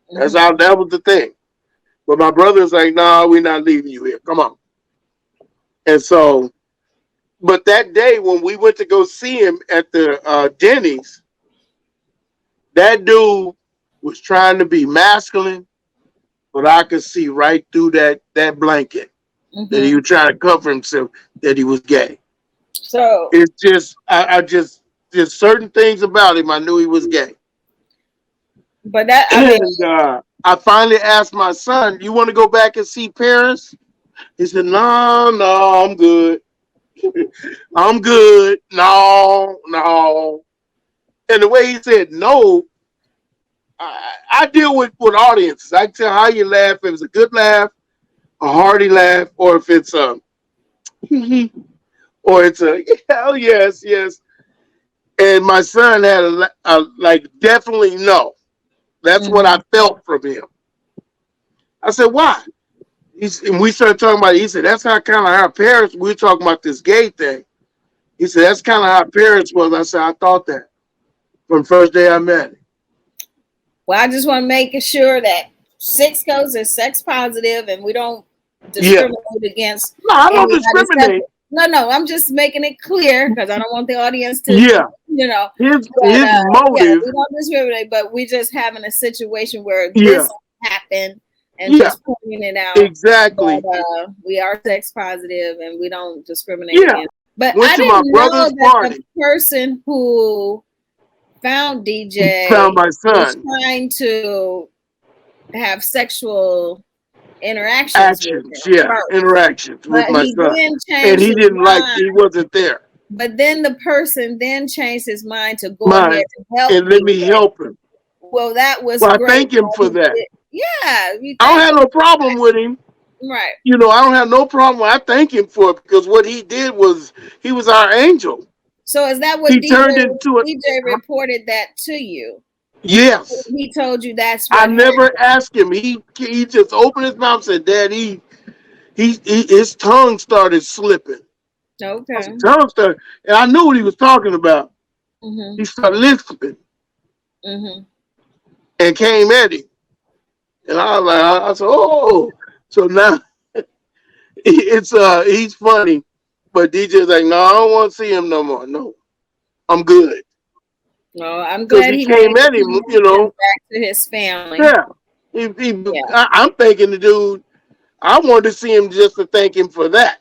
S2: That was the thing. But my brother's like, nah, we're not leaving you here. Come on. And so, but that day when we went to go see him at the Denny's, that dude was trying to be masculine, but I could see right through that blanket that he was trying to cover himself, that he was gay.
S1: So
S2: it's just, I just certain things about him, I knew he was gay.
S1: But that, I mean,
S2: and I finally asked my son, you want to go back and see Paris? He said, no, I'm good. I'm good. No. And the way he said no, I deal with audiences. I can tell how you laugh. If it's a good laugh, a hearty laugh, or if it's a or it's a hell yes. And my son had a like definitely no. That's what I felt from him. I said, why? And we started talking about it. He said, that's kind of how parents, we were talking about this gay thing. He said, that's kind of how parents was. I said, I thought that from the first day I met him.
S1: Well, I just want to make sure that Six Codes is sex positive and we don't discriminate against.
S2: No, I don't discriminate.
S1: No, I'm just making it clear because I don't want the audience to,
S2: his motive.
S1: We don't discriminate, but we just having a situation where this happened and just pointing it out.
S2: Exactly.
S1: But, we are sex positive and we don't discriminate.
S2: Yeah.
S1: But
S2: Went
S1: I
S2: to
S1: didn't
S2: my
S1: know
S2: brother's
S1: that
S2: party.
S1: the person who found DJ
S2: found my son
S1: was trying to have sexual interactions
S2: with my son. And he didn't he wasn't there.
S1: But then the person then changed his mind to go ahead and help
S2: and let me help him.
S1: Well, that was
S2: great. I thank him for that.
S1: Yeah.
S2: I don't have no problem with him.
S1: Right.
S2: I don't have no problem. I thank him for it because what he did was he was our angel.
S1: So is that what DJ reported that to you?
S2: Yes.
S1: He told you that's what
S2: I never asked him. He just opened his mouth and said, Dad, his tongue started slipping.
S1: Okay.
S2: His tongue started, and I knew what he was talking about. He started lisping. And came at him. And I said, oh. So now he's funny. But DJ's like, no, I don't want to see him no more. No, I'm good.
S1: No, I'm glad he
S2: came at him,
S1: back to his family.
S2: Yeah. I'm thanking the dude. I wanted to see him just to thank him for that.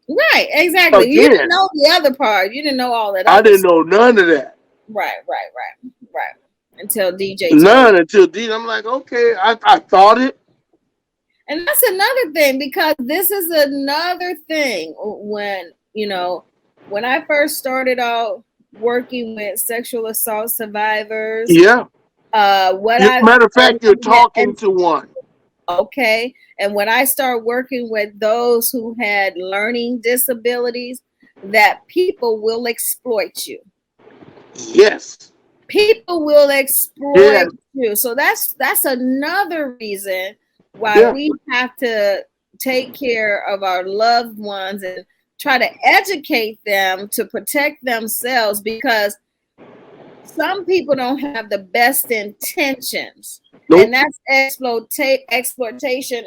S1: Right, exactly. Again, you didn't know the other part. You didn't know all that.
S2: I didn't know none of that.
S1: Right. Until DJ.
S2: Until DJ. I'm like, okay, I thought it.
S1: And that's another thing, because this is another thing when I first started out working with sexual assault survivors.
S2: Yeah.
S1: Matter
S2: of fact, you're talking to one.
S1: Okay. And when I start working with those who had learning disabilities, that people will exploit you.
S2: Yes.
S1: People will exploit you. So that's another reason why we have to take care of our loved ones and try to educate them to protect themselves, because some people don't have the best intentions.
S2: Nope.
S1: And that's exploitation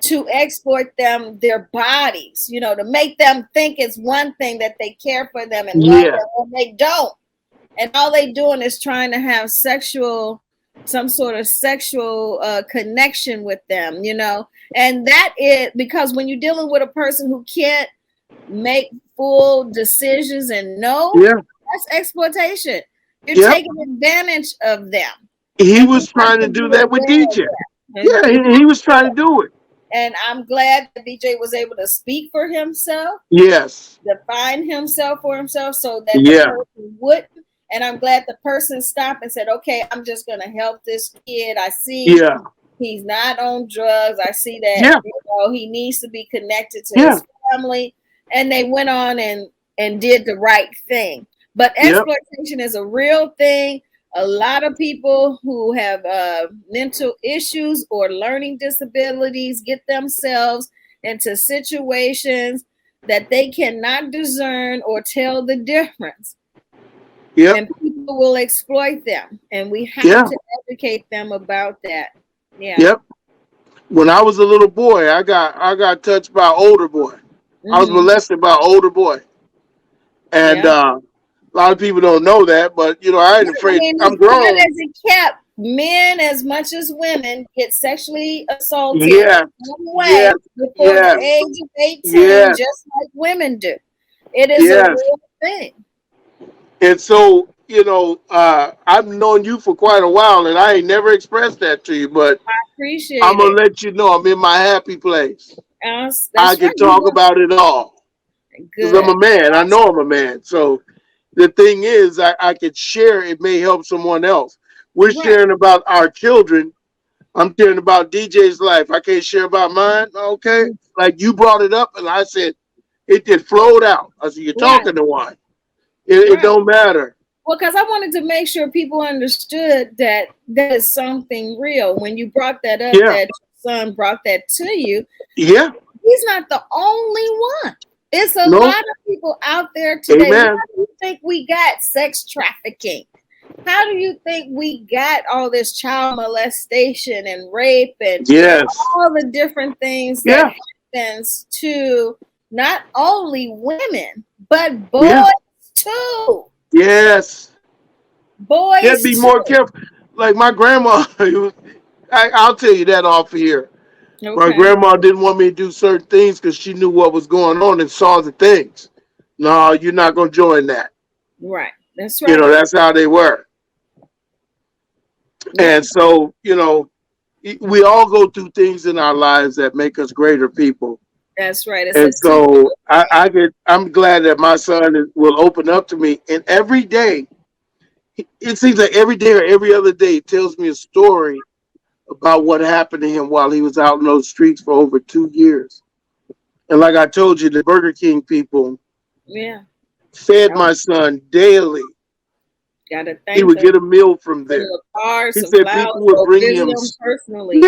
S1: to exploit them, their bodies, to make them think it's one thing, that they care for them and love them, when they don't. And all they doing is trying to have some sort of sexual connection with them, and that is because when you're dealing with a person who can't make full decisions and that's exploitation. You're taking advantage of them.
S2: He was trying to do that with DJ. Yeah, he was trying to do it.
S1: And I'm glad that DJ was able to speak for himself.
S2: Yes.
S1: Define himself for himself so that the person wouldn't. And I'm glad the person stopped and said, okay, I'm just going to help this kid. I see he's not on drugs. I see that he needs to be connected to his family. And they went on and did the right thing. But exploitation is a real thing. A lot of people who have mental issues or learning disabilities get themselves into situations that they cannot discern or tell the difference. And people will exploit them. And we have to educate them about that.
S2: When I was a little boy, I got touched by an older boy. I was molested by an older boy. And a lot of people don't know that, but I ain't afraid. I'm grown.
S1: As it kept, men as much as women get sexually assaulted before the age of 18, just like women do. It is a real thing.
S2: And so, I've known you for quite a while, and I ain't never expressed that to you, but
S1: I appreciate
S2: I'm gonna let you know I'm in my happy place.
S1: That's
S2: I can talk about it all because I'm a man. I know I'm a man. So the thing is, I could share. It may help someone else. We're sharing about our children. I'm sharing about DJ's life. I can't share about mine. Okay. Like you brought it up and I said, it just flowed out. I said, you're talking to one. It don't matter.
S1: Well, because I wanted to make sure people understood that that is something real. When you brought that up, that your son brought that to you.
S2: Yeah.
S1: He's not the only one. It's a lot of people out there today.
S2: Amen.
S1: How do you think we got sex trafficking? How do you think we got all this child molestation and rape and all the different things that happens to not only women, but boys too?
S2: Yes.
S1: Boys
S2: You have to be more careful. Like my grandma, I'll tell you that off here. Okay. My grandma didn't want me to do certain things because she knew what was going on and saw the things. No, you're not going to join that.
S1: Right. That's right.
S2: That's how they were. Yeah. And so, we all go through things in our lives that make us greater people.
S1: That's right.
S2: And so I'm glad that my son will open up to me. And every day, it seems like every day or every other day, he tells me a story about what happened to him while he was out in those streets for over 2 years. And like I told you, the Burger King people fed my son daily. He would get a meal from there. He said people would bring him
S1: personally.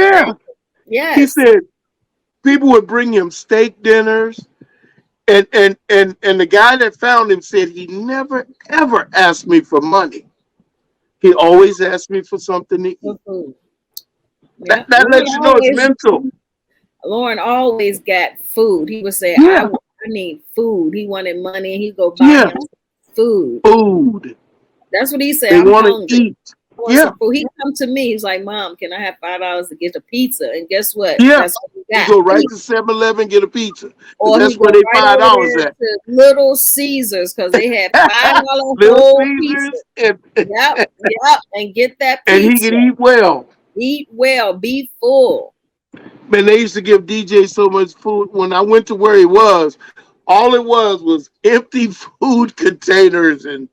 S2: He said people would bring him steak dinners. And the guy that found him said he never, ever asked me for money. He always asked me for something to eat. That lets you know it's mental.
S1: Lauren always got food. He would say, I need food. He wanted money. He'd go buy him food. That's what he said.
S2: They want
S1: hungry.
S2: to eat.
S1: He come to me. He's like, Mom, can I have $5 to get a pizza? And guess what?
S2: That's what he got. You go right to 7-Eleven, get a pizza.
S1: Or
S2: that's where they $5 at.
S1: To Little Caesars because they had $5 whole pizza. And get that pizza.
S2: And he can eat well.
S1: Eat well. Be full.
S2: Man, they used to give DJ so much food. When I went to where he was, all it was empty food containers and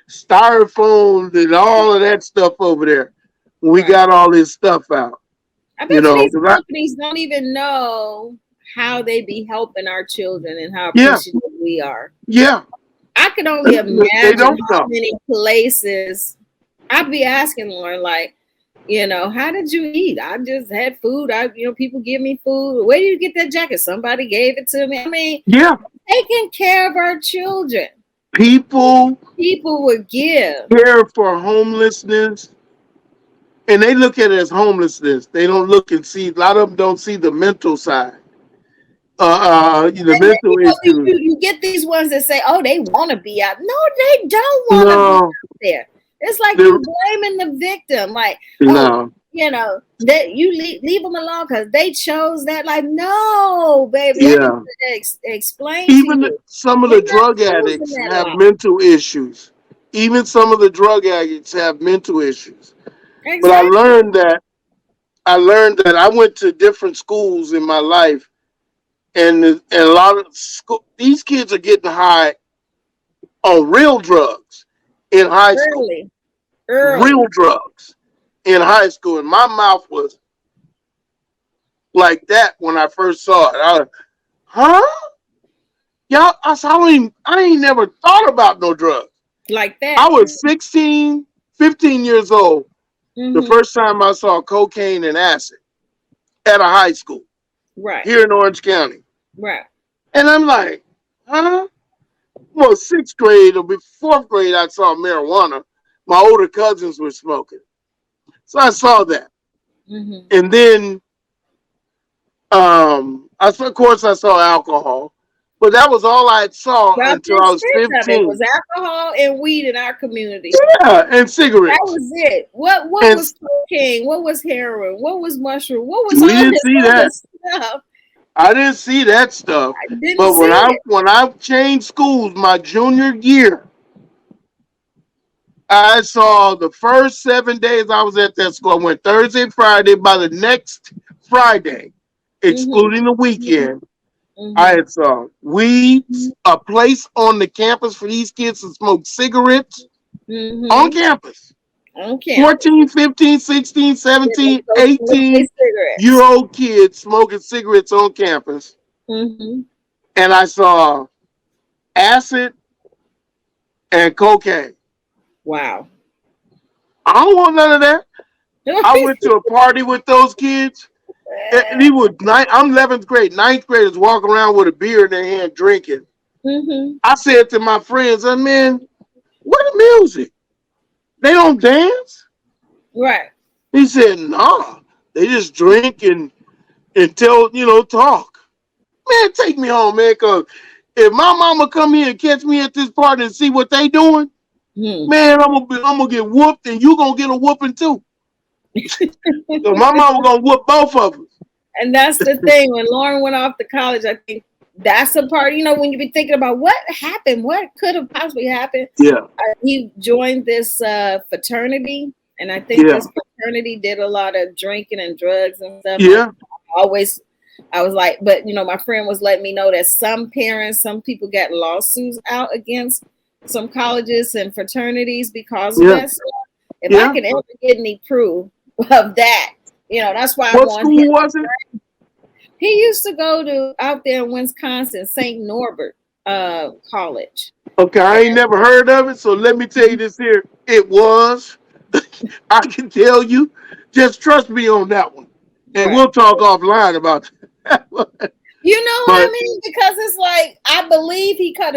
S2: styrofoam and all of that stuff over there. We got all this stuff out.
S1: I bet these companies don't even know how they be helping our children and how appreciative we are.
S2: Yeah.
S1: I can only imagine how many places I'd be asking Lauren, like, How did you eat? I just had food. People give me food. Where did you get that jacket? Somebody gave it to me. I mean,
S2: Yeah.
S1: taking care of our children.
S2: People
S1: Would give.
S2: care for homelessness, and they look at it as homelessness. They don't look and see. A lot of them don't see the mental side. The
S1: And then,
S2: mental issues.
S1: you get these ones that say, "Oh, they want to be out." No, they don't want to be
S2: No,
S1: out there. It's like
S2: they're-
S1: you blaming the victim. Like, oh,
S2: no.
S1: that you leave them alone because they chose that. Like, no, baby, I need
S2: Yeah.
S1: to explain to
S2: Even
S1: you.
S2: some of
S1: You're
S2: the
S1: not
S2: drug
S1: choosing
S2: addicts
S1: that
S2: have
S1: life.
S2: mental issues. Even some of the drug addicts have mental issues. But
S1: Exactly.
S2: I went to different schools in my life, and a lot of these kids are getting high on real drugs in high school.
S1: Early. Early.
S2: Real drugs in high school, and my mouth was like that when I first saw it. I was, huh? Y'all, I ain't never thought about no drugs.
S1: Like
S2: I
S1: that.
S2: was 16, 15 years old the
S1: Mm-hmm.
S2: first time I saw cocaine and acid at a high school
S1: Right.
S2: here in Orange County.
S1: Right.
S2: And I'm like, huh? Well, sixth grade or fourth grade, I saw marijuana. My older cousins were smoking. So I saw that.
S1: Mm-hmm.
S2: And then, of course, I saw alcohol. But that was all I saw
S1: Dropped
S2: until
S1: in
S2: I was
S1: strips of it
S2: 15.
S1: was alcohol and weed in our community.
S2: Yeah, and
S1: That
S2: cigarettes.
S1: was it. What
S2: And
S1: was cocaine? What was heroin? What was mushroom? What was
S2: we
S1: all
S2: didn't
S1: this
S2: see
S1: other
S2: that.
S1: stuff?
S2: I didn't see that stuff.
S1: I didn't
S2: But
S1: see it.
S2: when I changed schools my junior year, I saw the first 7 days I was at that school. I went Thursday, Friday. By the next Friday,
S1: Mm-hmm.
S2: excluding the weekend, I
S1: Mm-hmm.
S2: had saw weeds, a place on the campus for these kids to smoke cigarettes on
S1: Mm-hmm.
S2: campus.
S1: On campus.
S2: 14, 15, 16,
S1: Then they
S2: 17,
S1: go smoke their
S2: 18-year
S1: cigarettes.
S2: old kids smoking cigarettes on campus.
S1: Mm-hmm.
S2: And I saw acid and cocaine.
S1: Wow.
S2: I don't want none of that. I went to a party with those kids. And he was I'm 11th grade. Ninth graders walking around with a beer in their hand drinking.
S1: Mm-hmm.
S2: I said to my friends, man, what the music? They don't dance?
S1: Right.
S2: He said, nah. They just drink and tell, talk. Man, take me home, man, because if my mama come here and catch me at this party and see what they doing,
S1: Hmm.
S2: man, I'm gonna get whooped and you gonna get a whooping too. So my mama gonna whoop both of us.
S1: And that's the thing. When Lauren went off to college, I think that's the part, when you be thinking about what happened, what could have possibly happened.
S2: Yeah,
S1: He joined this fraternity, and I think
S2: yeah,
S1: this fraternity did a lot of drinking and drugs and stuff.
S2: yeah,
S1: I was like, but my friend was letting me know that some parents, some people got lawsuits out against some colleges and fraternities because of
S2: yeah,
S1: that stuff. If I
S2: yeah.
S1: can ever get any proof of that, that's why I
S2: What
S1: want him.
S2: school was it?
S1: He used to go to out there in Wisconsin, St. Norbert College.
S2: Okay, I ain't never heard of it, so let me tell you this here. It was. I can tell you. Just trust me on that one. And
S1: Right.
S2: we'll talk offline about that.
S1: You know what I
S2: But
S1: mean? Because it's like I believe he could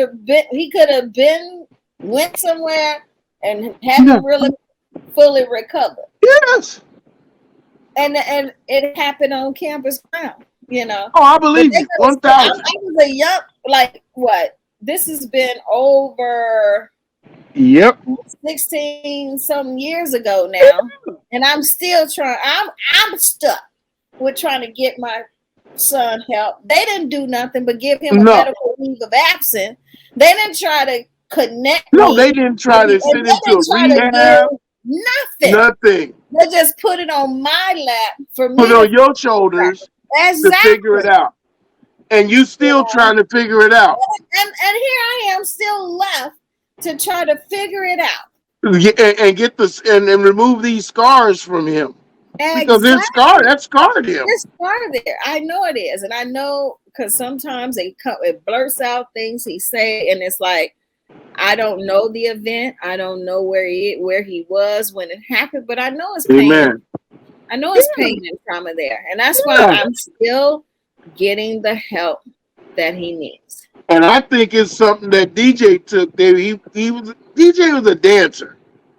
S1: have been went somewhere and
S2: yeah,
S1: hadn't really fully recovered.
S2: yes.
S1: And it happened on campus ground,
S2: Oh, I
S1: But
S2: believe
S1: they
S2: you.
S1: could have I
S2: 1,000.
S1: was a young, like, what? This has been over
S2: Yep.
S1: 16 some years ago now, and I'm still trying. I'm stuck with trying to get my son help. They didn't do nothing but give him a
S2: No.
S1: medical leave of absence. They didn't try to connect
S2: No,
S1: me,
S2: they didn't try to
S1: and
S2: send
S1: they
S2: him to
S1: didn't try to
S2: rehab.
S1: give nothing.
S2: Nothing.
S1: They just put it on my lap for
S2: Put
S1: me
S2: it
S1: to
S2: on
S1: figure
S2: your shoulders
S1: out.
S2: to figure it
S1: Exactly.
S2: out. And you still trying to figure it out.
S1: And here I am still left to try to figure it out.
S2: And get this and remove these scars from him. Because
S1: Exactly.
S2: that scarred him.
S1: It's part of there. I know it is, and I know because sometimes it blurts out things he say, and it's like I don't know the event. I don't know where he was when it happened, but I know it's pain.
S2: Amen.
S1: I know it's pain and trauma there. And that's why I'm still getting the help that he needs.
S2: And I think it's something that DJ took there. DJ was a dancer.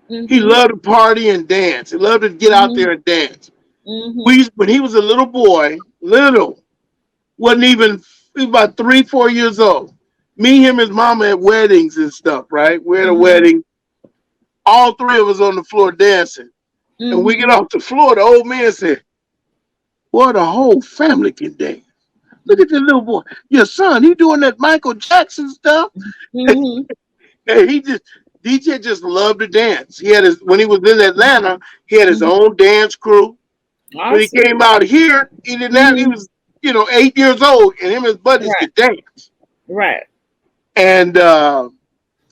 S2: He
S1: Mm-hmm.
S2: loved to party and dance. He loved to get out
S1: Mm-hmm.
S2: there and dance.
S1: Mm-hmm.
S2: When he was a little boy, wasn't even he was about 3, 4 years old. Me, him, his mama at weddings and stuff, right? We're at a
S1: Mm-hmm.
S2: wedding. All three of us on the floor dancing. And we get
S1: Mm-hmm.
S2: off the floor, the old man said, boy, the whole family can dance. Look at the little boy. Your son, he doing that Michael Jackson stuff.
S1: Mm-hmm.
S2: And DJ just loved to dance. When he was in Atlanta, he had his
S1: Mm-hmm.
S2: own dance crew. When he
S1: Awesome.
S2: came out here, he didn't have, he
S1: Mm-hmm.
S2: was, 8 years old, and him and his buddies
S1: Right.
S2: could dance.
S1: Right.
S2: And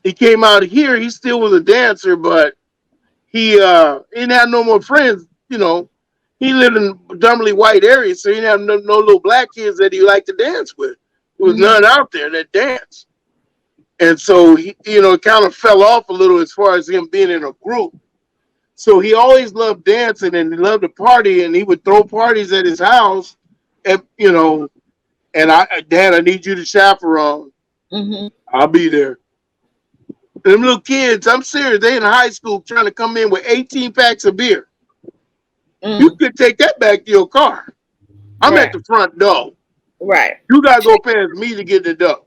S2: he came out here, he still was a dancer, but he didn't have no more friends. He lived in a predominantly white area, so he didn't have no little black kids that he liked to dance with. There was
S1: Mm-hmm.
S2: none out there that danced. And so he, it kind of fell off a little as far as him being in a group. So he always loved dancing and he loved to party, and he would throw parties at his house. And Dad, I need you to chaperone.
S1: Mm-hmm.
S2: I'll be there. Them little kids, I'm serious, they in high school trying to come in with 18 packs of beer. You could take that back to your car. I'm
S1: Right.
S2: at the front door.
S1: Right.
S2: You gotta go past me to get the door.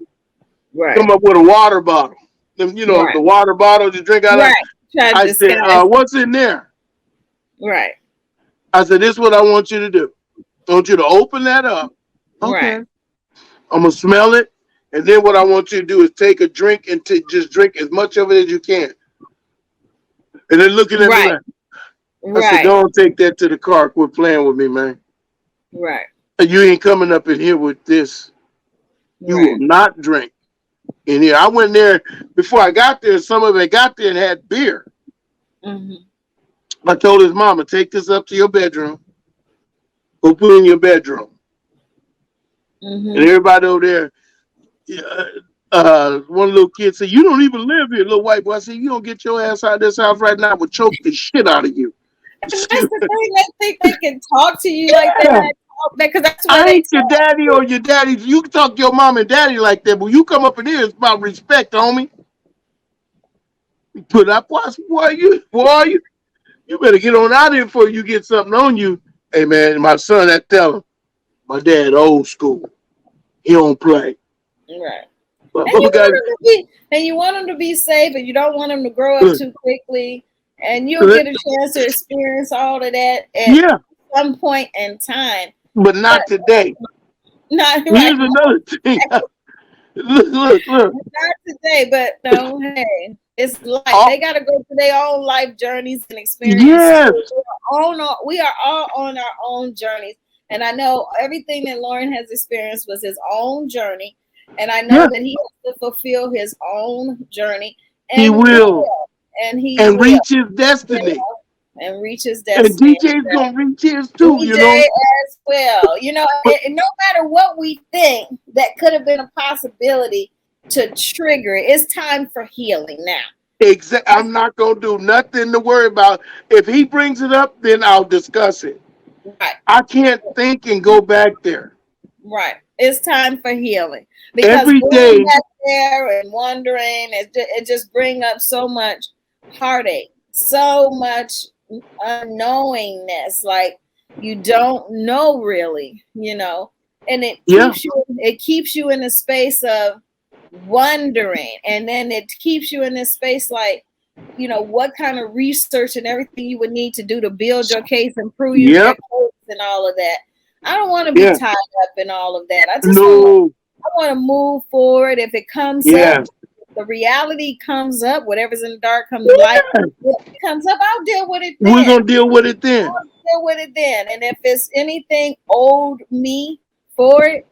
S1: Right.
S2: Come up with a water bottle.
S1: Right.
S2: The water bottle to drink out of.
S1: Right. Try to
S2: I said,
S1: disguise.
S2: what's in there?
S1: Right.
S2: I said, this is what I want you to do. I want you to open that up. Okay.
S1: Right.
S2: I'm gonna smell it. And then what I want you to do is take a drink and just drink as much of it as you can. And then looking at me
S1: Right.
S2: like, I said,
S1: Right.
S2: don't take that to the car. Quit playing with me, man.
S1: Right.
S2: You ain't coming up in here with this. You will
S1: Right.
S2: not drink in here. I went there before I got there. Some of it got there and had beer.
S1: Mm-hmm.
S2: I told his mama, take this up to your bedroom. Go put it in your bedroom.
S1: Mm-hmm.
S2: And everybody over there, one little kid said, you don't even live here, little white boy. I said, you don't get your ass out of this house right now, I will choke the shit out of you.
S1: And that's the thing. They think they can talk to you like that because that's what
S2: I
S1: they
S2: ain't your daddy or your daddy. You can talk to your mom and daddy like that, but you come up in here, it's about respect, homie. Put up, boy, you better get on out of here before you get something on you. Hey man, my son, that tell him, my dad old school. He don't play.
S1: Right.
S2: But
S1: And you want them to be safe, and you don't want them to grow up too quickly. And you'll get a chance to experience all of that at some point in time.
S2: But not today.
S1: Not
S2: Here's
S1: right.
S2: another thing. Look.
S1: Not today, but no, hey, it's life. They got to go through their own life journeys and experiences.
S2: Yes.
S1: We are all on our own journeys. And I know everything that Lauren has experienced was his own journey. And I know that he has to fulfill his own journey. And
S2: he will.
S1: And he
S2: will.
S1: reach
S2: his destiny.
S1: And reach his destiny.
S2: And DJ's going to reach his too,
S1: DJ as well. And no matter what we think that could have been a possibility to trigger it, it's time for healing now.
S2: Exactly. I'm not going to do nothing to worry about. If he brings it up, then I'll discuss it.
S1: Right.
S2: I can't think and go back there.
S1: Right. It's time for healing. Because
S2: every day
S1: back there and wondering, it just brings up so much heartache, so much unknowingness. Like you don't know really, and it keeps you in a space of wondering, and then it keeps you in this space like, what kind of research and everything you would need to do to build your case and prove your case and all of that. I don't want to be tied up in all of that. I just want to move forward. If it comes up, the reality comes up, whatever's in the dark comes to light. If it comes up, I'll deal with it then.
S2: We're going to deal with it then.
S1: I'll deal with it then. And if it's anything owed me for it,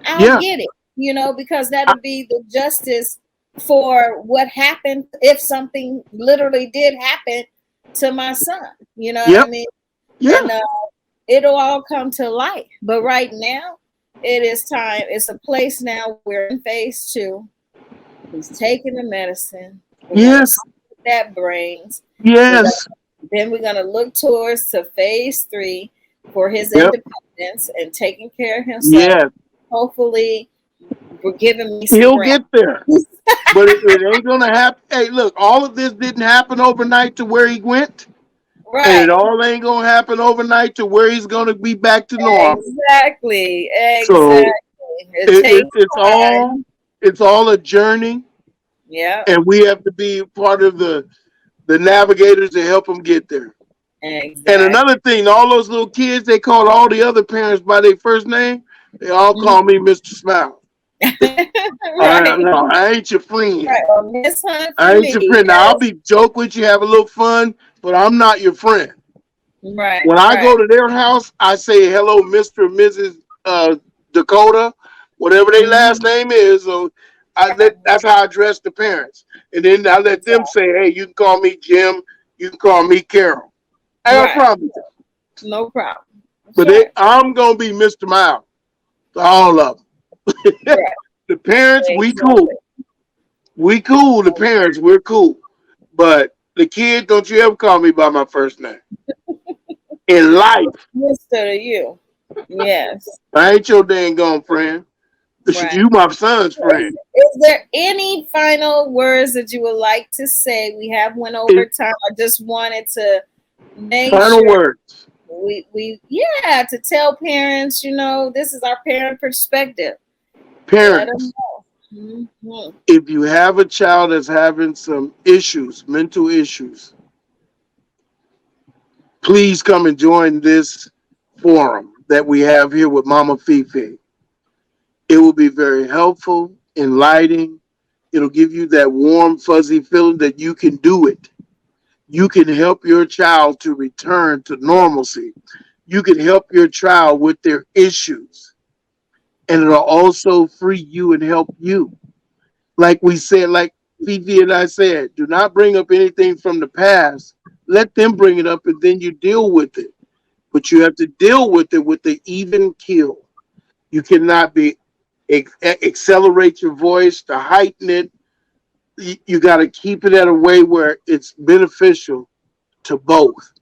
S1: I'll get it, because that'll be the justice for what happened if something literally did happen to my son. You know what I mean?
S2: Yeah.
S1: And it'll all come to light. But right now, it is time. It's a place now. We're in phase 2. He's taking the medicine. That brings.
S2: Yes.
S1: Then we're going to look towards to phase 3 for his
S2: Yep.
S1: independence and taking care of himself.
S2: Yes.
S1: Hopefully, we're giving me some
S2: He'll
S1: grant.
S2: get there. But it ain't going to happen. Hey, look, all of this didn't happen overnight to where he went. And it
S1: Right.
S2: all ain't going to happen overnight to where he's going to be back to normal.
S1: Exactly.
S2: So
S1: It takes time.
S2: it's all a journey.
S1: Yeah.
S2: And we have to be part of the navigators to help them get there.
S1: Exactly.
S2: And another thing, all those little kids, they call all the other parents by their first name. They all call me Mr. Smile.
S1: Right.
S2: I ain't your friend.
S1: Right. Well, Miss Hunt
S2: I
S1: for
S2: ain't your
S1: me.
S2: friend. Now,
S1: Yes.
S2: I'll be joke with you, have a little fun, but I'm not your friend.
S1: Right.
S2: When I go
S1: Right.
S2: to their house, I say hello, Mr. and Mrs. Dakota, whatever their last name is. So that's how I address the parents. And then I let them say, hey, you can call me Jim, you can call me Carol. I got a
S1: Right.
S2: problem with that.
S1: No problem.
S2: But I'm gonna be Mr. Miles to all of them.
S1: Right.
S2: The parents, we
S1: Exactly.
S2: cool. We cool. The parents, we're cool. But the kid, don't you ever call me by my first name. In life,
S1: Mister to you. Yes.
S2: I ain't your dang gone friend.
S1: Right.
S2: You my son's friend.
S1: Is there any final words that you would like to say? We have went over time. I just wanted to make
S2: Final
S1: sure
S2: words.
S1: we to tell parents, this is our parent perspective. Let them
S2: Parents,
S1: know.
S2: if you have a child that's having some issues, mental issues, please come and join this forum that we have here with Mama Fifi. It will be very helpful, enlightening. It'll give you that warm, fuzzy feeling that you can do it. You can help your child to return to normalcy. You can help your child with their issues. And it'll also free you and help you. Like we said, like Fifi and I said, do not bring up anything from the past. Let them bring it up and then you deal with it. But you have to deal with it with the even keel. You cannot be accelerate your voice to heighten it. You got to keep it at a way where it's beneficial to both.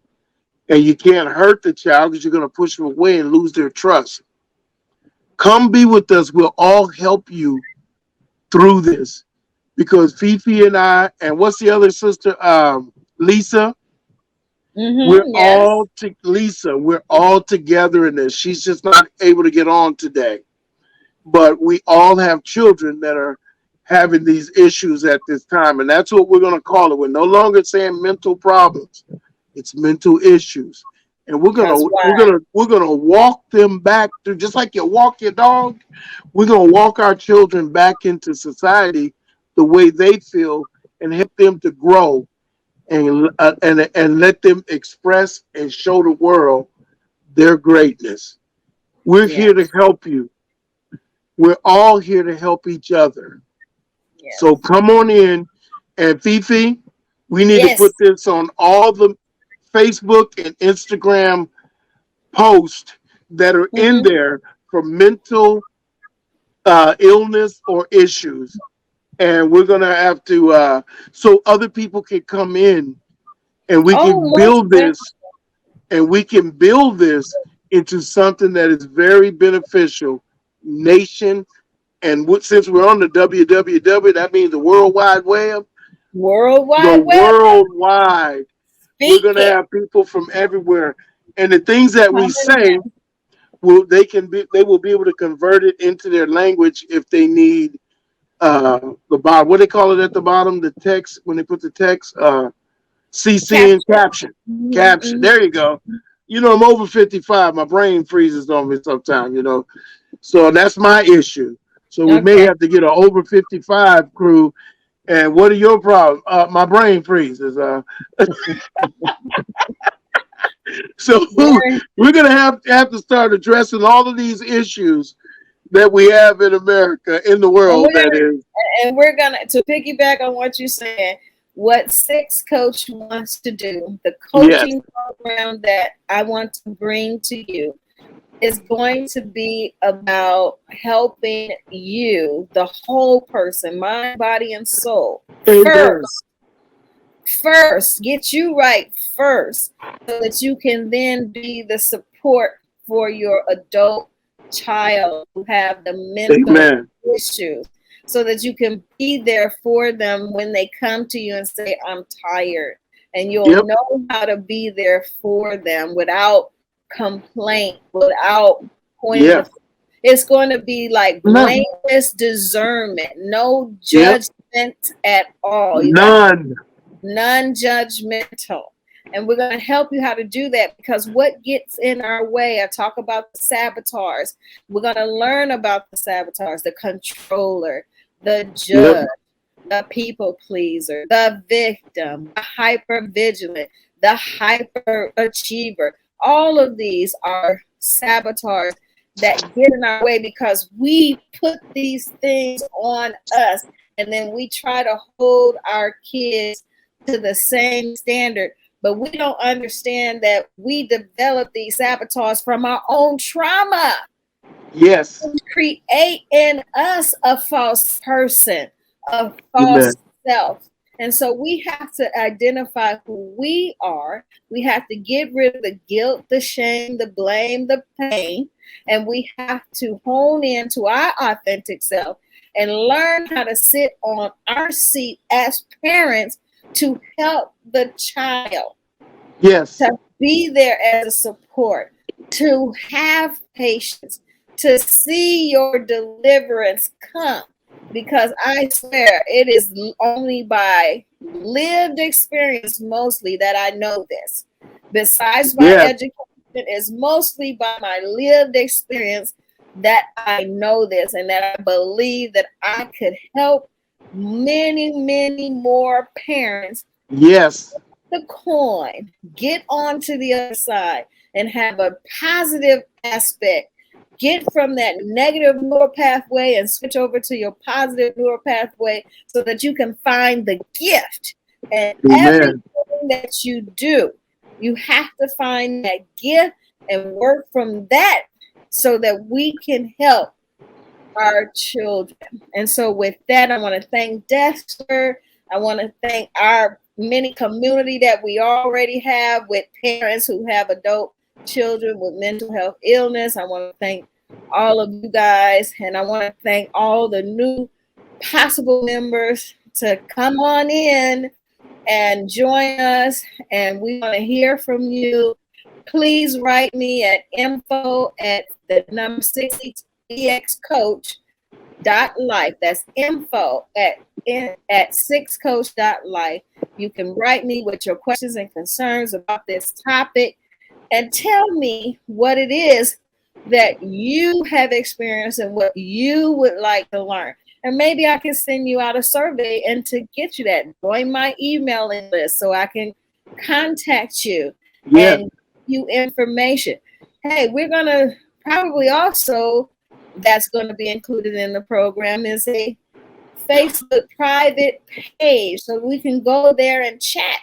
S2: And you can't hurt the child because you're going to push them away and lose their trust. Come be with us. We'll all help you through this because Fifi and I, and what's the other sister? Lisa.
S1: Yes.
S2: Lisa. We're all together in this. She's just not able to get on today. But we all have children that are having these issues at this time. And that's what we're going to call it. We're no longer saying mental problems. It's mental issues. And we're gonna walk them back through, just like you walk your dog. We're gonna walk our children back into society the way they feel and help them to grow and let them express and show the world their greatness. We're here to help you. We're all here to help each other.
S1: Yes.
S2: So come on in. And Fifi, we need to put this on all the Facebook and Instagram posts that are in there for mental illness or issues. And we're going to have to, so other people can come in and we can build this and we can build this into something that is very beneficial nation. And since we're on the www, that means the World Wide Web.
S1: Worldwide.
S2: Worldwide. We're going to have people from everywhere. And the things that we say, they will be able to convert it into their language if they need the bottom. What do they call it at the bottom? The text, when they put the text, CC and caption. Caption. There you go. I'm over 55. My brain freezes on me sometimes, So that's my issue. So we may have to get an over 55 crew. And what are your problems? My brain freezes. So we're gonna have to start addressing all of these issues that we have in America, in the world, that is.
S1: And we're gonna to piggyback on what you're saying. What Six Coach wants to do, the coaching program that I want to bring to you, is going to be about helping you, the whole person, mind, body, and soul. first. Get you right first so that you can then be the support for your adult child who have the mental
S2: Amen.
S1: issues, so that you can be there for them when they come to you and say, I'm tired. And you'll
S2: Yep.
S1: know how to be there for them without complaint, without pointing
S2: Yeah.
S1: the. It's going to be like
S2: No.
S1: blameless discernment, no
S2: Yep.
S1: judgment at all. You got
S2: None.
S1: non-judgmental. And we're going to help you how to do that, because what gets in our way, I talk about the saboteurs. We're going to learn about the saboteurs, the controller, the
S2: Yep.
S1: judge, the people pleaser, the victim, the hyper vigilant, the hyper achiever. All of these are saboteurs that get in our way because we put these things on us, and then we try to hold our kids to the same standard. But we don't understand that we develop these saboteurs from our own trauma.
S2: Yes.
S1: Create in us a false person, a
S2: Amen.
S1: false self. And so we have to identify who we are. We have to get rid of the guilt, the shame, the blame, the pain. And we have to hone in to our authentic self and learn how to sit on our seat as parents to help the child,
S2: Yes.
S1: to be there as a support, to have patience, to see your deliverance come. Because I swear it is only by lived experience mostly that I know this. Besides my
S2: Yes.
S1: education, is mostly by my lived experience that I know this, and that I believe that I could help many, many more parents
S2: Yes.
S1: the coin, get onto the other side and have a positive aspect. Get from that negative neural pathway and switch over to your positive neural pathway so that you can find the gift. And
S2: Amen.
S1: everything that you do, you have to find that gift and work from that so that we can help our children. And so with that, I want to thank Dexter. I want to thank our many community that we already have with parents who have adult children with mental health illness. I want to thank all of you guys, and I want to thank all the new possible members to come on in and join us. And we want to hear from you. Please write me at info at the number 6coach.life. That's info at 6coach.life. You can write me with your questions and concerns about this topic and tell me what it is that you have experienced and what you would like to learn. And maybe I can send you out a survey and to get you that. Join my emailing list so I can contact you
S2: Yes.
S1: and give you information. Hey, we're going to probably also, that's going to be included in the program, is a Facebook private page so we can go there and chat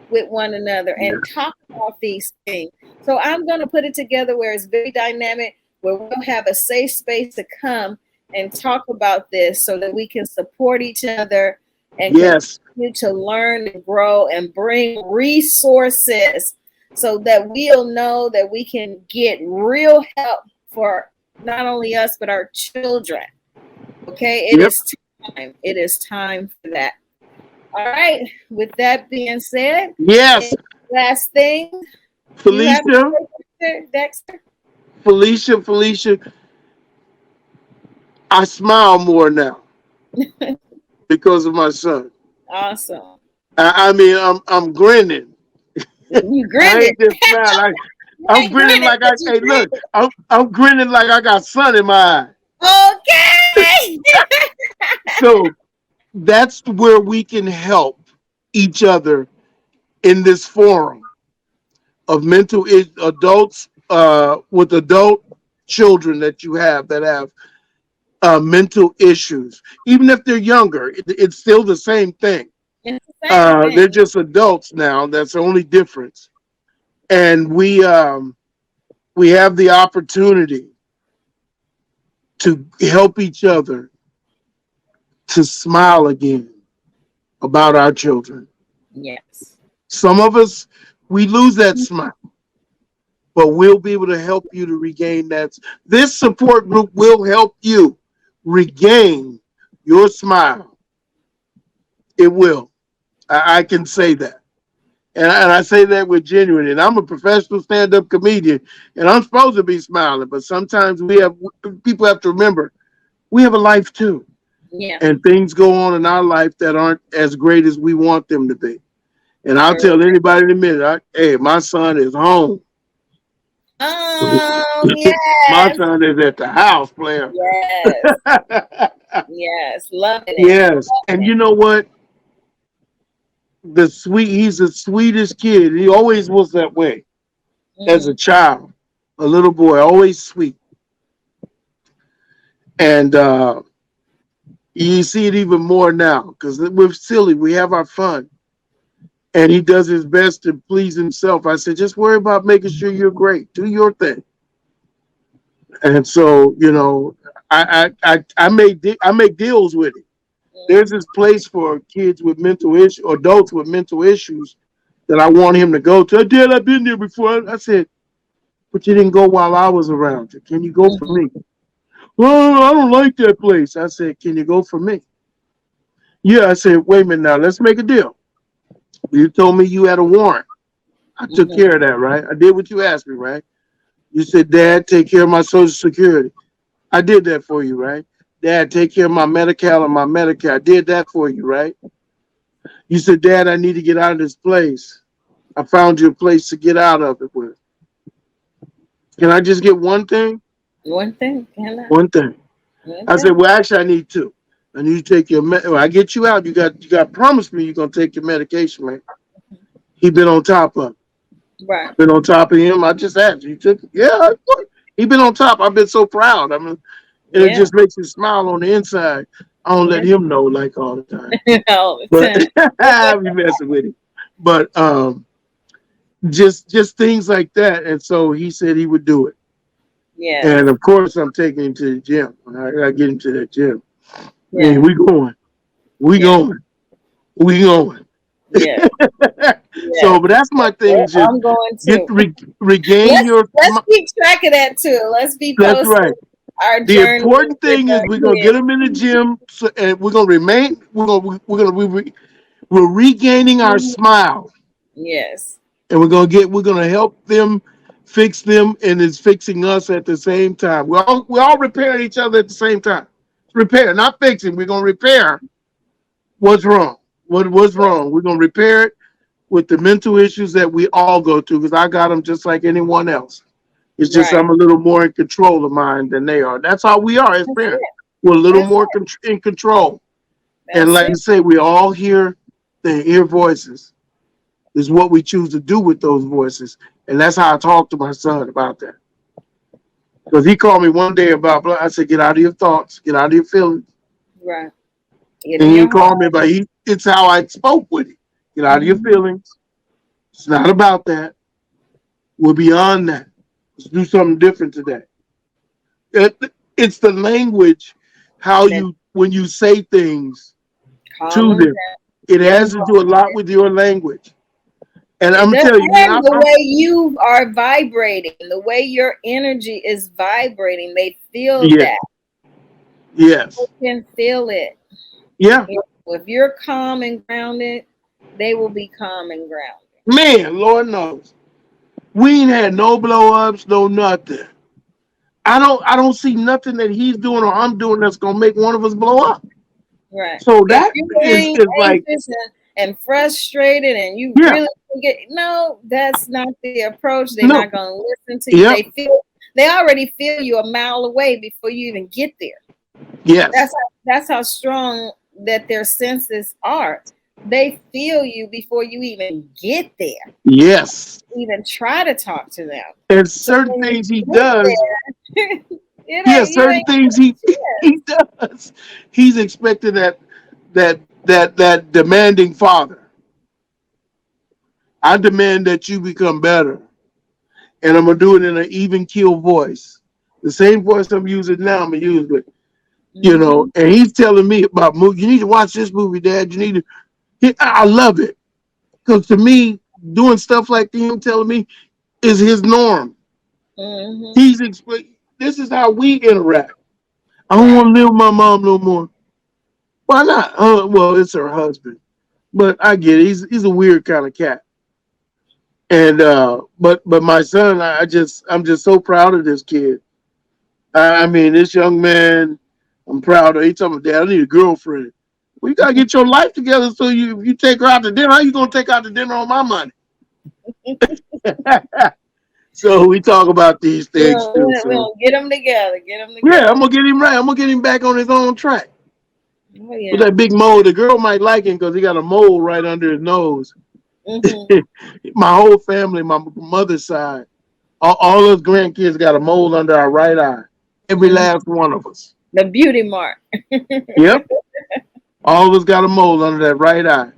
S1: with one another and talk about these things. So I'm going to put it together where it's very dynamic, where we'll have a safe space to come and talk about this so that we can support each other and
S2: Yes.
S1: continue to learn and grow and bring resources so that we'll know that we can get real help for not only us, but our children. Okay, it
S2: Yep.
S1: is time. It is time for that. All right. With that being said,
S2: Yes.
S1: last thing, you have
S2: Felicia.
S1: Dexter?
S2: Felicia. I smile more now because of my son.
S1: Awesome.
S2: I mean, I'm grinning.
S1: You
S2: I
S1: grinning.
S2: ain't just smiling.
S1: You
S2: I'm
S1: ain't
S2: grinning
S1: grinning,
S2: like
S1: but you
S2: hey, look,
S1: grinning.
S2: I'm grinning like I got sun in my eye.
S1: Okay.
S2: So that's where we can help each other in this forum of adults with adult children that you have that have mental issues. Even if they're younger, it's still the same thing.
S1: It's the same
S2: They're
S1: thing.
S2: just adults now. That's the only difference. And we have the opportunity to help each other to smile again about our children.
S1: Yes.
S2: Some of us, we lose that smile, but we'll be able to help you to regain that. This support group will help you regain your smile. It will. I can say that. And I say that with genuine. And I'm a professional stand-up comedian, and I'm supposed to be smiling. But sometimes people have to remember we have a life too,
S1: Yeah.
S2: and things go on in our life that aren't as great as we want them to be. And I'll
S1: True.
S2: tell anybody in a minute, hey, my son is home.
S1: Oh,
S2: My
S1: yes.
S2: son is at the house, player.
S1: Yes. Yes. Loving it.
S2: Yes, and
S1: Loving
S2: you know what? He's the sweetest kid. He always was that way as a
S1: it.
S2: child, a little boy, always sweet. And you see it even more now because we're silly. We have our fun. And he does his best to please himself. I said, just worry about making sure you're great. Do your thing. And so, I make deals with him. There's this place for kids with mental issues, adults with mental issues that I want him to go to. Dad, I've been there before. I said, but you didn't go while I was around. Can you go for
S1: Mm-hmm.
S2: me? Well, I don't like that place. I said, can you go for me? Yeah, I said, wait a minute now. Let's make a deal. You told me you had a warrant. I took
S1: Mm-hmm.
S2: care of that, right? I did what you asked me, right? You said, Dad, take care of my Social Security. I did that for you, right? Dad, take care of my Medi-Cal and my Medicare. I did that for you, right? You said, Dad, I need to get out of this place. I found you a place to get out of it with. Can I just get one thing?
S1: One thing. Can I?
S2: One thing.
S1: One
S2: I said,
S1: thing.
S2: well, actually, I need two. I need you to take your when I get you out, you got promised me you're gonna take your medication, man. He been on top of it.
S1: Right.
S2: I've been on top of him. I just asked you took it? Yeah, he been on top. I've been so proud. I mean, and it
S1: Yeah.
S2: just makes you smile on the inside. I don't let
S1: Yeah.
S2: him know like all the time.
S1: All the
S2: But
S1: time.
S2: I be messing with him. But just things like that. And so he said he would do it.
S1: Yes.
S2: And of course I'm taking him to the gym. I gotta get him to that gym.
S1: Yeah.
S2: Man, we going. We
S1: Yeah.
S2: going. We going.
S1: Yes. Yes.
S2: So, but that's my thing.
S1: Well,
S2: Is just
S1: I'm going
S2: get
S1: to.
S2: regain
S1: Let's
S2: your.
S1: let's keep track of that too. Let's be
S2: That's
S1: posting
S2: right.
S1: our
S2: The
S1: journey
S2: important
S1: with
S2: thing is
S1: our
S2: we're gonna get
S1: kids.
S2: them in the gym, and we're gonna remain. We're regaining our smile,
S1: Yes.
S2: and we're gonna help them fix them, and it's fixing us at the same time. We all repairing each other at the same time. Repair, not fixing. We're gonna repair what's wrong. What's wrong? We're gonna repair it with the mental issues that we all go through because I got them just like anyone else. It's just
S1: Right.
S2: I'm a little more in control of mine than they are. That's how we are as
S1: That's
S2: parents.
S1: it.
S2: We're a little
S1: That's
S2: more
S1: it.
S2: in control. And
S1: That's
S2: like I
S1: it.
S2: say, we all hear voices. Is what we choose to do with those voices. And that's how I talked to my son about that. Because he called me one day about, I said, get out of your thoughts, get out of your feelings.
S1: Right. Get
S2: And
S1: in
S2: he
S1: your
S2: called me
S1: heart.
S2: about, it's how I spoke with him. Get out of your
S1: Mhm.
S2: feelings. It's not about that. We're beyond that. Let's do something different today. It's the language, how
S1: That
S2: when you say things
S1: calm
S2: to
S1: them
S2: them.
S1: down.
S2: It
S1: Get them
S2: has to do a lot
S1: quiet.
S2: with your language. And
S1: It
S2: I'm gonna
S1: does.
S2: tell you, man,
S1: And the way you are vibrating, the way your energy is vibrating, they feel
S2: yeah,
S1: that. They
S2: yes,
S1: can feel it.
S2: yeah,
S1: If you're calm and grounded, they will be calm and grounded.
S2: man, Lord knows, we ain't had no blow ups, no nothing. I don't see nothing that he's doing or I'm doing that's gonna make one of us blow up.
S1: Right.
S2: So
S1: If
S2: that
S1: you're
S2: is like,
S1: anxious and frustrated and you
S2: yeah,
S1: really get no, that's not the approach. They're
S2: no,
S1: not going to listen to you.
S2: yep,
S1: They already feel you a mile away before you even get there.
S2: yes,
S1: That's how strong that their senses are. They feel you before you even get there.
S2: yes.
S1: Even try to talk to them.
S2: And
S1: So
S2: certain
S1: when
S2: things he
S1: you get
S2: does,
S1: there,
S2: yeah,
S1: you
S2: certain
S1: ain't
S2: things he does. He's expecting that demanding father. I demand that you become better, and I'm gonna do it in an even keel voice. The same voice I'm using now, I'm gonna use it.
S1: mm-hmm.
S2: And he's telling me about movie. You need to watch this movie, Dad. You need to. I love it. Because to me, doing stuff like him telling me is his norm.
S1: Mm-hmm.
S2: He's explaining, this is how we interact. I don't
S1: Right.
S2: want to live with my mom no more. Why not? Well, it's her husband. But I get it. He's a weird kind of cat. And but my son, I'm just so proud of this kid. I mean, this young man, I'm proud of. He told me, Dad, I need a girlfriend. Well, you gotta get your life together. So you take her out to dinner. How you gonna take out to dinner on my money? So we talk about these things too. So
S1: We'll get them together. Get them
S2: yeah,
S1: together.
S2: I'm gonna get him right. I'm gonna get him back on his own track.
S1: Oh
S2: With
S1: yeah.
S2: that big mole, the girl might like him because he got a mole right under his nose.
S1: Mm-hmm.
S2: My whole family, my mother's side, all those grandkids got a mole under our right eye. Every
S1: Mm-hmm.
S2: last one of us.
S1: The beauty mark.
S2: Yep. All of us got a mole under that right eye.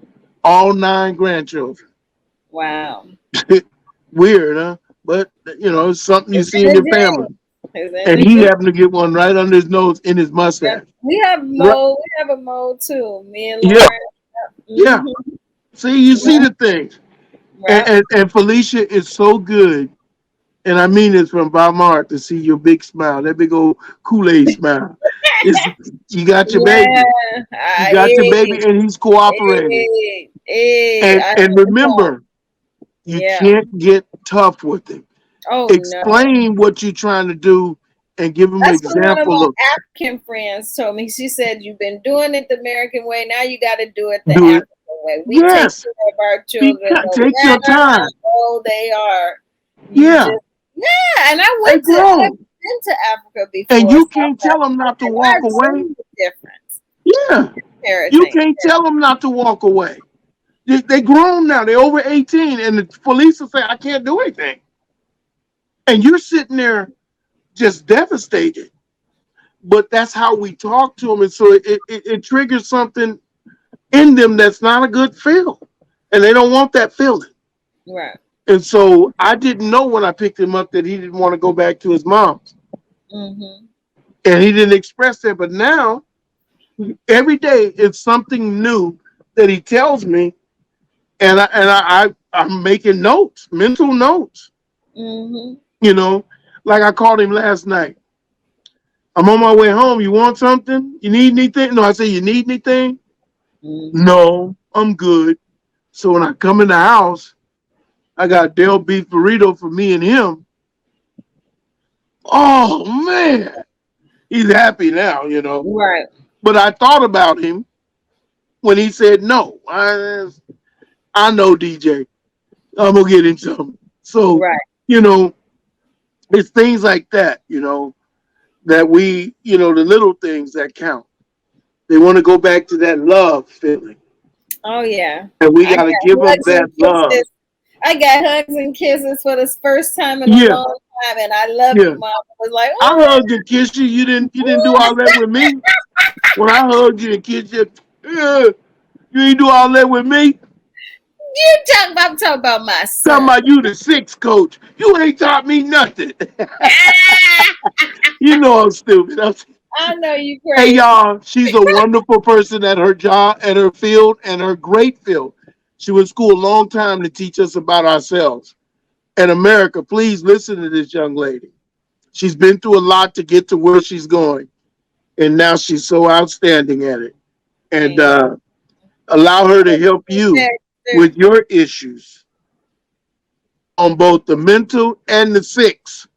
S2: All 9 grandchildren.
S1: Wow.
S2: Weird, huh? But it's something you
S1: It's
S2: see
S1: in
S2: in
S1: the
S2: your family.
S1: genes. It's in
S2: And
S1: the
S2: he
S1: genes.
S2: happened to get one right under his nose in his
S1: Yep.
S2: mustache.
S1: We have
S2: Right.
S1: mold. We have a mold too. Me and
S2: Yeah,
S1: Lauren.
S2: yeah.
S1: Mm-hmm.
S2: See, you see
S1: Yep.
S2: the things. And,
S1: Yep.
S2: and, and Felicia is so good. And I mean this from Bob Mark to see your big smile, that big old Kool-Aid smile. It's, you got your baby.
S1: Yeah.
S2: You got your baby
S1: Hey,
S2: and he's cooperating.
S1: hey.
S2: And remember, you
S1: Yeah.
S2: can't get tough with him.
S1: Oh no.
S2: Explain what you're trying to do and give him an
S1: That's what one of
S2: example
S1: my
S2: of
S1: African friends told me. She said, "You've been doing it the American way. Now you got to do it the
S2: do it.
S1: African way. We take
S2: Yes.
S1: care of our children no
S2: Take your
S1: matter how
S2: time.
S1: old they are. You
S2: Yeah.
S1: just And I
S2: They
S1: I've
S2: grown.
S1: been to Africa
S2: And
S1: before,
S2: you
S1: South
S2: can't tell them
S1: Africa,
S2: not to
S1: and
S2: walk
S1: I've
S2: away.
S1: seen the difference.
S2: Yeah. You
S1: Parenting.
S2: can't tell them not to walk away. They grown now. They're over 18. And the police will say, I can't do anything. And you're sitting there just devastated. But that's how we talk to them. And so it triggers something in them that's not a good feel. And they don't want that feeling.
S1: Right.
S2: And so I didn't know when I picked him up that he didn't want to go back to his mom's.
S1: Mm-hmm.
S2: And he didn't express that. But now, every day, it's something new that he tells me. And I'm making notes, mental notes.
S1: Mm-hmm.
S2: You know, like I called him last night. I'm on my way home. You want something? You need anything? No, I said, you need anything?
S1: Mm-hmm.
S2: No, I'm good. So when I come in the house, I got Del beef burrito for me and him. Oh man, he's happy now.
S1: Right.
S2: But I thought about him when he said no. I know DJ. I'm gonna get him something. So
S1: Right.
S2: you know, it's things like that. That the little things that count. They want to go back to that love feeling,
S1: Oh yeah.
S2: and we
S1: I
S2: got to
S1: got
S2: give them
S1: hugs
S2: that
S1: and
S2: love.
S1: kisses. I got hugs and kisses for the first time in a
S2: Yeah,
S1: long time, and I love
S2: yeah.
S1: you, Mom. I was like,
S2: I
S1: oh,
S2: hugged and kissed you. You didn't do all that with me. When I hugged you and kissed you, yeah, you ain't do all that with me.
S1: I'm talking about my
S2: Talking
S1: son.
S2: about you the sixth coach. You ain't taught me nothing.
S1: Ah,
S2: You know I'm stupid.
S1: I know you
S2: Hey
S1: crazy.
S2: y'all, she's a wonderful person at her job, at her field, and her great field. She went to school a long time to teach us about ourselves. And America, please listen to this young lady. She's been through a lot to get to where she's going. And now she's so outstanding at it. And
S1: Amen.
S2: allow her to help you
S1: There.
S2: with your issues on both the mental and the six.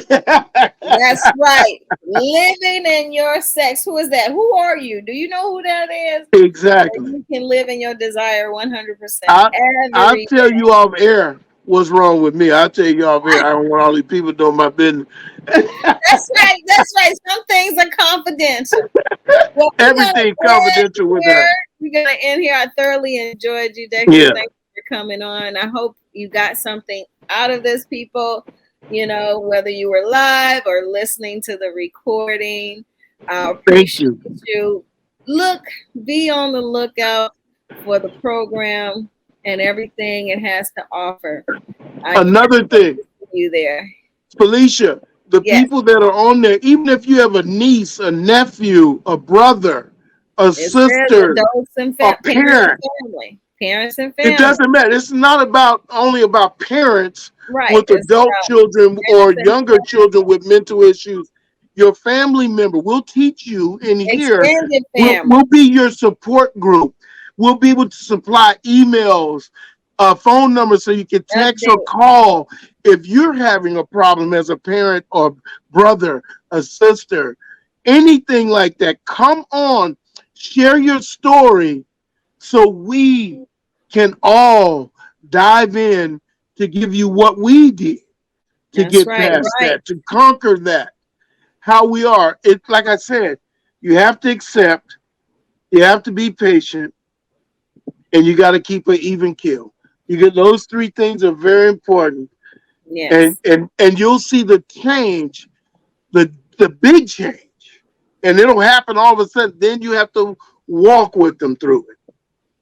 S1: That's right. Living in your sex. Who is that? Who are you? Do you know who that is?
S2: Exactly.
S1: You can live in your desire 100%
S2: I I'll
S1: every
S2: tell you off air what's wrong with me. I'll tell you off air. I don't want all these people doing my business.
S1: That's right. That's right. Some things are confidential. Well, we're gonna
S2: Everything
S1: end
S2: confidential with her.
S1: here. We're gonna end here. I thoroughly enjoyed you, Dexter.
S2: Yeah.
S1: Thank you for coming on. I hope you got something out of this, people. Whether you were live or listening to the recording. I
S2: Thank
S1: appreciate
S2: you.
S1: you. Be on the lookout for the program and everything it has to offer. I can't
S2: Another
S1: wait
S2: thing,
S1: to see you there.
S2: Felicia, the
S1: Yes,
S2: people that are on there, even if you have a niece, a nephew, a brother, a
S1: it says
S2: sister,
S1: adults and
S2: a
S1: parents
S2: parent,
S1: and family. Parents and
S2: It
S1: family.
S2: doesn't matter. It's not about only about parents
S1: Right.
S2: with
S1: It's
S2: adult
S1: about
S2: children or
S1: parents and
S2: younger children with mental issues. Your family member will teach you in here.
S1: extended
S2: We'll,
S1: family.
S2: we'll be your support group. We'll be able to supply emails, phone numbers so you can text or
S1: Update.
S2: call if you're having a problem as a parent or brother, a sister, anything like that. Come on, share your story so we can all dive in to give you what we did to
S1: That's
S2: get
S1: right.
S2: past
S1: Right.
S2: that, to conquer that. How we are. It, like I said, you have to accept, you have to be patient, and you got to keep an even kill. You get those three things are very important, and
S1: Yes.
S2: you'll see the change, the big change, and it'll happen all of a sudden. Then you have to walk with them through it.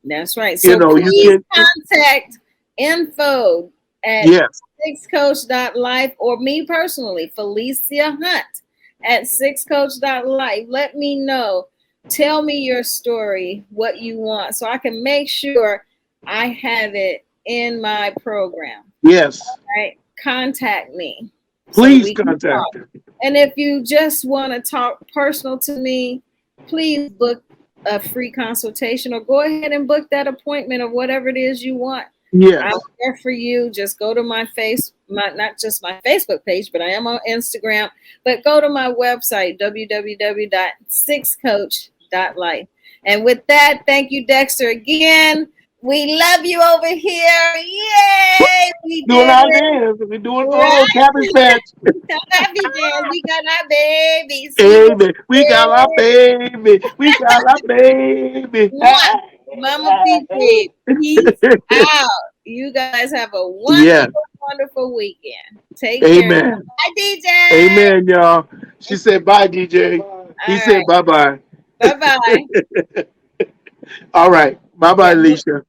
S1: That's right.
S2: You
S1: So
S2: know, you
S1: please
S2: can.
S1: contact info at
S2: Yes.
S1: sixcoach.life or me personally, Felicia Hunt at sixcoach.life. Let me know. Tell me your story, what you want, so I can make sure I have it in my program.
S2: Yes.
S1: Right? Contact me so
S2: Please
S1: we can
S2: contact
S1: talk.
S2: them.
S1: And if you just want to talk personal to me, please book a free consultation or go ahead and book that appointment or whatever it is you want.
S2: Yes.
S1: I'm there for you. Just go to my not just my Facebook page, but I am on Instagram. But go to my website, www.sixcoach.life. And with that, thank you, Dexter, again. We love you over here. Yay! We
S2: Doing
S1: did
S2: our
S1: it.
S2: dance. We're doing oh
S1: Right?
S2: cabbage patch.
S1: Happy dance. We got our baby. See you.
S2: Baby. We got our baby. We got our baby.
S1: Mwah. Mama PP. Peace out. You guys have a
S2: Yes.
S1: wonderful, wonderful weekend. Take care.
S2: Amen.
S1: Bye, DJ.
S2: Amen, y'all. She said bye, DJ.
S3: Bye.
S2: He
S1: All right.
S2: said bye bye.
S1: Bye bye.
S2: All right. Bye bye,
S1: Yeah.
S2: Alicia.